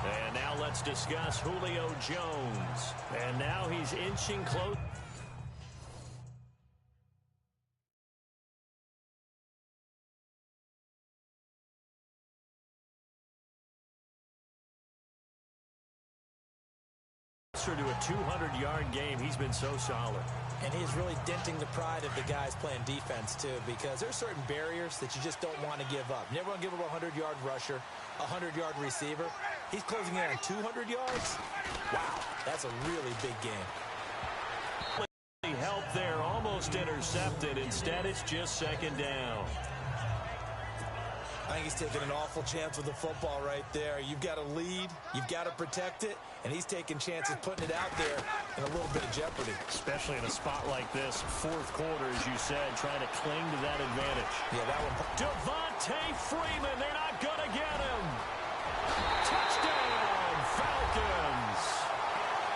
And now let's discuss Julio Jones. And now he's inching close. To a 200-yard game. He's been so solid. And he's really denting the pride of the guys playing defense, too, because there's certain barriers that you just don't want to give up. Never want to give up a 100-yard rusher, a 100-yard receiver. He's closing in on 200 yards. Wow, that's a really big game. Help there, almost intercepted. Instead, it's just 2nd down. I think he's taking an awful chance with the football right there. You've got to lead, you've got to protect it, and he's taking chances putting it out there in a little bit of jeopardy. Especially in a spot like this, 4th quarter, as you said, trying to cling to that advantage. Yeah, that one. Devontae Freeman, they're not going to get him. Touchdown, Falcons.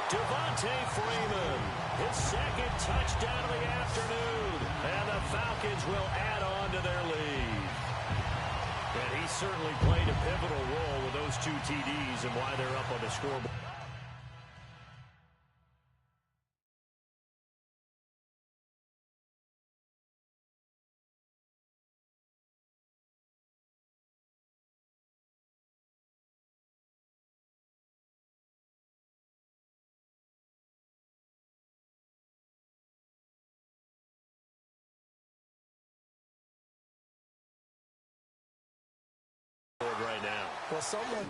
Devontae Freeman, his 2nd touchdown of the afternoon, and the Falcons will add on to their lead. And he certainly played a pivotal role with those 2 TDs and why they're up on the scoreboard. Well, someone...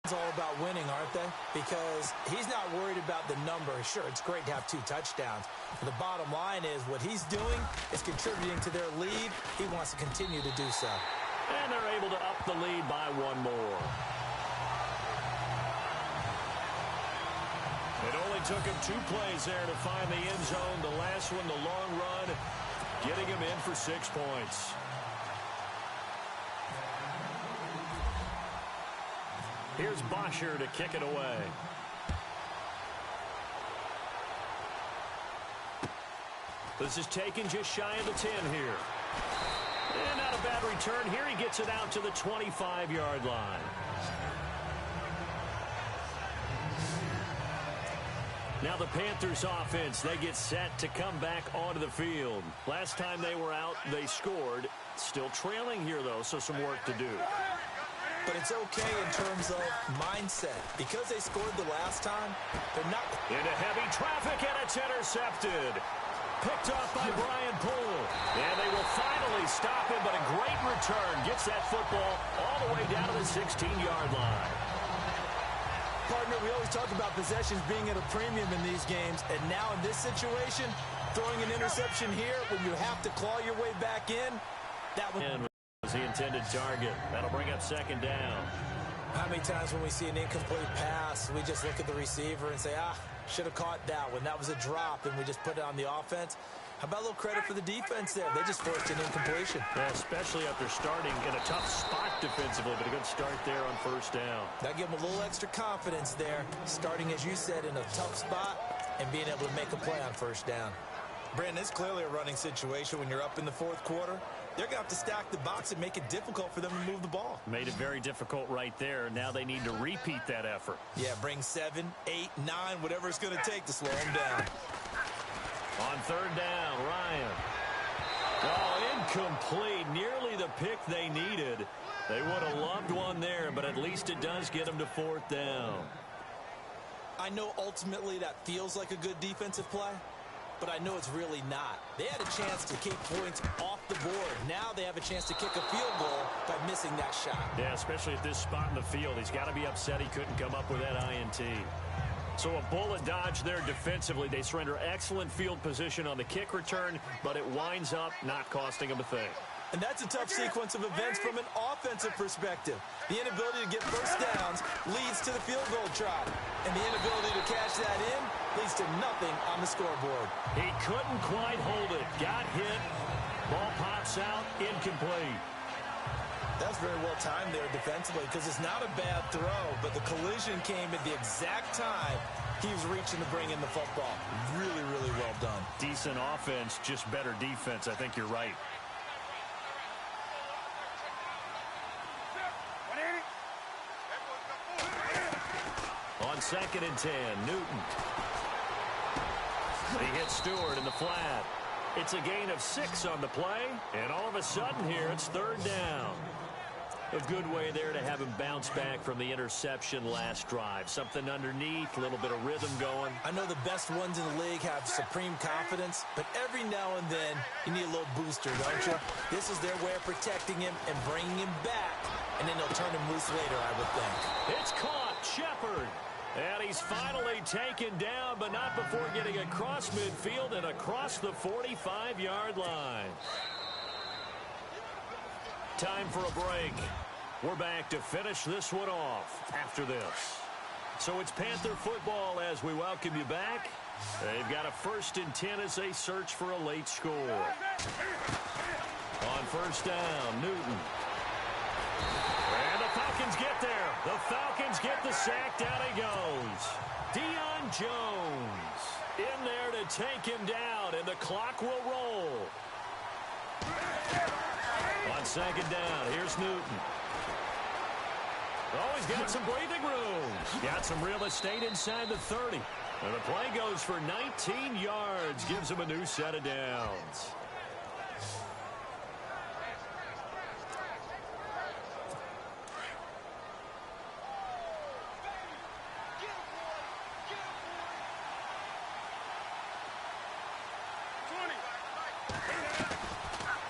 It's all about winning, aren't they? Because he's not worried about the number. Sure, it's great to have 2 touchdowns. But the bottom line is what he's doing is contributing to their lead. He wants to continue to do so. And they're able to up the lead by 1 more. It only took him 2 plays there to find the end zone. The last one, the long run, getting him in for 6 points. Here's Bosher to kick it away. This is taken just shy of the 10 here. And not a bad return here. He gets it out to the 25-yard line. Now the Panthers offense, they get set to come back onto the field. Last time they were out, they scored. Still trailing here, though, so some work to do. But it's okay in terms of mindset. Because they scored the last time, they're not... Into heavy traffic, and it's intercepted. Picked off by Brian Poole. And they will finally stop him, but a great return. Gets that football all the way down to the 16-yard line. Partner, we always talk about possessions being at a premium in these games. And now in this situation, throwing an interception here when you have to claw your way back in, that was the intended target. That'll bring up 2nd down. How many times when we see an incomplete pass, we just look at the receiver and say, should have caught that one. That was a drop, and we just put it on the offense. How about a little credit for the defense there? They just forced an incompletion. Yeah, especially after starting in a tough spot defensively, but a good start there on 1st down. That gave them a little extra confidence there, starting, as you said, in a tough spot and being able to make a play on 1st down. Brandon, it's clearly a running situation when you're up in the 4th quarter. They're going to have to stack the box and make it difficult for them to move the ball. Made it very difficult right there. Now they need to repeat that effort. Yeah, bring 7, 8, 9, whatever it's going to take to slow them down. On 3rd down, Ryan. Oh, incomplete. Nearly the pick they needed. They would have loved one there, but at least it does get them to 4th down. I know ultimately that feels like a good defensive play, but I know it's really not. They had a chance to keep points off the board. Now they have a chance to kick a field goal by missing that shot. Yeah, especially at this spot in the field. He's got to be upset he couldn't come up with that INT. So a bullet dodge there defensively. They surrender excellent field position on the kick return, but it winds up not costing them a thing. And that's a tough sequence of events from an offensive perspective. The inability to get 1st downs leads to the field goal try. And the inability to cash that in leads to nothing on the scoreboard. He couldn't quite hold it. Got hit. Ball pops out. Incomplete. That's very well timed there defensively because it's not a bad throw, but the collision came at the exact time he was reaching to bring in the football. Really, really well done. Decent offense, just better defense. I think you're right. On 2nd and 10, Newton. He hits Stewart in the flat. It's a gain of 6 on the play, and all of a sudden here it's 3rd down. A good way there to have him bounce back from the interception last drive. Something underneath, a little bit of rhythm going. I know the best ones in the league have supreme confidence, but every now and then you need a little booster, don't you? This is their way of protecting him and bringing him back, and then they'll turn him loose later, I would think. It's caught. Shepard. And he's finally taken down, but not before getting across midfield and across the 45-yard line. Time for a break. We're back to finish this one off after this. So it's Panther football as we welcome you back. They've got a 1st and 10 as they search for a late score. On 1st down, Newton. And the Falcons get there. The Falcons get the sack. Down he goes. Deion Jones in there to take him down, and the clock will roll. On 2nd down, here's Newton. Oh, he's got some breathing room. Got some real estate inside the 30. And the play goes for 19 yards. Gives him a new set of downs.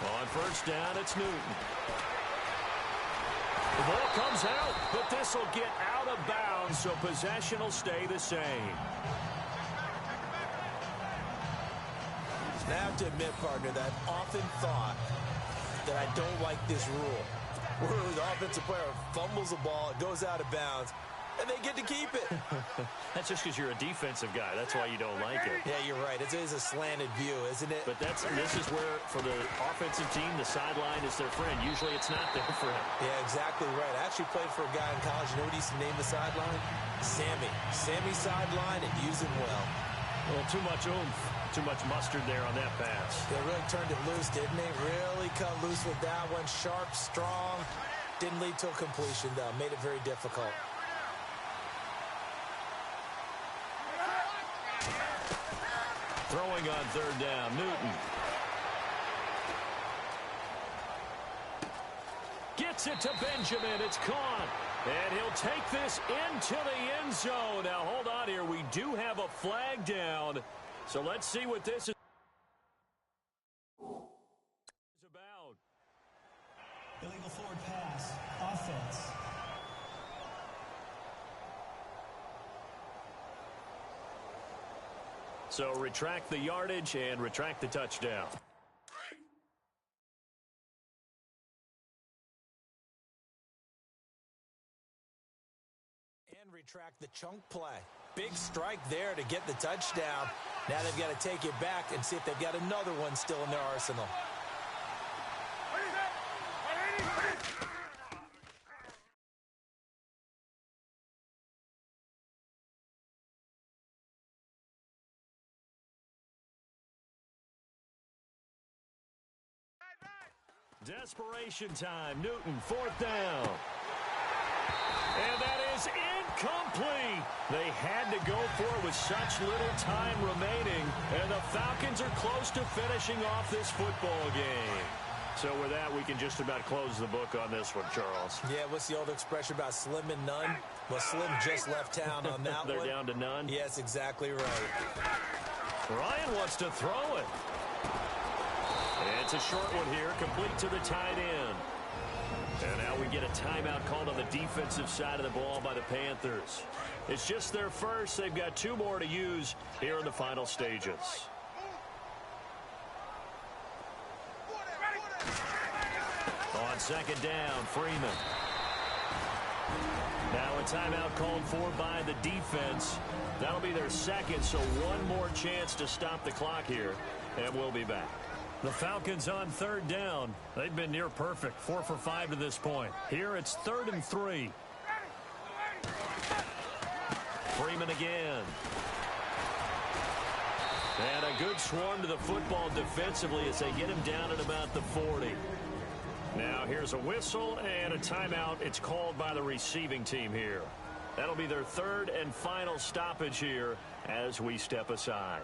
On 1st down, it's Newton. The ball comes out, but this will get out of bounds, so possession will stay the same. I have to admit, partner, that I've often thought that I don't like this rule, where the offensive player fumbles the ball, it goes out of bounds, and they get to keep it. That's just because you're a defensive guy. That's why you don't like it. Yeah, you're right. It is a slanted view, isn't it? But this is where, for the offensive team, the sideline is their friend. Usually it's not there for him. Yeah, exactly right. I actually played for a guy in college. You know what he used to name the sideline? Sammy. Sammy sideline, and use him well. Well, too much oomph. Too much mustard there on that pass. They really turned it loose, didn't they? Really cut loose with that one. Sharp, strong. Didn't lead to a completion, though. Made it very difficult. Throwing on 3rd down, Newton. Gets it to Benjamin. It's caught. And he'll take this into the end zone. Now, hold on here. We do have a flag down. So let's see what this is about. Illegal forward pass. Offense. So retract the yardage and retract the touchdown. And retract the chunk play. Big strike there to get the touchdown. Now they've got to take it back and see if they've got another one still in their arsenal. Desperation time. Newton, 4th down. And that is incomplete. They had to go for it with such little time remaining. And the Falcons are close to finishing off this football game. So with that, we can just about close the book on this one, Charles. Yeah, what's the old expression about slim and none? Well, Slim just left town on that They're one. down to none? Yes, exactly right. Ryan wants to throw it. It's a short one here, complete to the tight end. And now we get a timeout called on the defensive side of the ball by the Panthers. It's just their first. They've got 2 more to use here in the final stages. On 2nd down, Freeman. Now a timeout called for by the defense. That'll be their second, so one more chance to stop the clock here, and we'll be back. The Falcons on 3rd down. They've been near perfect, 4 for 5 to this point. Here it's 3rd and 3. Freeman again. And a good swarm to the football defensively as they get him down at about the 40. Now here's a whistle and a timeout. It's called by the receiving team here. That'll be their 3rd and final stoppage here as we step aside.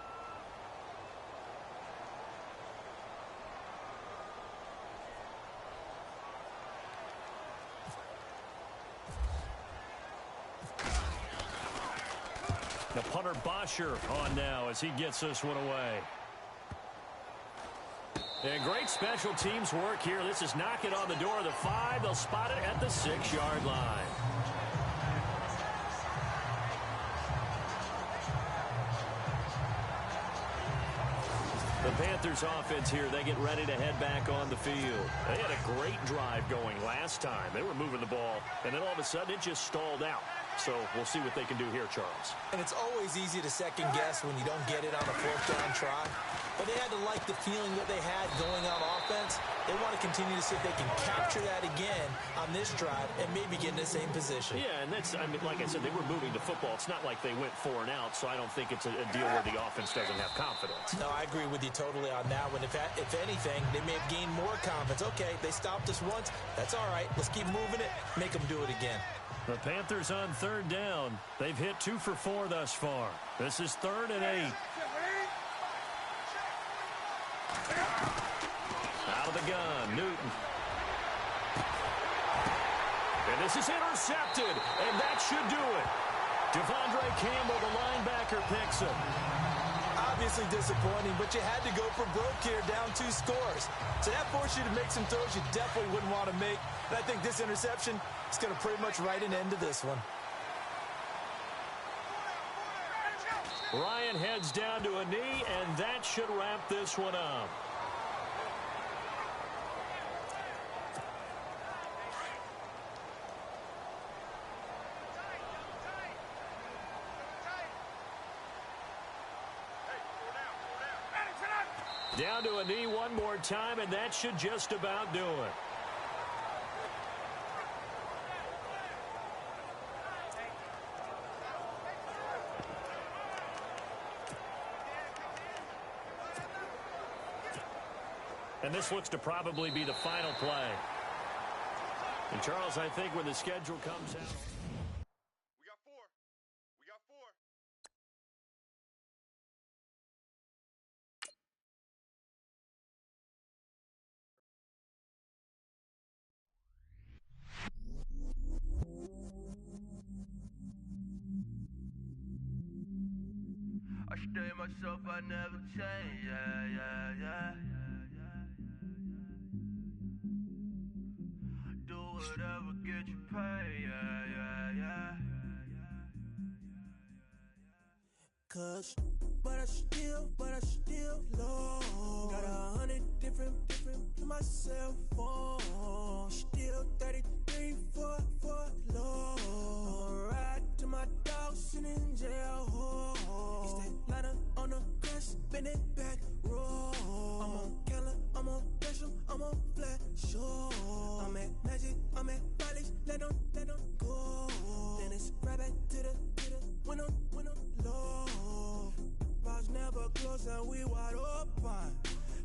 The punter Bosher on now as he gets this one away. And great special teams work here. This is knock it on the door of the 5. They'll spot it at the 6-yard line. The Panthers offense here, they get ready to head back on the field. They had a great drive going last time. They were moving the ball, and then all of a sudden it just stalled out. So we'll see what they can do here, Charles. And it's always easy to second guess when you don't get it on a fourth down try. But they had to like the feeling that they had going on offense. They want to continue to see if they can capture that again on this drive and maybe get in the same position. Yeah, and that's, I mean, like I said, they were moving the football. It's not like they went 4 and out, so I don't think it's a deal where the offense doesn't have confidence. No, I agree with you totally on that one. If anything, they may have gained more confidence. Okay, they stopped us once. That's all right. Let's keep moving it. Make them do it again. The Panthers on 3rd down. They've hit 2 for 4 thus far. This is 3rd and 8. Out of the gun, Newton. And this is intercepted, and that should do it. Devondre Campbell, the linebacker, picks him. Obviously disappointing, but you had to go for broke here, down 2 scores. So that forced you to make some throws you definitely wouldn't want to make. And I think this interception is going to pretty much write an end to this one. Ryan heads down to a knee, and that should wrap this one up. Down to a knee one more time, and that should just about do it. And this looks to probably be the final play. And Charles, I think when the schedule comes out... I stay myself, I never change, yeah. Do whatever, get you paid, yeah. Cause, but I still low. Got 100 different to my cell phone. Still 33 for low. I'ma ride to my dog sitting in jail. He stay lighter on the grass, bend it back, roll. I'm on Keller, I'm on Bishop, I'm on Flat Show. I'm at Magic, I'm at Follies, let them go. Then it's right back to the when I'm low. Bars never close and we wide open.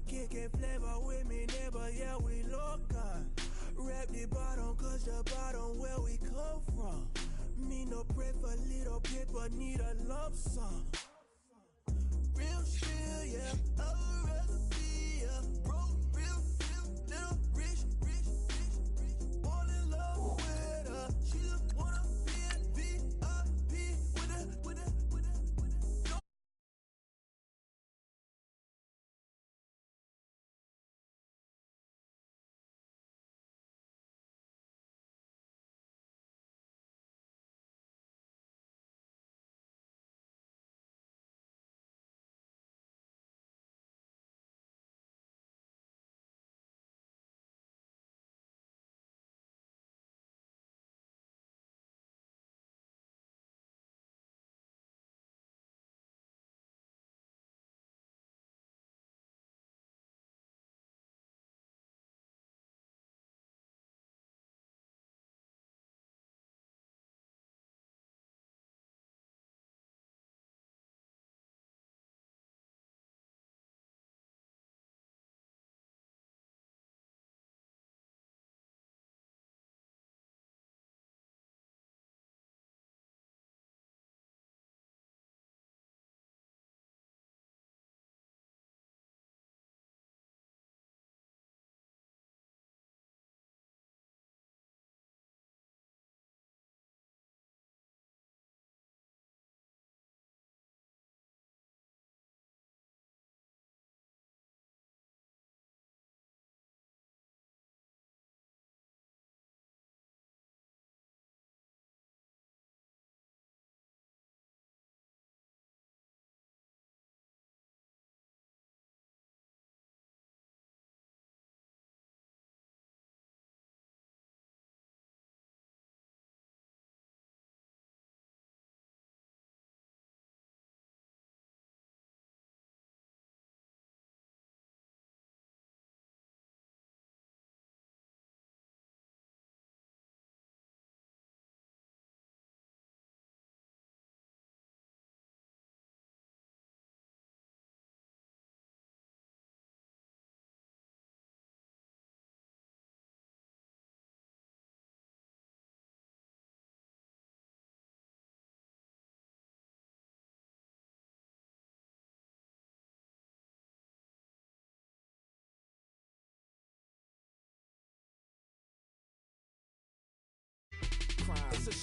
Kicking flavor with me, neighbor, yeah, we local. Rap the bottom, cause the bottom where we come from. Me no pray for little paper, need a lump sum. Real shit, yeah, I'd rather be a broke, real, little rich. Fall in love with her, she just wanna be a VIP with a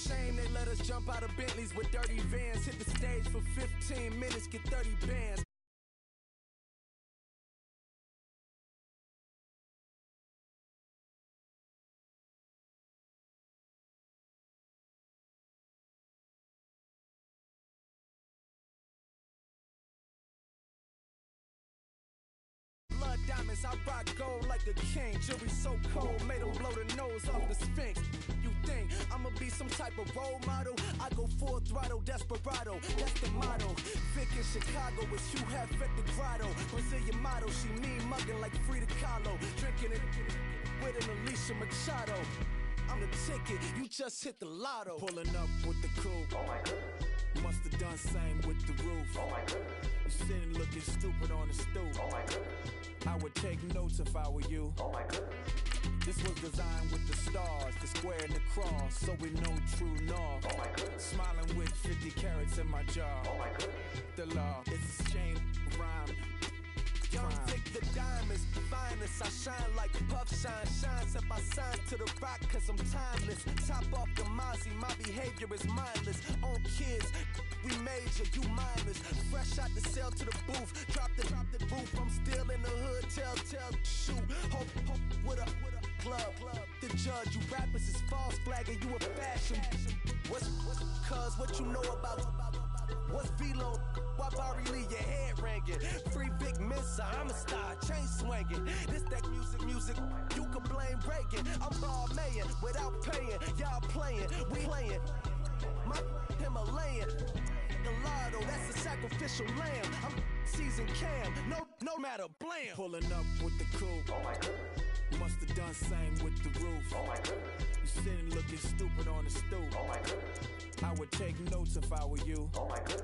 shame they let us jump out of Bentleys with dirty vans. Hit the stage for 15 minutes, get 30 bands. Blood diamonds, I rock gold like a king. Jury so cold, made them blow the nose off the Sphinx. You think I'ma be some type of role model? I go full throttle, desperado, that's the motto. Vic in Chicago is Hugh Hef at the grotto. Brazilian model, she mean mugging like Frida Kahlo. Drinking it with an Alicia Machado. I'm the ticket, you just hit the lotto. Pulling up with the coupe. Oh my goodness. Must have done same with the roof. Oh my goodness. You sitting looking stupid on the stoop. Oh my goodness. I would take notes if I were you. Oh my goodness. This was designed with the stars, the square and the cross, so we know true north. Oh my goodness. Smiling with 50 carats in my jaw. Oh my goodness. The law, it's a shame, rhyme. Young Vic, the diamonds, finest. I shine like puff shine, shines if I sign to the rock, cause I'm timeless. Top off the Mozzie, my behavior is mindless. On kids, we major, you minors. Fresh out the cell to the booth, drop the roof. I'm still in the hood, tell, shoot. Hope with a club. The judge, you rappers is false flagging, you a fashion. What's cuz, what you know about? What's Velo? Why Barry leave your head ringing? Free Vic Mensa, I'm a star, chain swinging. This that music, you can blame Reagan. I'm Balmain without paying, y'all playing, we playing. My Himalayan, Gallardo, that's a sacrificial lamb. I'm season cam, no matter, blam. Pulling up with the coupe. Oh my goodness. Must have done same with the roof. Oh my goodness. You sitting looking stupid on the stoop. Oh my goodness. I would take notes if I were you. Oh my goodness.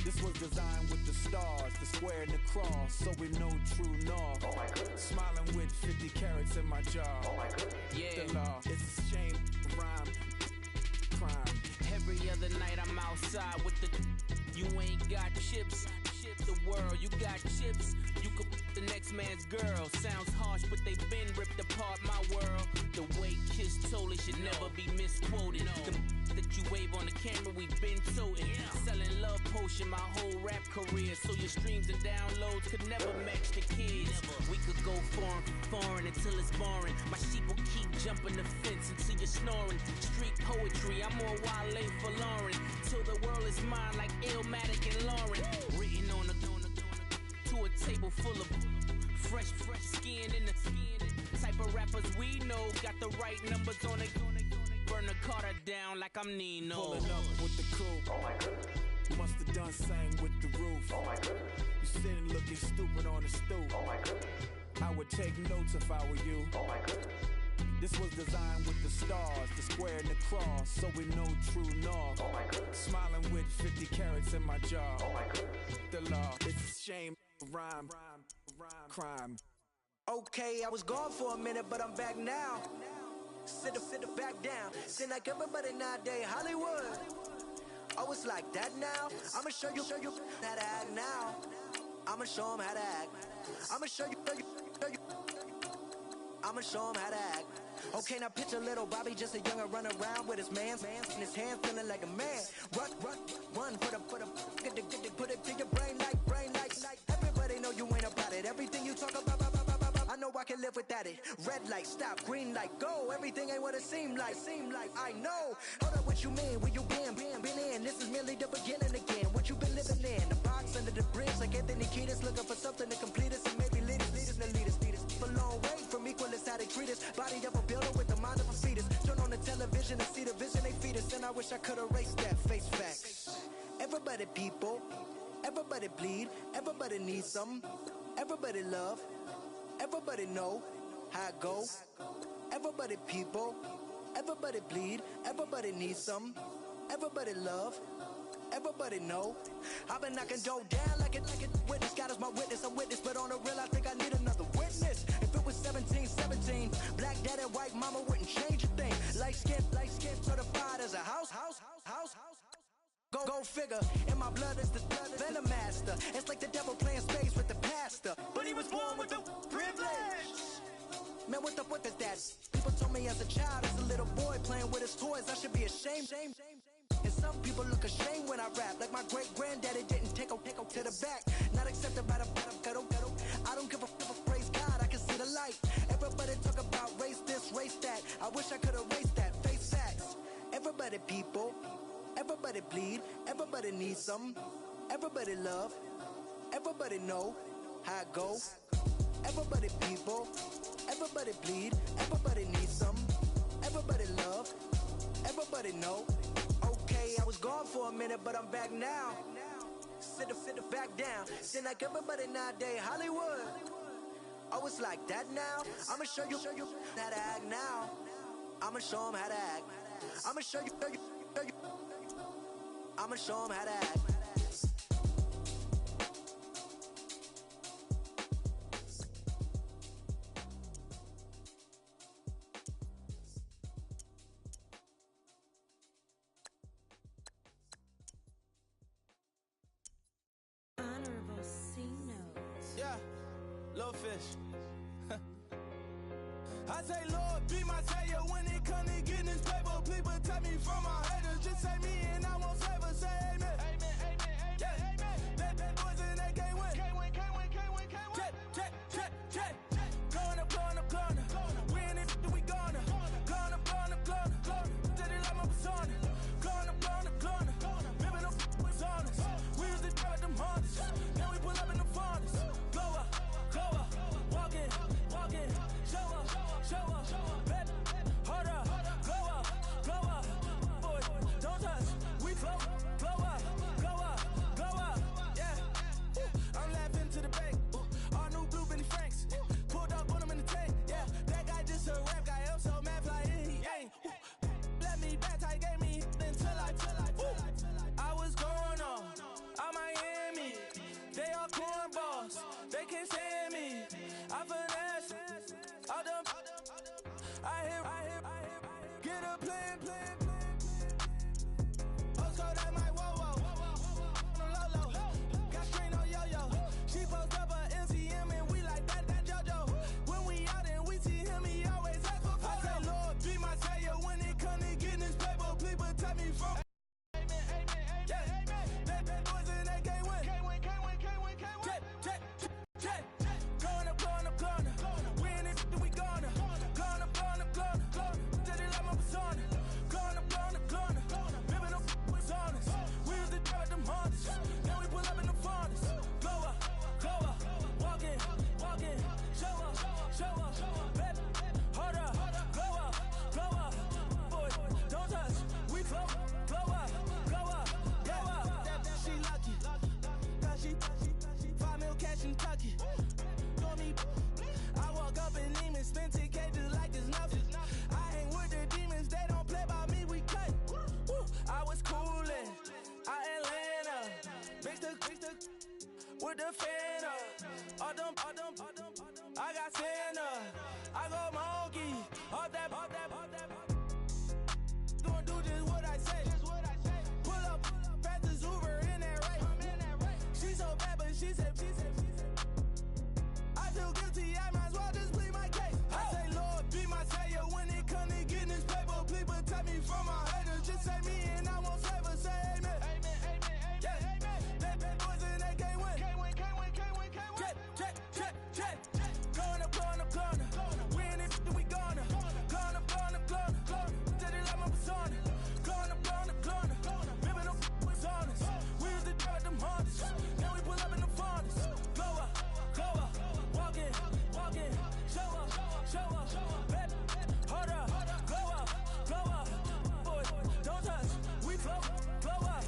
This was designed with the stars, the square and the cross, so we know true north. Oh my goodness. Smiling with 50 carats in my jaw. Oh my goodness. Yeah. The law, it's a shame, rhyme, crime. Every other night I'm outside with the. You ain't got chips. The world, you got chips. You could the next man's girl. Sounds harsh, but they been ripped apart my world. The way Kiss told it should never be misquoted. The that you wave on the camera, we been toting. Selling love potion my whole rap career, so your streams and downloads could never match the kids. We could go foreign until it's boring. My sheep will keep jumping the fence until you're snoring. Street poetry, I'm more Wale for Lauren. Till the world is mine like Illmatic and Lauren. Written on to a table full of fresh skin in the type of rappers we know. Got the right numbers on it. Burn the Carter down like I'm Nino. Pulling up with the coupe. Oh my goodness. Must have done same with the roof. Oh my goodness. You sitting looking stupid on the stoop. Oh my goodness. I would take notes if I were you. Oh my goodness. This was designed with the stars, the square and the cross, so we know true north. Oh my goodness. Smiling with 50 carats in my jaw. Oh my goodness. The law, it's a shame, rhyme, crime. Okay, I was gone for a minute, but I'm back now. Sit back down. Seem like everybody nowadays Hollywood. Oh, it's like that now. I'ma show you how to act now. I'ma show them how to act. I'ma show you. I'ma show them how to act. Okay, now picture little Bobby, just a younger run around with his man's in his hand, feeling like a man. Run for the put it to your brain like. Everybody know you ain't about it. Everything you talk about, I know I can live without it. Red light, stop, green light, go. Everything ain't what it seem like. I know. Hold up, what you mean? Where you been in? This is merely the beginning again. What you been living in? The box under the bridge, like Anthony Kiedis, looking for something to complete us and maybe lead us. A long way from equal is how they treat us. Body of a builder with the mind of a fetus. Turn on the television and see the vision they feed us. And I wish I could erase that face facts. Everybody people, everybody bleed, everybody needs something, everybody love, everybody know how it go. Everybody people, everybody bleed, everybody needs something, everybody love, everybody know. I've been knocking dough down like a witness. God is my witness, I'm witness, but on the real I think I need another witness. If it was 17, black daddy, white mama wouldn't change a thing. Light skin, certified as a house. Go figure, in my blood is the venom master. It's like the devil playing space with the pastor. But he was born with the privilege. Man, what is that? People told me as a child, as a little boy playing with his toys, I should be ashamed. And some people look ashamed when I rap, like my great granddaddy didn't take a to the back. Not accepted by the ghetto. I don't give a praise God, I can see the light. Everybody talk about race this, race that. I wish I could erase that, face facts. Everybody people, everybody bleed, everybody needs some. Everybody love, everybody know how it go. Everybody people, everybody bleed, everybody needs some. Everybody love, everybody know. Okay, I was gone for a minute, but I'm back now. Sit the back down. Seem like everybody nowadays Hollywood. Oh, it's like that now. I'ma show you how to act now. I'ma show 'em how to act. I'ma show you. I'ma show 'em how to act. Yeah, little fish. I say, Lord, be my savior when it come to getting this paper. Please protect me from my haters. Just say me and I won't save her. Say amen. Amen, amen, amen, yeah. Amen. That boys and they can't win. Can't win. Check. Going up. We in it, we gonna. Going up. Steady like my persona. Going up. Ripping up was on us. We used to drive them Hondas. Now we pull up in the Fondas. Glow up. Walking. Show up. Bet. Hold up. Glow up. Boy, don't touch. We float. Glow up. Yeah. I'm laughing to the bank. All new blue Benny Franks. Pulled up on him in the tank. Yeah. That guy just a rap guy. I'm so mad fly in. He ain't. Let me back tight. Gave me until I was going on. I'm Miami. They all cornballs. They can't stand me. I finesse. All them. I hear. Get a plan. Postcode at my whoa. Low. Got strain on yo-yo. She post up a MCM and we like that JoJo. When we out and we see him, he always ask for photo. I say, Lord, be my savior when it come to getting this paper. Please protect me from. Amen. Yeah. That boys and they can't win. Check. Going up. We in it, we gonna. Going up. Steady like my persona. Going up. Ripping up was on us. We used to drive them Hondas. Now we pull up in the Fondas. Glow up. Walking. Show up. Bet. Hold up. Glow up. Boy, don't touch. We float. Glow up. She lucky. Cause she 5 mil cash in Kentucky. I walk up in demons, spend 10K just like it's nothing. I hang with the demons, they don't play by me, we cut. I was coolin', out Atlanta, mixed the with the Fanta. All them, I got Santa, I go monkey, all that. Gonna do just what I say. Pull up, pass the Uber in that right. She so bad, but she said. I feel guilty, I might as well just plead my case. I say, Lord, be my savior when it come to getting this paper. Please protect me from my haters. Just say me and I won't save her. Say amen. Yeah. That boys and they can't win. Check. Going up. We in it, we gonna. Going up. Steady like my persona. Going up. Ripping up was on us. We used to drive them Hondas. Now we pull up in the Fondas. Glow up. Walking. Show up. Bet. Hold up. Glow up. Boy, don't touch. We float. Glow up.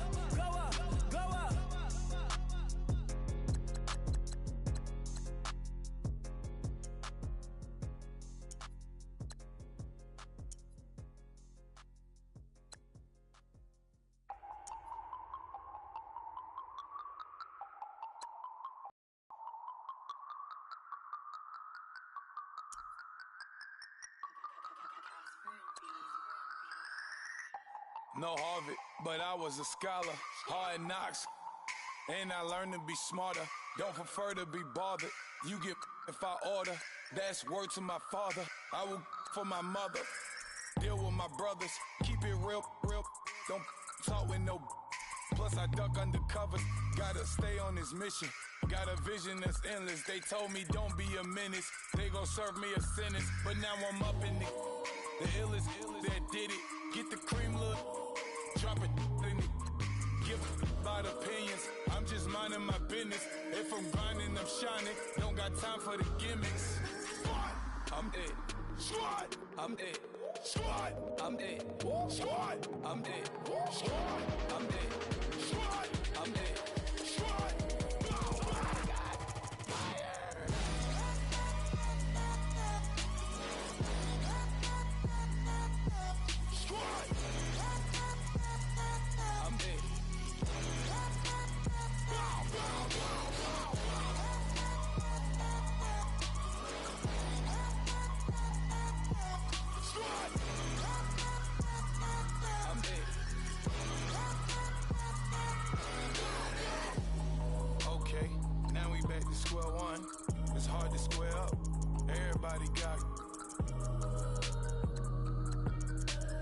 No Harvard, but I was a scholar. Hard knocks, and I learned to be smarter. Don't prefer to be bothered. You get if I order. That's word to my father. I will for my mother. Deal with my brothers, keep it real, real. Don't talk with no. Plus I duck under covers, gotta stay on this mission. Got a vision that's endless. They told me don't be a menace. They gon' serve me a sentence, but now I'm up in the illest that did it. Get the cream, look, drop it in it. Give about opinions. I'm just minding my business. If I'm grinding, I'm shining. Don't got time for the gimmicks. I'm it. Squad. I'm it. Squad. I'm it. Squad. I'm it. Squad. I'm it. Squad. I'm it. Squad. Square one, it's hard to square up. Everybody got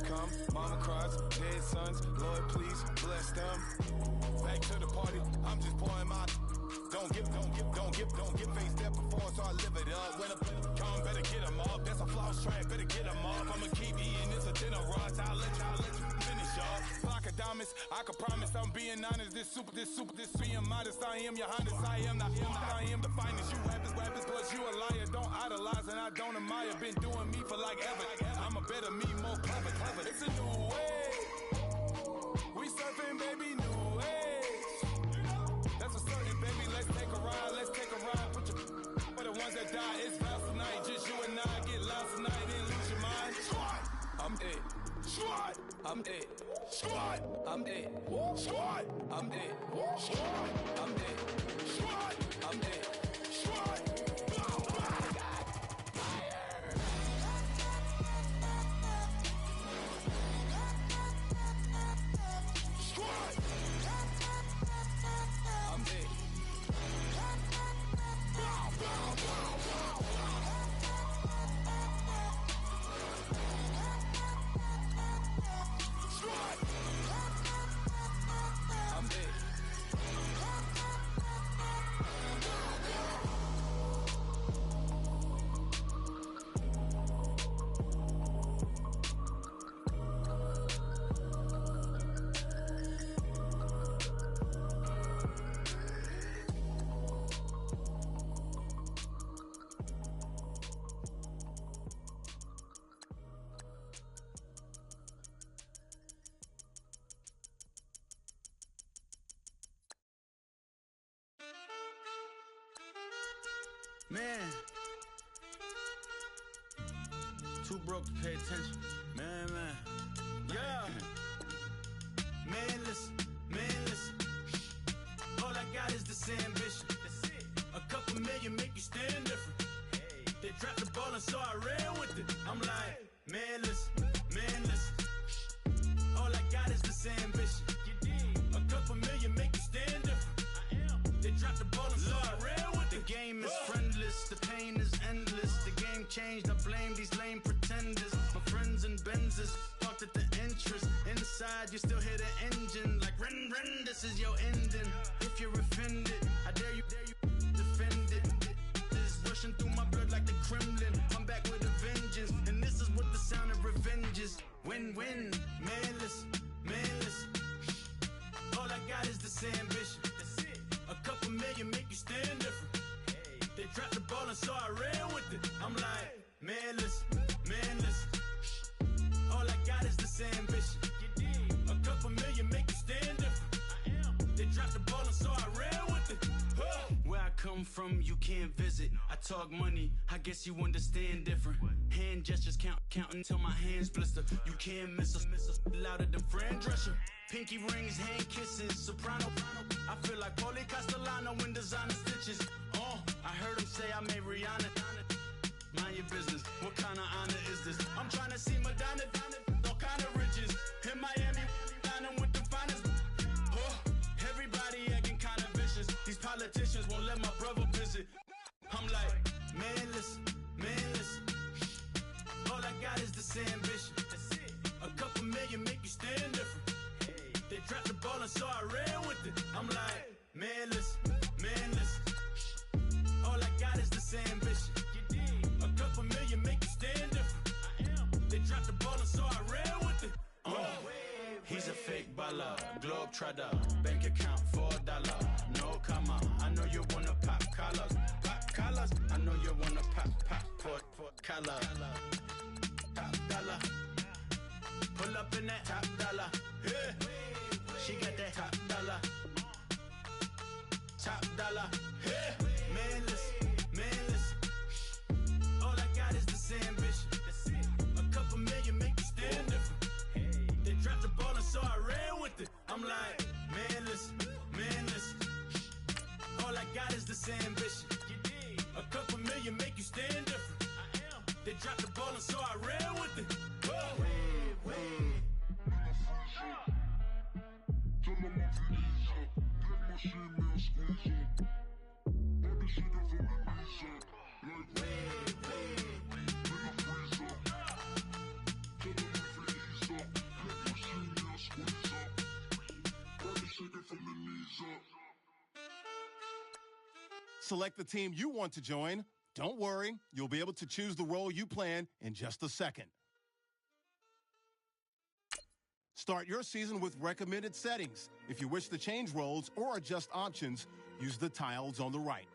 come, mama cries, dead sons. Lord, please bless them. Back to the party, I'm just pouring my. Don't get face that before, so I live it up. When a come, better get 'em up. That's a floss track, better get 'em up. I'ma keep eating this a dinner rush. I'll let you finish up. Flock of diamonds, I can promise I'm being honest. This being modest. I am your highness. I am the finest. You rappers, plus you a liar. Don't idolize and I don't admire. Been doing me for like ever. I'm a better me, more clever. It's a new way. We surfing, baby, new age. That's a certain, baby. Let's take a ride. Put your for the ones that die. It's vows tonight. Just you and I get lost tonight. Then lose your mind. I'm it. Squad. I'm it. Squad. I'm it. Squad. I'm it. Squad. I'm it. Squad. I'm it. Squad. Man, too broke to pay attention. Man. Yeah. Man, listen. All I got is this ambition. A couple million make you stand different. They dropped the ball and so I ran with it. I'm like, man, listen. All I got is this ambition. A couple million make you stand different. They dropped the ball and so I ran with it. The game is friendless, the pain is endless. The game changed, I blame these lame pretenders. My friends in Benzes parked at the entrance. Inside, you still hear the engine. Like, ren, this is your ending. If you're offended, I dare you defend it. This rushing through my blood like the Kremlin. I'm back with a vengeance. And this is what the sound of revenge is. Win-win, man, listen. All I got is this ambition. A couple million make you stand different. They dropped the ball and so I ran with it. I'm like, man, listen. All I got is this ambition. A couple million make you stand different. They dropped the ball and so I ran with it. Where I come from, you can't visit. I talk money, I guess you understand different. Hand gestures counting till my hands blister. You can't miss us louder than Fran Drescher. Pinky rings, hand kisses, soprano. I feel like Paulie Castellano in designer stitches. I heard him say I made Rihanna. Mind your business, what kind of honor is this? I'm trying to see Madonna, all kind of riches. In Miami, dining with the finest. Everybody acting kind of vicious. These politicians won't let my brother visit. I'm like, man, listen. All I got so I ran with it. I'm like, man, listen. All I got is this ambition. A couple million make you stand different. They dropped the ball and so I ran with it. He's a fake baller, globe trotter, bank account $4. No comma, I know you wanna pop collars. Pop collars, I know you wanna pop collar. Top dollar, pull up in that top dollar. Yeah. She got that top dollar. Top dollar. Yeah. Man, listen. All I got is this ambition. A couple million make you stand different. They dropped the ball and so I ran with it. I'm like, man, listen. All I got is this ambition. A couple million make you stand different. They dropped the ball and so I ran with it. Select the team you want to join. Don't worry, you'll be able to choose the role you plan in just a second. Start your season with recommended settings. If you wish to change roles or adjust options, use the tiles on the right.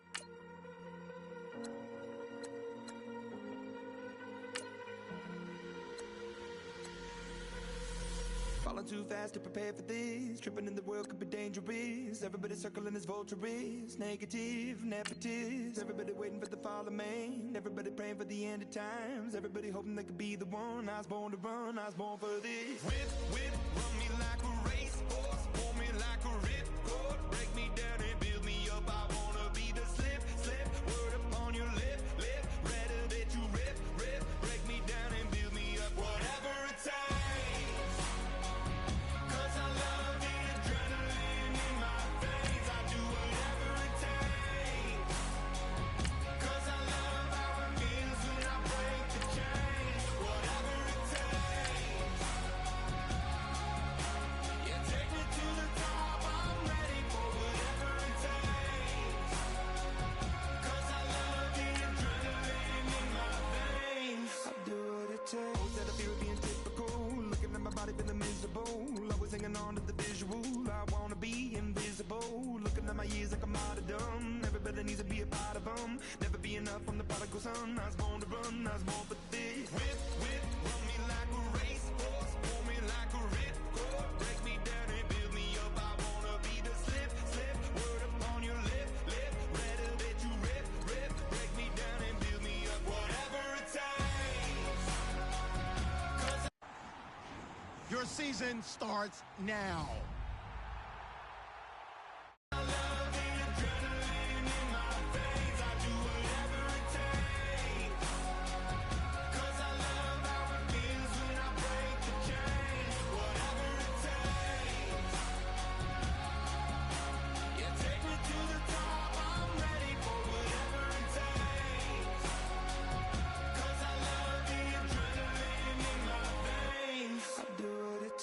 Falling too fast to prepare for this. Tripping in the world could be dangerous. Everybody circling as vultures. Negative, nepotist. Everybody waiting for the fall of man. Everybody praying for the end of times. Everybody hoping they could be the one. I was born to run, I was born for this. Whip, run me like a racehorse. Pull me like a ripcord. Break me down and build me up. I wanna be the slip. Word upon your lip. Rather that you rip. Break me down and build me up. Whatever it takes. That I feel being typical. Looking at my body feeling miserable. Always hanging on to the visual. I wanna be invisible. Looking at my years like I'm out of dumb. Everybody needs to be a part of them. Never be enough from the prodigal son. I was born to run, I was born for this. Whip, run me like a racehorse. Pull me like a ripcord. Break me down and build me up. I wanna be the slip. Word upon your lip. Rather that you rip. Break me down and build me up. Whatever it takes. Your season starts now.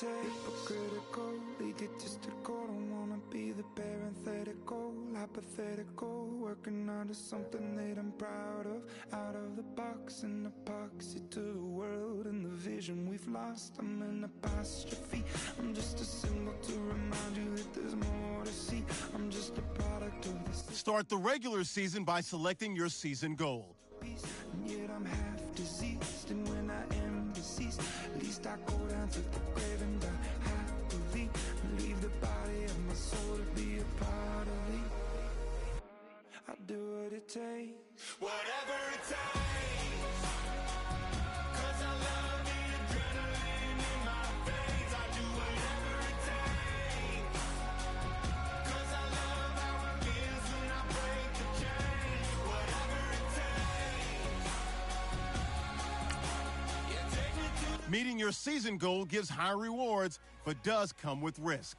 Hypocritical, egotistical, don't wanna be the parenthetical, hypothetical, working onto something that I'm proud of, out of the box, an epoxy to the world and the vision we've lost. I'm an apostrophe, I'm just a symbol to remind you that there's more to see. I'm just a product of this. Start the regular season by selecting your season goal. And yet I'm half diseased, and when I am deceased, at least I go down to the grave and die happily, and leave the body of my soul to be a part of me. I do what it takes, whatever it takes, 'cause I love the adrenaline in my veins. I do whatever it takes, 'cause I love how it feels when I break the chains. Whatever it takes, yeah, take me to. Meeting your season goal gives high rewards, but does come with risk.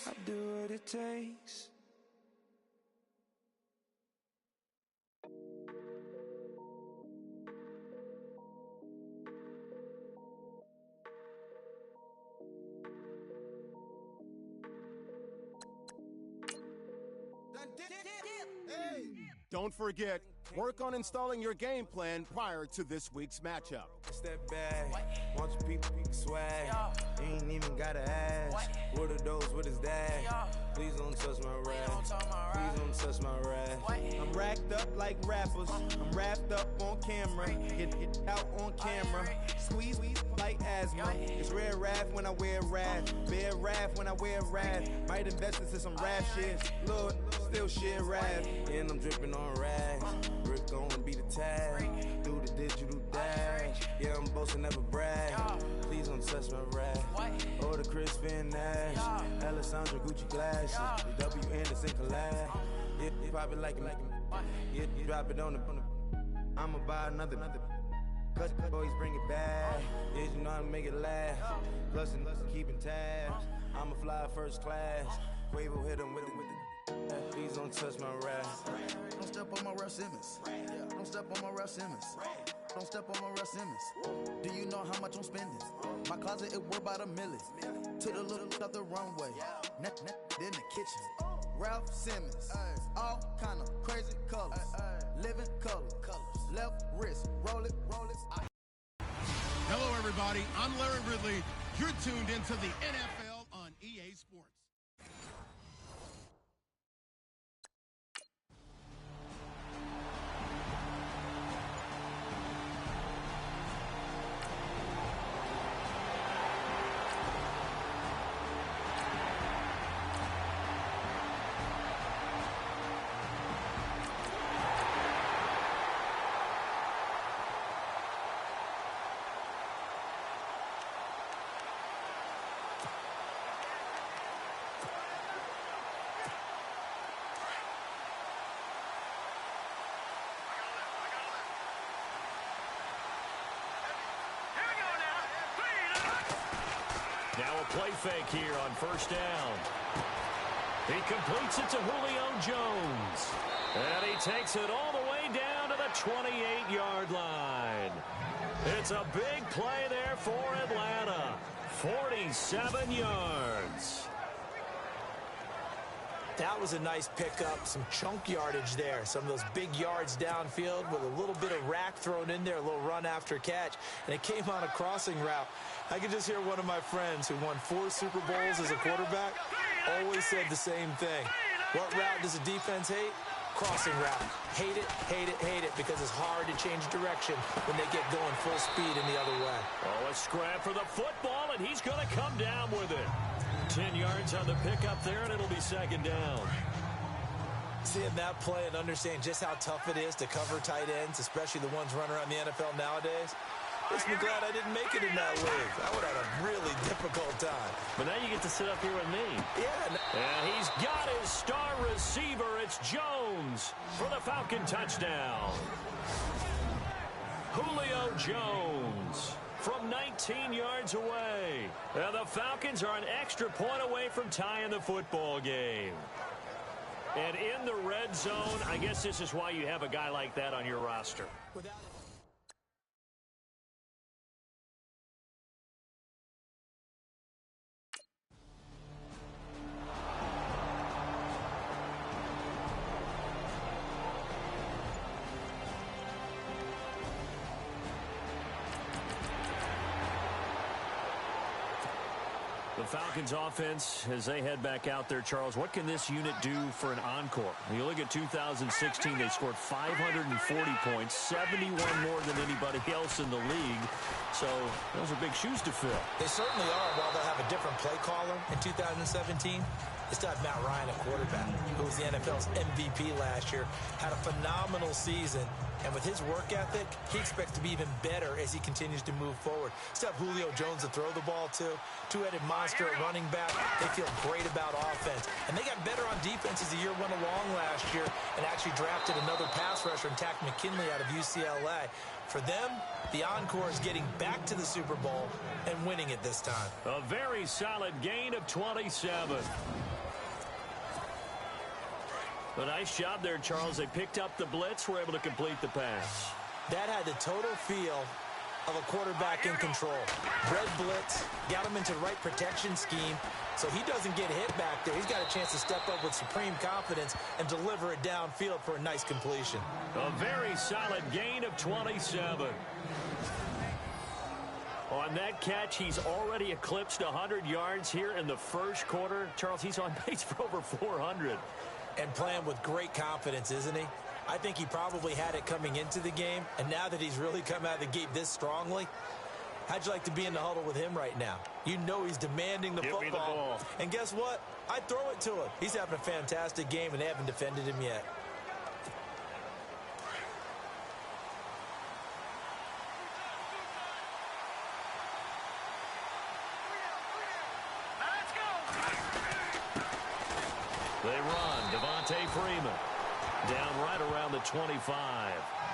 I do what it takes. Don't forget, work on installing your game plan prior to this week's matchup. Step back, watch people swag. Ain't even gotta ask. What are those? What is that? Please don't touch my rap. Please don't touch my rap. I'm racked up like rappers. I'm wrapped up on camera. Get out on camera. Squeeze like asthma. It's rare wrath when I wear wrath. Bear wrath when I wear wrath. Might invest into some rap shit. Lord, still shit rap. And I'm dripping on rags. Rick gonna be the tag. Through the digital dash. Yeah, I'm boasting, never brag. Please don't touch my rap. Or the Chris Finn Nash. Alessandra Gucci glasses. The W Anderson collab. Yeah, you pop it like it. Yeah, you drop it on the. I'ma buy another. Cause boys bring it back. Yeah, you know how to make it last. Plus and keeping tabs. I'ma fly first class. Quavo hit him with it. Please don't touch my rap. Don't step on my Ralph Simmons. Don't step on my Ralph Simmons. Don't step on my Ralph Simmons. Do you know how much I'm spending? My closet, it worth about $1 million. Took the little out the runway. In the kitchen. Ralph Simmons. All kind of crazy colors. Living color. Left wrist. Roll it. Hello, everybody. I'm Larry Ridley. You're tuned into the NFL on EA Sports. Now a play fake here on first down. He completes it to Julio Jones. And he takes it all the way down to the 28-yard line. It's a big play there for Atlanta. 47 yards. That was a nice pickup, some chunk yardage there. Some of those big yards downfield with a little bit of rack thrown in there, a little run after catch. And it came on a crossing route. I could just hear one of my friends who won 4 Super Bowls as a quarterback always said the same thing. What route does a defense hate? Crossing route. Hate it, because it's hard to change direction when they get going full speed in the other way. Oh, a scrap for the football, and he's going to come down with it. 10 yards on the pickup there, and it'll be second down. Seeing that play and understanding just how tough it is to cover tight ends, especially the ones running around the NFL nowadays, makes me glad I didn't make it in that league. I would have had a really difficult time. But now you get to sit up here with me. Yeah. And he's got his star receiver. It's Jones for the Falcon touchdown. Julio Jones from 19 yards away. And the Falcons are an extra point away from tying the football game. And in the red zone, I guess this is why you have a guy like that on your roster. The Falcons offense, as they head back out there, Charles, what can this unit do for an encore? When you look at 2016, they scored 540 points, 71 more than anybody else in the league. So those are big shoes to fill. They certainly are. While they'll have a different play caller in 2017, they still have Matt Ryan at quarterback, who was the NFL's MVP last year, had a phenomenal season. And with his work ethic, he expects to be even better as he continues to move forward. Still have Julio Jones to throw the ball to. Two-headed monster at running back. They feel great about offense. And they got better on defense as the year went along last year and actually drafted another pass rusher in Tack McKinley out of UCLA. For them, the encore is getting back to the Super Bowl and winning it this time. A very solid gain of 27. A nice job there, Charles. They picked up the blitz, were able to complete the pass. That had the total feel of a quarterback in control. Red blitz, got him into the right protection scheme, so he doesn't get hit back there. He's got a chance to step up with supreme confidence and deliver it downfield for a nice completion. A very solid gain of 27. On that catch, he's already eclipsed 100 yards here in the first quarter. Charles, he's on pace for over 400. And playing with great confidence, isn't he? I think he probably had it coming into the game, and now that he's really come out of the gate this strongly, how'd you like to be in the huddle with him right now? You know he's demanding the football. Me the ball. And guess what? I'd throw it to him. He's having a fantastic game, and they haven't defended him yet. They run. Devontae Freeman down right around the 25.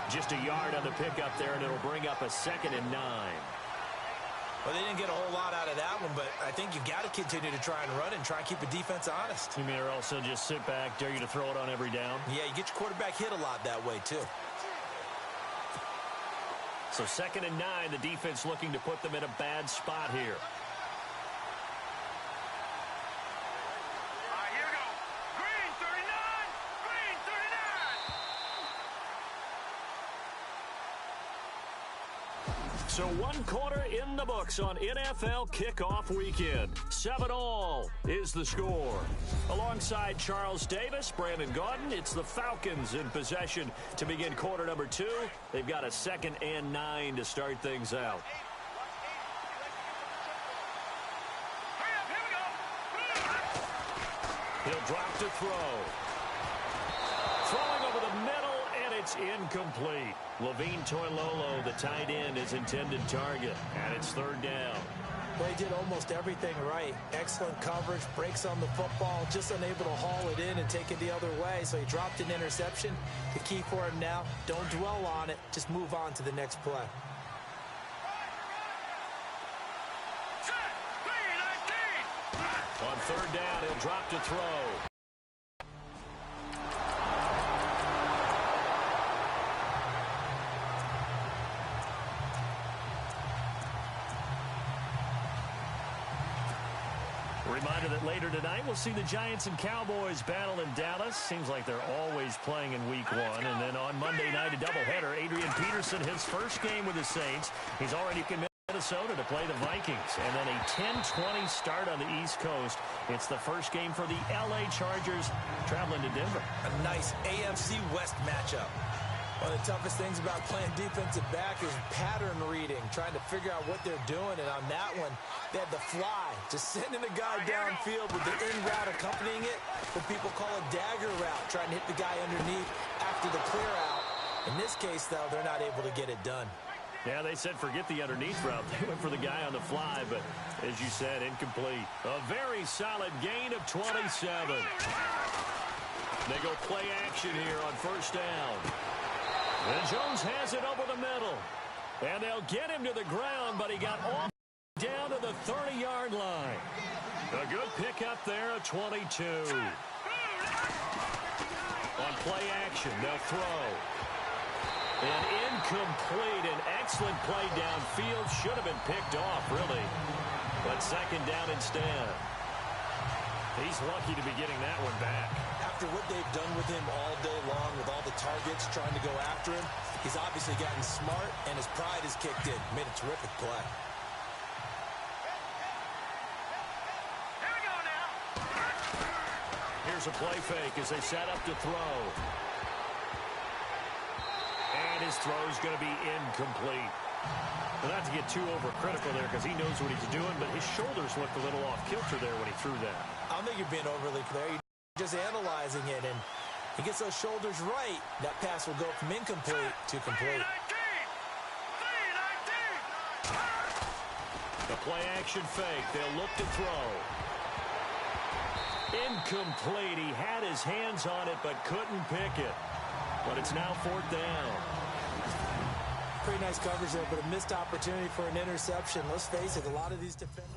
Just a yard on the pickup there, and it'll bring up a 2nd and 9. Well, they didn't get a whole lot out of that one, but I think you've got to continue to try and run and try and keep the defense honest. You mean or also just sit back, dare you to throw it on every down? Yeah, you get your quarterback hit a lot that way, too. So 2nd and 9, the defense looking to put them in a bad spot here. So 1 quarter in the books on NFL kickoff weekend. 7-all is the score. Alongside Charles Davis, Brandon Gaudin, it's the Falcons in possession to begin quarter number 2. They've got a 2nd and 9 to start things out. He'll drop to throw. Throwing over the middle, and it's incomplete. Levine Toilolo, the tight end, is intended target, and it's 3rd down. They did almost everything right. Excellent coverage, breaks on the football, just unable to haul it in and take it the other way, so he dropped an interception. The key for him now, don't dwell on it, just move on to the next play. On 3rd down, he'll drop to throw. Reminder that later tonight we'll see the Giants and Cowboys battle in Dallas. Seems like they're always playing in week 1. And then on Monday night, a doubleheader. Adrian Peterson, his first game with the Saints. He's already committed to Minnesota to play the Vikings. And then a 10-20 start on the East Coast. It's the first game for the L.A. Chargers traveling to Denver. A nice AFC West matchup. One of the toughest things about playing defensive back is pattern reading, trying to figure out what they're doing. And on that one, they had the fly, just sending a guy downfield with the in route accompanying it. What people call a dagger route, trying to hit the guy underneath after the clear out. In this case, though, they're not able to get it done. Yeah, they said forget the underneath route. They went for the guy on the fly, but as you said, incomplete. A very solid gain of 27. They go play action here on 1st down. And Jones has it over the middle. And they'll get him to the ground, but he got all down to the 30-yard line. A good pickup there of 22. On play action, they'll throw. And incomplete, an excellent play downfield. Should have been picked off, really. But 2nd down instead. He's lucky to be getting that one back. After what they've done with him all day long, with all the targets trying to go after him, he's obviously gotten smart, and his pride has kicked in. Made a terrific play. Here we go now. Here's a play fake as they set up to throw. And his throw's going to be incomplete. Well, not to get too overcritical there because he knows what he's doing, but his shoulders looked a little off kilter there when he threw that. I don't think you're being overly clear. You're just analyzing it, and he gets those shoulders right. That pass will go from incomplete to complete. The play action fake. They'll look to throw. Incomplete. He had his hands on it but couldn't pick it. But it's now 4th down. Pretty nice coverage there, but a missed opportunity for an interception. Let's face it, a lot of these defenders.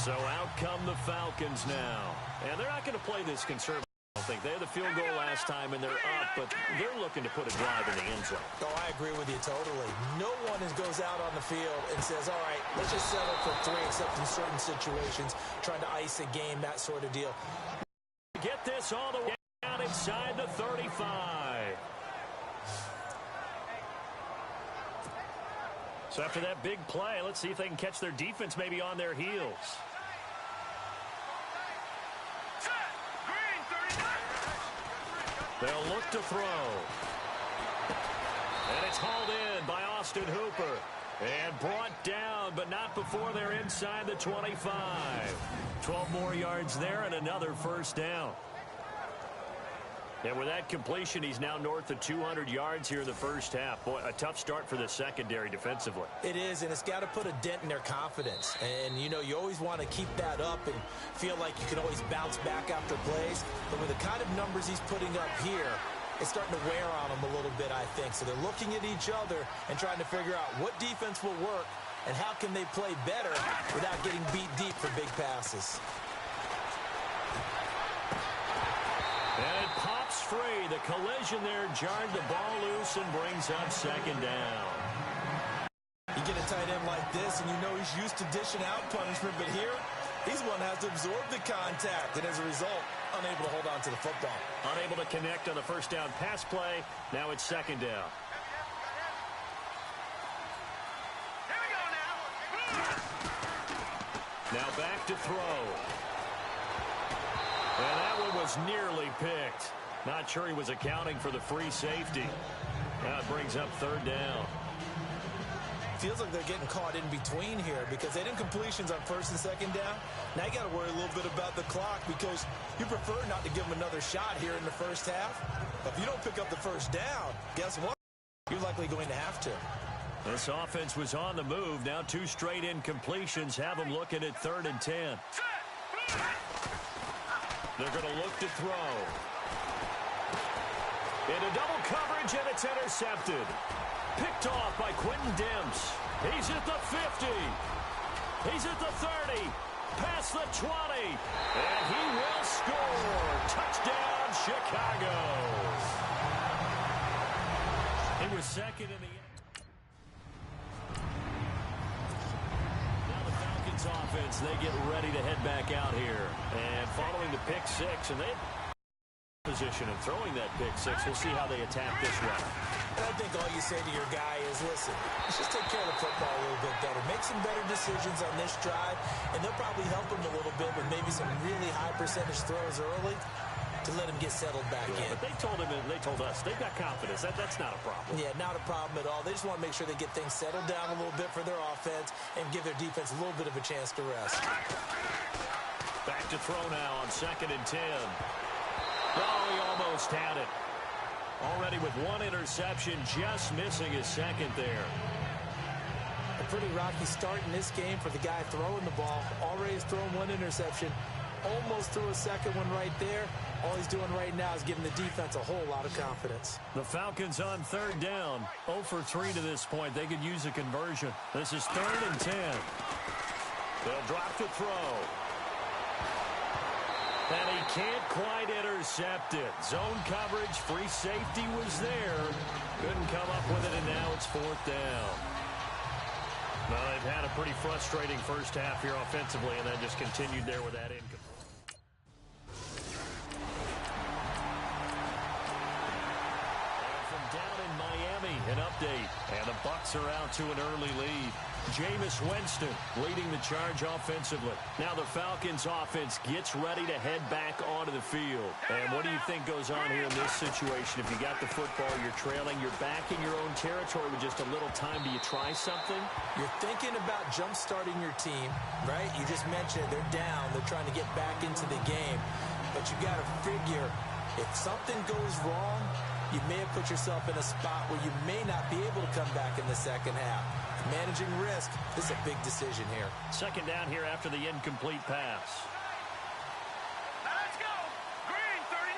So out come the Falcons now. And they're not going to play this conservative. I don't think they had the field goal last time, and they're up, but they're looking to put a drive in the end zone. Oh, I agree with you totally. No one goes out on the field and says, all right, let's just settle for 3, except in certain situations, trying to ice a game, that sort of deal. Get this all the way down inside the 35. So after that big play, let's see if they can catch their defense maybe on their heels. They'll look to throw. And it's hauled in by Austin Hooper. And brought down, but not before they're inside the 25. 12 more yards there and another first down. And with that completion, he's now north of 200 yards here in the first half. Boy, a tough start for the secondary defensively. It is, and it's got to put a dent in their confidence. And, you know, you always want to keep that up and feel like you can always bounce back after plays. But with the kind of numbers he's putting up here, it's starting to wear on them a little bit, I think. So they're looking at each other and trying to figure out what defense will work and how can they play better without getting beat deep for big passes. And it pops free. The collision there jarred the ball loose and brings up second down. You get a tight end like this, and you know he's used to dishing out punishment, but here, he's one that has to absorb the contact, and as a result, unable to hold on to the football. Unable to connect on the first down pass play. Now it's second down. Here we go now. Now back to throw. And that one was nearly picked. Not sure he was accounting for the free safety. Now it brings up third down. Feels like they're getting caught in between here because they didn't completions on first and second down. Now you got to worry a little bit about the clock because you prefer not to give them another shot here in the first half. But if you don't pick up the first down, guess what? You're likely going to have to. This offense was on the move. Now 2 straight incompletions have them looking at 3rd and 10. They're going to look to throw. Into double coverage, and it's intercepted. Picked off by Quentin Dimms. He's at the 50. He's at the 30. Past the 20. And he will score. Touchdown, Chicago. He was second in the end. Now the Falcons offense, they get ready to head back out here. And following the pick 6, and they position and throwing that pick 6. We'll see how they attack this run. And I think all you say to your guy is, listen, let's just take care of the football a little bit better. Make some better decisions on this drive, and they'll probably help him a little bit with maybe some really high percentage throws early to let him get settled back in. But they told him, and they told us, they've got confidence. That's not a problem. Yeah, not a problem at all. They just want to make sure they get things settled down a little bit for their offense and give their defense a little bit of a chance to rest. Back to throw now on 2nd and 10. Oh, he almost had it. Already with 1 interception, just missing his 2nd there. A pretty rocky start in this game for the guy throwing the ball. Already has thrown 1 interception. Almost threw a 2nd one right there. All he's doing right now is giving the defense a whole lot of confidence. The Falcons on 3rd down. 0 for 3 to this point. They could use a conversion. This is 3rd and 10. They'll drop to throw. And he can't quite intercept it. Zone coverage, free safety was there. Couldn't come up with it, and now it's 4th down. Well, they've had a pretty frustrating first half here offensively, and then just continued there with that income. From down in Miami, an update. And the Bucs are out to an early lead. Jameis Winston leading the charge offensively. Now the Falcons offense gets ready to head back onto the field. And what do you think goes on here in this situation? If you got the football, you're trailing, you're back in your own territory with just a little time. Do you try something? You're thinking about jump-starting your team, right? You just mentioned it. They're down. They're trying to get back into the game. But you got to figure if something goes wrong, you may have put yourself in a spot where you may not be able to come back in the second half. Managing risk, this is a big decision here. 2nd down here after the incomplete pass. Now let's go. Green 39.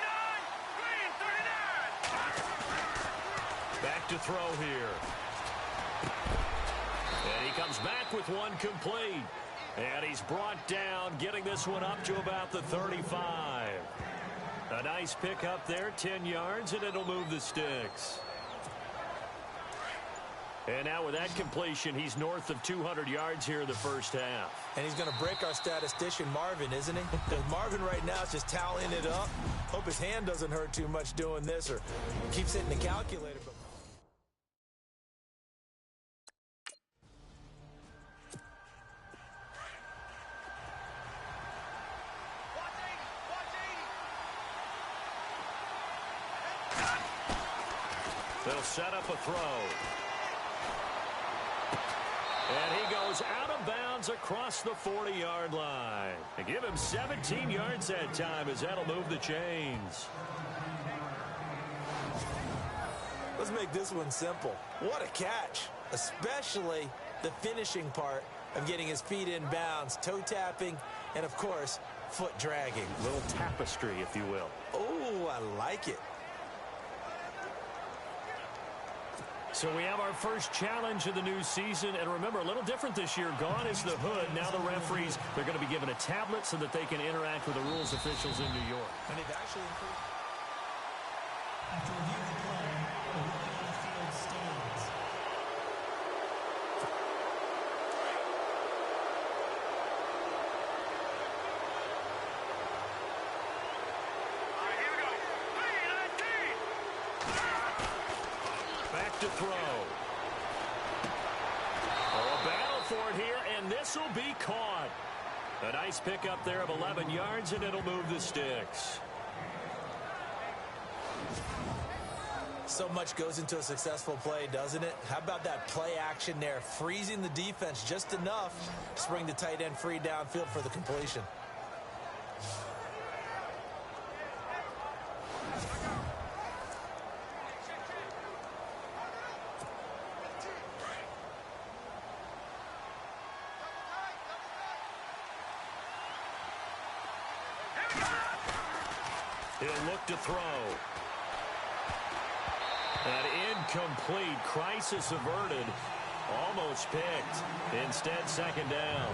Green 39. Back to throw here. And he comes back with 1 complete. And he's brought down, getting this one up to about the 35. A nice pick up there, 10 yards, and it'll move the sticks. And now with that completion, he's north of 200 yards here in the first half. And he's going to break our statistician, Marvin, isn't he? Because Marvin right now is just tallying it up. Hope his hand doesn't hurt too much doing this or keeps hitting the calculator. They'll set up a throw. And he goes out of bounds across the 40-yard line. They give him 17 yards that time as that'll move the chains. Let's make this one simple. What a catch, especially the finishing part of getting his feet in bounds, toe tapping, and, of course, foot dragging. A little tapestry, if you will. Oh, I like it. So we have our first challenge of the new season. And remember, a little different this year. Gone is the hood. Now the referees, they're going to be given a tablet so that they can interact with the rules officials in New York. And they've actually improved. After reviewing the play, the ruling on the field stands. Back to throw. Oh, a battle for it here, and this will be caught. A nice pickup there of 11 yards, and it'll move the sticks. So much goes into a successful play, doesn't it? How about that play action there, freezing the defense just enough to bring the tight end free downfield for the completion. He'll look to throw. An incomplete, crisis averted, almost picked. Instead, second down.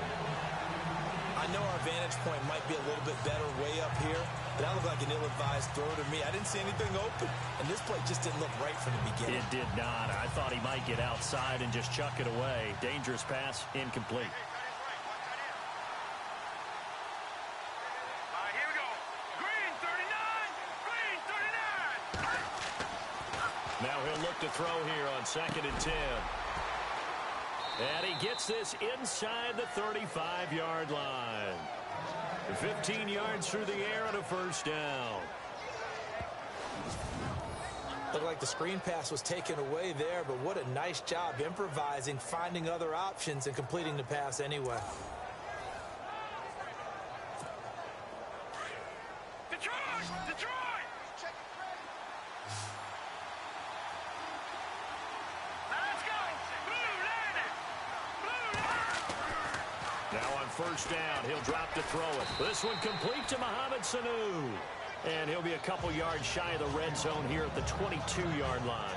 I know our vantage point might be a little bit better way up here, but that looked like an ill-advised throw to me. I didn't see anything open, and this play just didn't look right from the beginning. It did not. I thought he might get outside and just chuck it away. Dangerous pass, incomplete. Now he'll look to throw here on 2nd and 10. And he gets this inside the 35-yard line. 15 yards through the air and a first down. Looked like the screen pass was taken away there, but what a nice job improvising, finding other options, and completing the pass anyway. First down, he'll drop to throw it. This one complete to Mohamed Sanu. And he'll be a couple yards shy of the red zone here at the 22-yard line.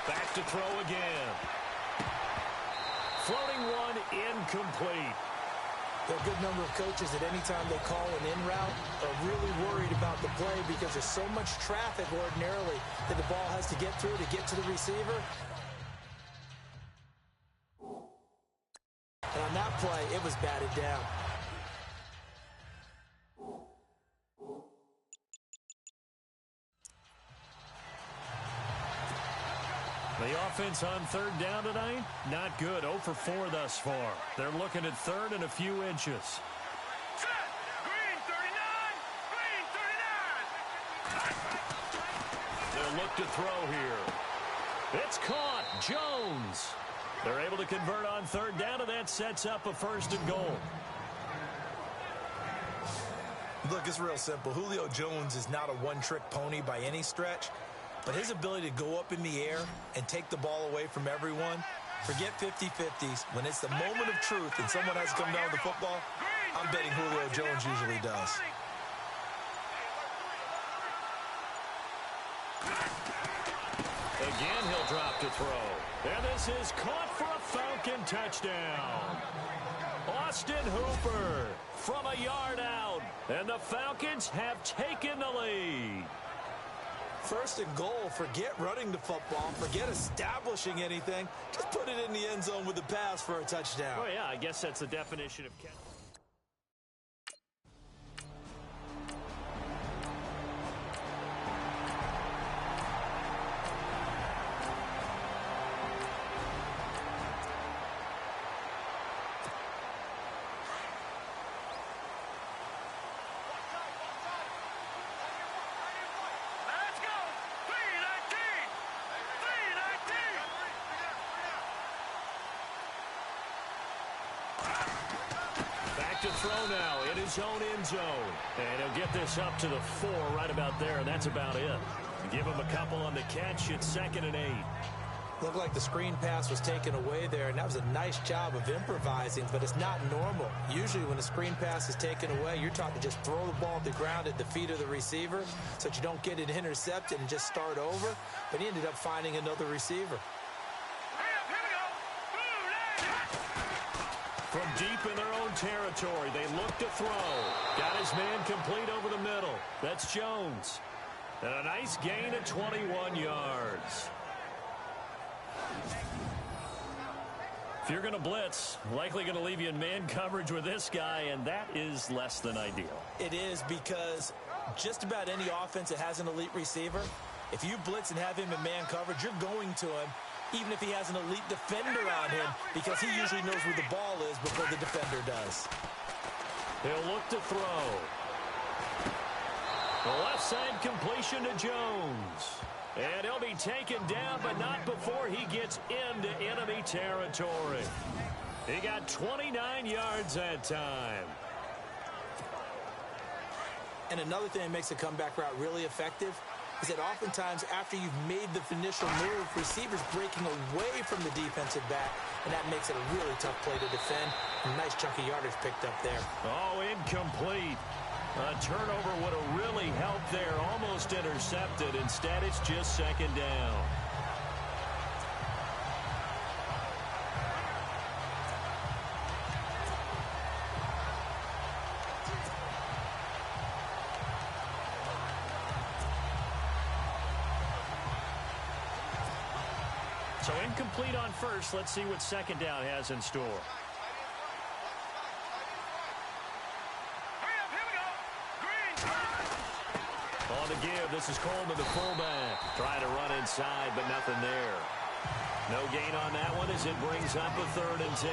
Back to throw again. Floating one, incomplete. There are a good number of coaches that any time they call an in route are really worried about the play because there's so much traffic ordinarily that the ball has to get through to get to the receiver. And on that play, it was batted down. The offense on third down tonight, not good. 0 for 4 thus far. They're looking at third and a few inches. They'll look to throw here. It's caught. Jones. They're able to convert on third down, and that sets up a 1st and goal. Look, it's real simple. Julio Jones is not a one-trick pony by any stretch. But his ability to go up in the air and take the ball away from everyone, Forget 50-50s. When it's the moment of truth and someone has to come down with the football, I'm betting Julio Jones usually does. Again, he'll drop to throw. And this is caught for a Falcon touchdown. Austin Hooper from a yard out. And the Falcons have taken the lead. First and goal, forget running the football, forget establishing anything. Just put it in the end zone with the pass for a touchdown. Oh, yeah, I guess that's the definition of catch. To throw now in his own end zone. And he'll get this up to the 4 right about there, and that's about it. Give him a couple on the catch. It's 2nd and 8. Looked like the screen pass was taken away there, and that was a nice job of improvising, but it's not normal. Usually when a screen pass is taken away, you're taught to just throw the ball at the ground at the feet of the receiver so that you don't get it intercepted and just start over. But he ended up finding another receiver. From deep in their own territory, they look to throw. Got his man complete over the middle. That's Jones. And a nice gain of 21 yards. If you're going to blitz, likely going to leave you in man coverage with this guy, and that is less than ideal. It is, because just about any offense that has an elite receiver, if you blitz and have him in man coverage, you're going to him, even if he has an elite defender on him, because he usually knows where the ball is before the defender does. He'll look to throw. The left side completion to Jones. And he'll be taken down, but not before he gets into enemy territory. He got 29 yards that time. And another thing that makes a comeback route really effective is that oftentimes after you've made the initial move, receivers breaking away from the defensive back, and that makes it a really tough play to defend. A nice chunk of yardage picked up there. Oh, incomplete. A turnover would have really helped there. Almost intercepted. Instead, it's just 2nd down. So incomplete on first. Let's see what 2nd down has in store. On the give, this is Coleman, the fullback. Trying to run inside, but nothing there. No gain on that one as it brings up a 3rd and 10.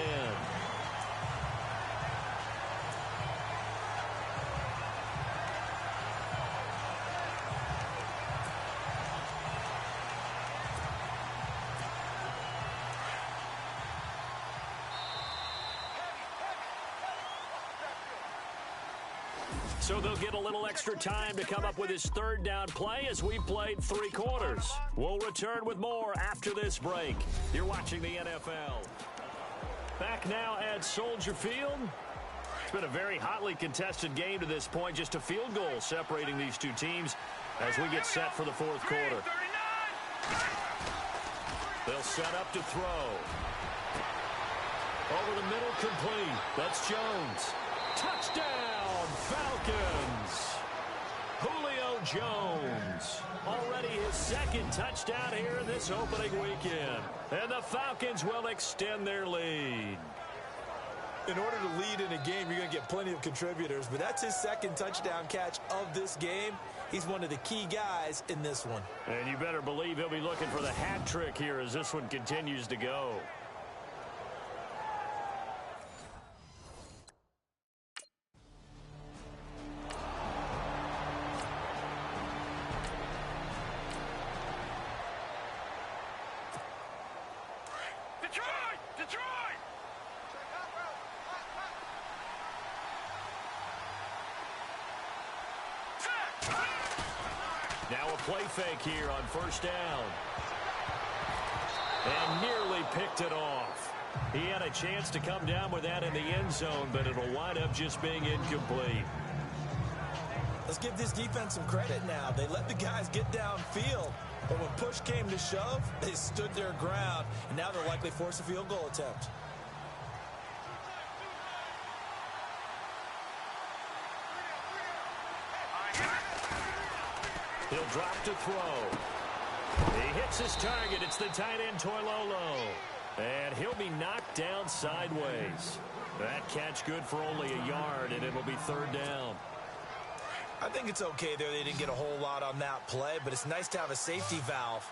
So they'll get a little extra time to come up with his 3rd down play as we've played 3 quarters. We'll return with more after this break. You're watching the NFL. Back now at Soldier Field. It's been a very hotly contested game to this point. Just a field goal separating these two teams as we get set for the 4th quarter. They'll set up to throw. Over the middle, complete. That's Jones. Touchdown, Falcons. Julio Jones. Already his 2nd touchdown here in this opening weekend. And the Falcons will extend their lead. In order to lead in a game, you're going to get plenty of contributors, but that's his 2nd touchdown catch of this game. He's one of the key guys in this one. And you better believe he'll be looking for the hat trick here as this one continues to go. Now a play fake here on 1st down. And nearly picked it off. He had a chance to come down with that in the end zone, but it'll wind up just being incomplete. Let's give this defense some credit now. They let the guys get downfield, but when push came to shove, they stood their ground, and now they'll likely force a field goal attempt. He'll drop to throw. He hits his target. It's the tight end, Toilolo. And he'll be knocked down sideways. That catch good for only a yard, and it'll be third down. I think it's okay there. They didn't get a whole lot on that play, but it's nice to have a safety valve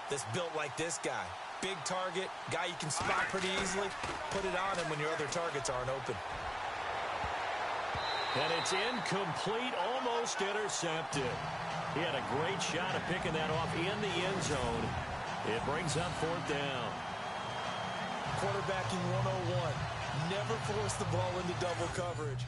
that's built like this guy. Big target, guy you can spot pretty easily. Put it on him when your other targets aren't open. And it's incomplete, almost intercepted. He had a great shot at picking that off in the end zone. It brings up fourth down. Quarterbacking 101. Never force the ball into double coverage.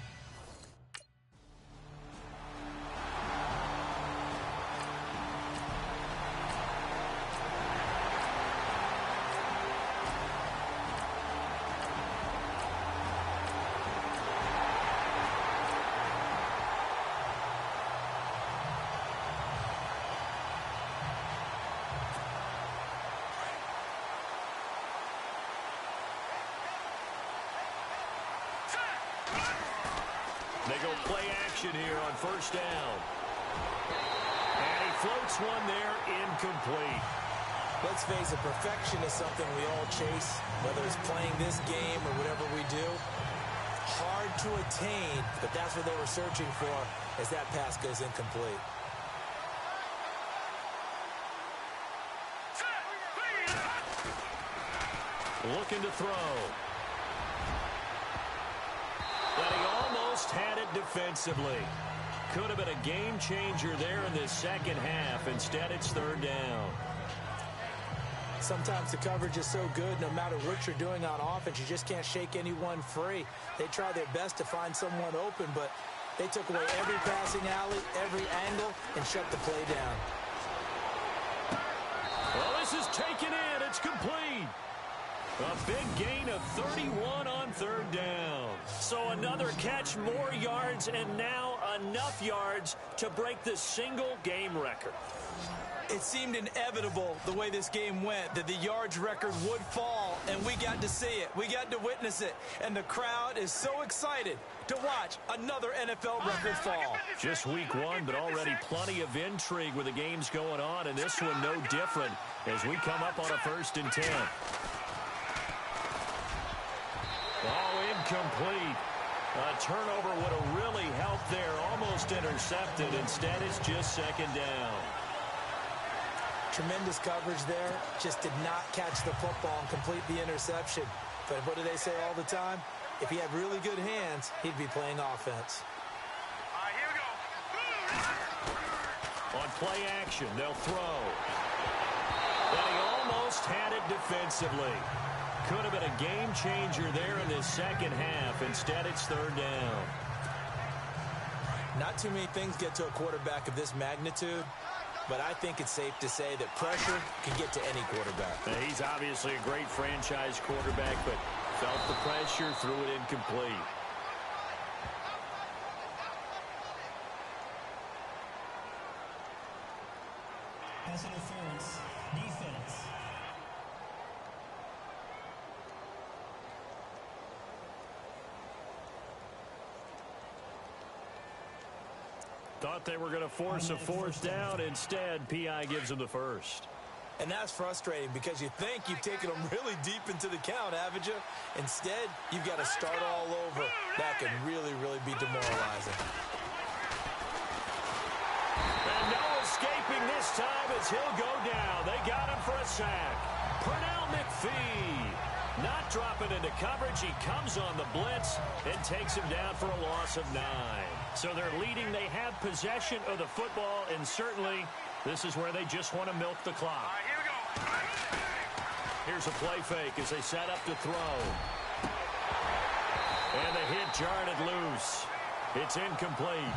They go play action here on first down. And he floats one there, incomplete. Let's face it, perfection is something we all chase, whether it's playing this game or whatever we do. Hard to attain, but that's what they were searching for as that pass goes incomplete. Looking to throw. But he almost had it defensively. Could have been a game changer there in this second half. Instead, it's third down. Sometimes the coverage is so good, no matter what you're doing on offense, you just can't shake anyone free. They try their best to find someone open, but they took away every passing alley, every angle, and shut the play down. Well, this is taken in. It's complete. A big gain of 31 on third down. So another catch, more yards, and now enough yards to break the single game record. It seemed inevitable the way this game went that the yards record would fall, and we got to see it. We got to witness it, and the crowd is so excited to watch another NFL record fall. Just week one, but already plenty of intrigue with the games going on, and this one no different as we come up on a 1st and 10. Oh, incomplete. A turnover would have really helped there. Almost intercepted. Instead, it's just second down. Tremendous coverage there. Just did not catch the football and complete the interception. But what do they say all the time? If he had really good hands, he'd be playing offense. All right, here we go. On play action, they'll throw. And he almost had it defensively. Could have been a game changer there in this second half. Instead, it's third down. Not too many things get to a quarterback of this magnitude, but I think it's safe to say that pressure can get to any quarterback. Now, he's obviously a great franchise quarterback, but felt the pressure, threw it incomplete. Pass interference, defense. Thought they were going to force a fourth down. Instead, P.I. gives them the first. And that's frustrating because you think you've taken them really deep into the count, haven't you? Instead, you've got to start all over. That can really, really be demoralizing. And no escaping this time as he'll go down. They got him for a sack. Pernell McPhee not dropping into coverage. He comes on the blitz and takes him down for a loss of 9. So they're leading. They have possession of the football, and certainly this is where they just want to milk the clock. All right, here we go. Here's a play fake as they set up to throw. And the hit jarred it loose. It's incomplete.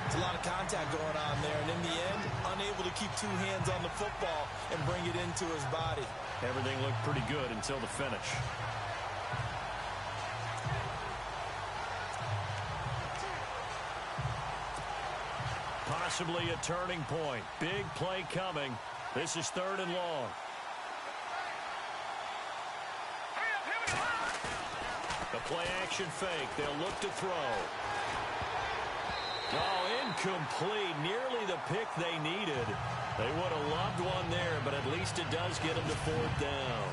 It's a lot of contact going on there, and in the end, unable to keep two hands on the football and bring it into his body. Everything looked pretty good until the finish. Possibly a turning point. Big play coming. This is 3rd and long. The play action fake. They'll look to throw. Oh, incomplete. Nearly the pick they needed. They would have loved one there, but at least it does get them to 4th down.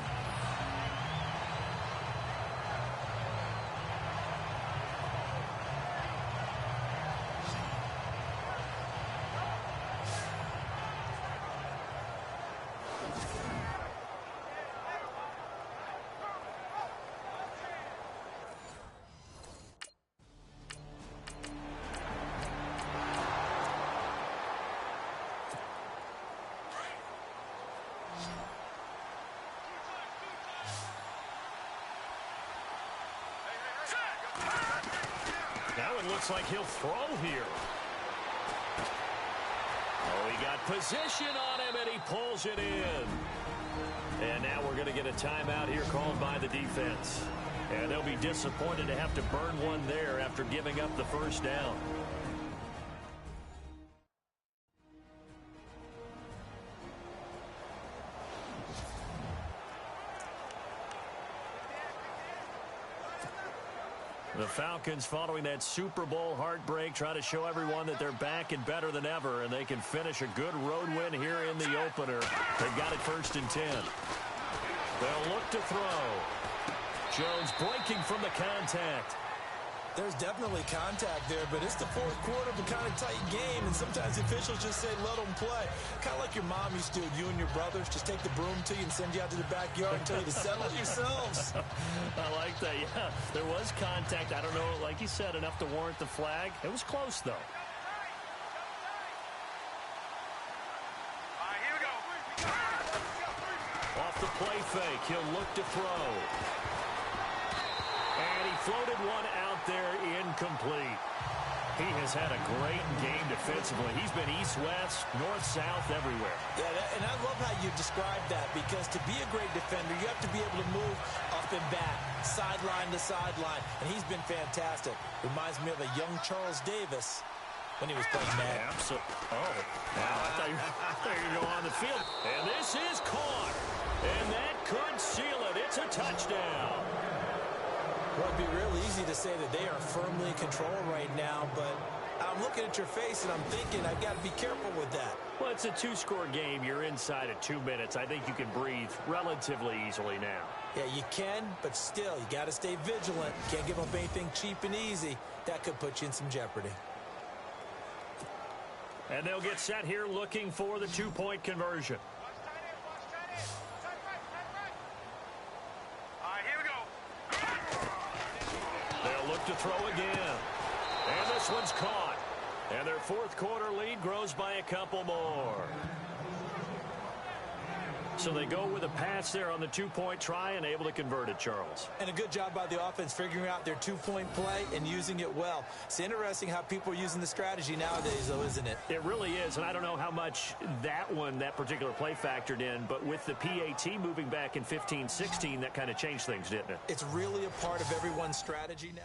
Now it looks like he'll throw here. Oh, he got position on him, and he pulls it in. And now we're going to get a timeout here called by the defense. And they'll be disappointed to have to burn one there after giving up the first down. The Falcons, following that Super Bowl heartbreak, try to show everyone that they're back and better than ever, and they can finish a good road win here in the opener. They've got it 1st and 10. They'll look to throw. Jones breaking from the contact. There's definitely contact there, but it's the 4th quarter of a kind of tight game, and sometimes the officials just say, let them play. Kind of like your mom used to, you and your brothers, just take the broom to you and send you out to the backyard and tell you to settle it yourselves. I like that, yeah. There was contact. I don't know, like you said, enough to warrant the flag. It was close, though. Off the play fake, he'll look to throw. And he floated one out there, incomplete. He has had a great game defensively. He's been east-west, north-south, everywhere. Yeah, and I love how you describe that, because to be a great defender, you have to be able to move up and back, sideline to sideline, and he's been fantastic. Reminds me of a young Charles Davis when he was playing Madden. Absolutely. Oh, wow, I thought you were going to go on the field. And this is caught. And that could seal it. It's a touchdown. Well, it'd be real easy to say that they are firmly in control right now, but I'm looking at your face and I'm thinking I've got to be careful with that. Well, it's a 2-score game. You're inside of 2 minutes. I think you can breathe relatively easily now. Yeah, you can, but still, you got to stay vigilant. Can't give up anything cheap and easy. That could put you in some jeopardy. And they'll get set here looking for the 2-point conversion. They'll look to throw again. And this one's caught. And their 4th quarter lead grows by a couple more. So they go with a pass there on the 2-point try and able to convert it, Charles. And a good job by the offense figuring out their 2-point play and using it well. It's interesting how people are using the strategy nowadays, though, isn't it? It really is, and I don't know how much that particular play factored in, but with the PAT moving back in 15-16, that kind of changed things, didn't it? It's really a part of everyone's strategy now.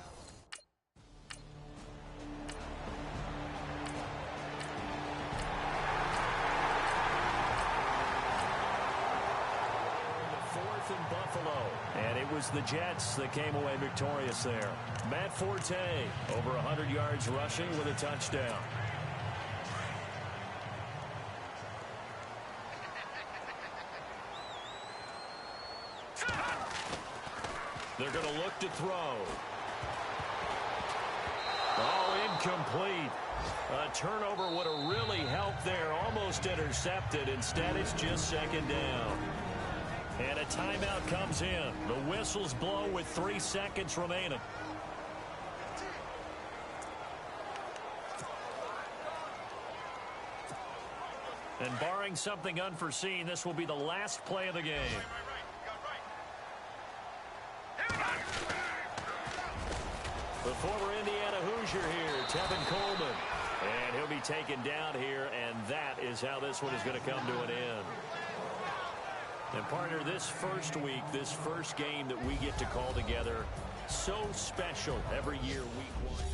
In Buffalo, and it was the Jets that came away victorious there. Matt Forte, over 100 yards rushing with a touchdown. They're going to look to throw. Oh, incomplete. A turnover would have really helped there. Almost intercepted. Instead, it's just 2nd down. And a timeout comes in. The whistles blow with 3 seconds remaining. And barring something unforeseen, this will be the last play of the game. The former Indiana Hoosier here, Tevin Coleman. And he'll be taken down here, and that is how this one is going to come to an end. And partner, this first week, this first game that we get to call together, so special every year, week one.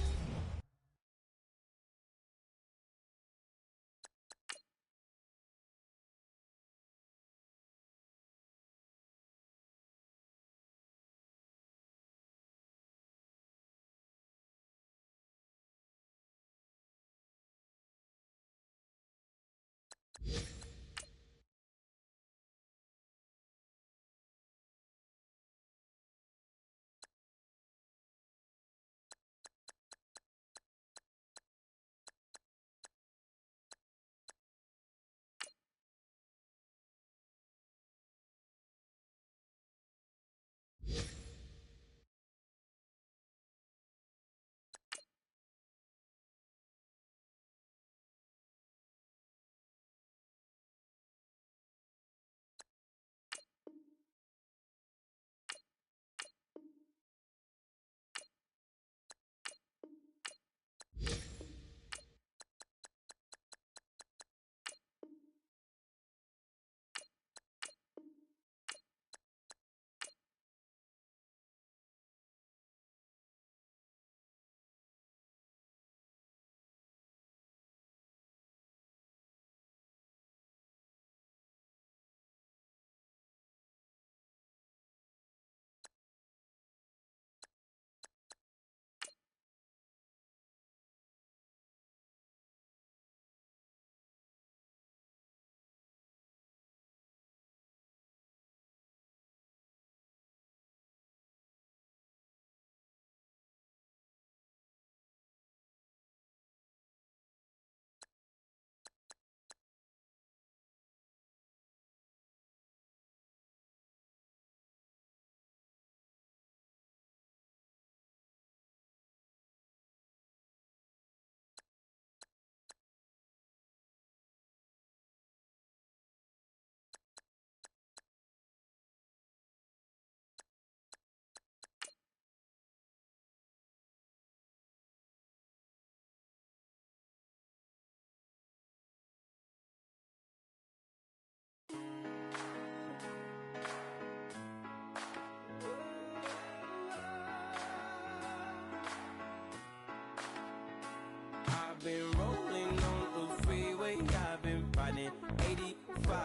I've been rolling on the freeway, I've been riding 85,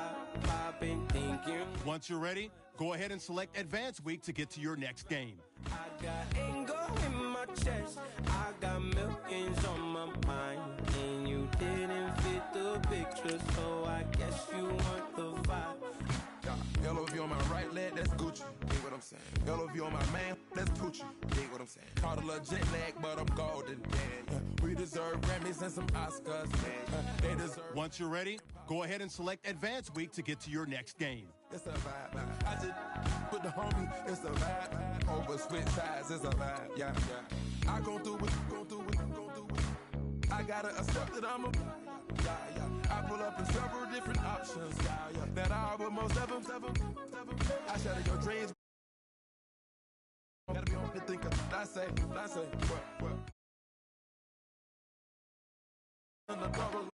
I've been thinking. Once you're ready, go ahead and select Advance Week to get to your next game. I got anger in my chest, I got millions on my mind, and you didn't fit the picture, so I guess you want the vibe. LOV on my right leg, that's Gucci. Dig what I'm saying? LOV on my man, that's Poochie. Dig what I'm saying? Caught a little jet lag, but I'm golden. Yeah. We deserve Grammys and some Oscars. They deserve. Once you're ready, go ahead and select Advance Week to get to your next game. It's a vibe. I just put the homie, it's a vibe. Over switch sides, it's a vibe. Yeah. I gon' do it, gon' do it, gon' do it. I gotta accept that I'm a. Yeah. I pull up in several different options. Yeah. That I almost never. I shatter your dreams. Gotta be on the thinker. I say, what?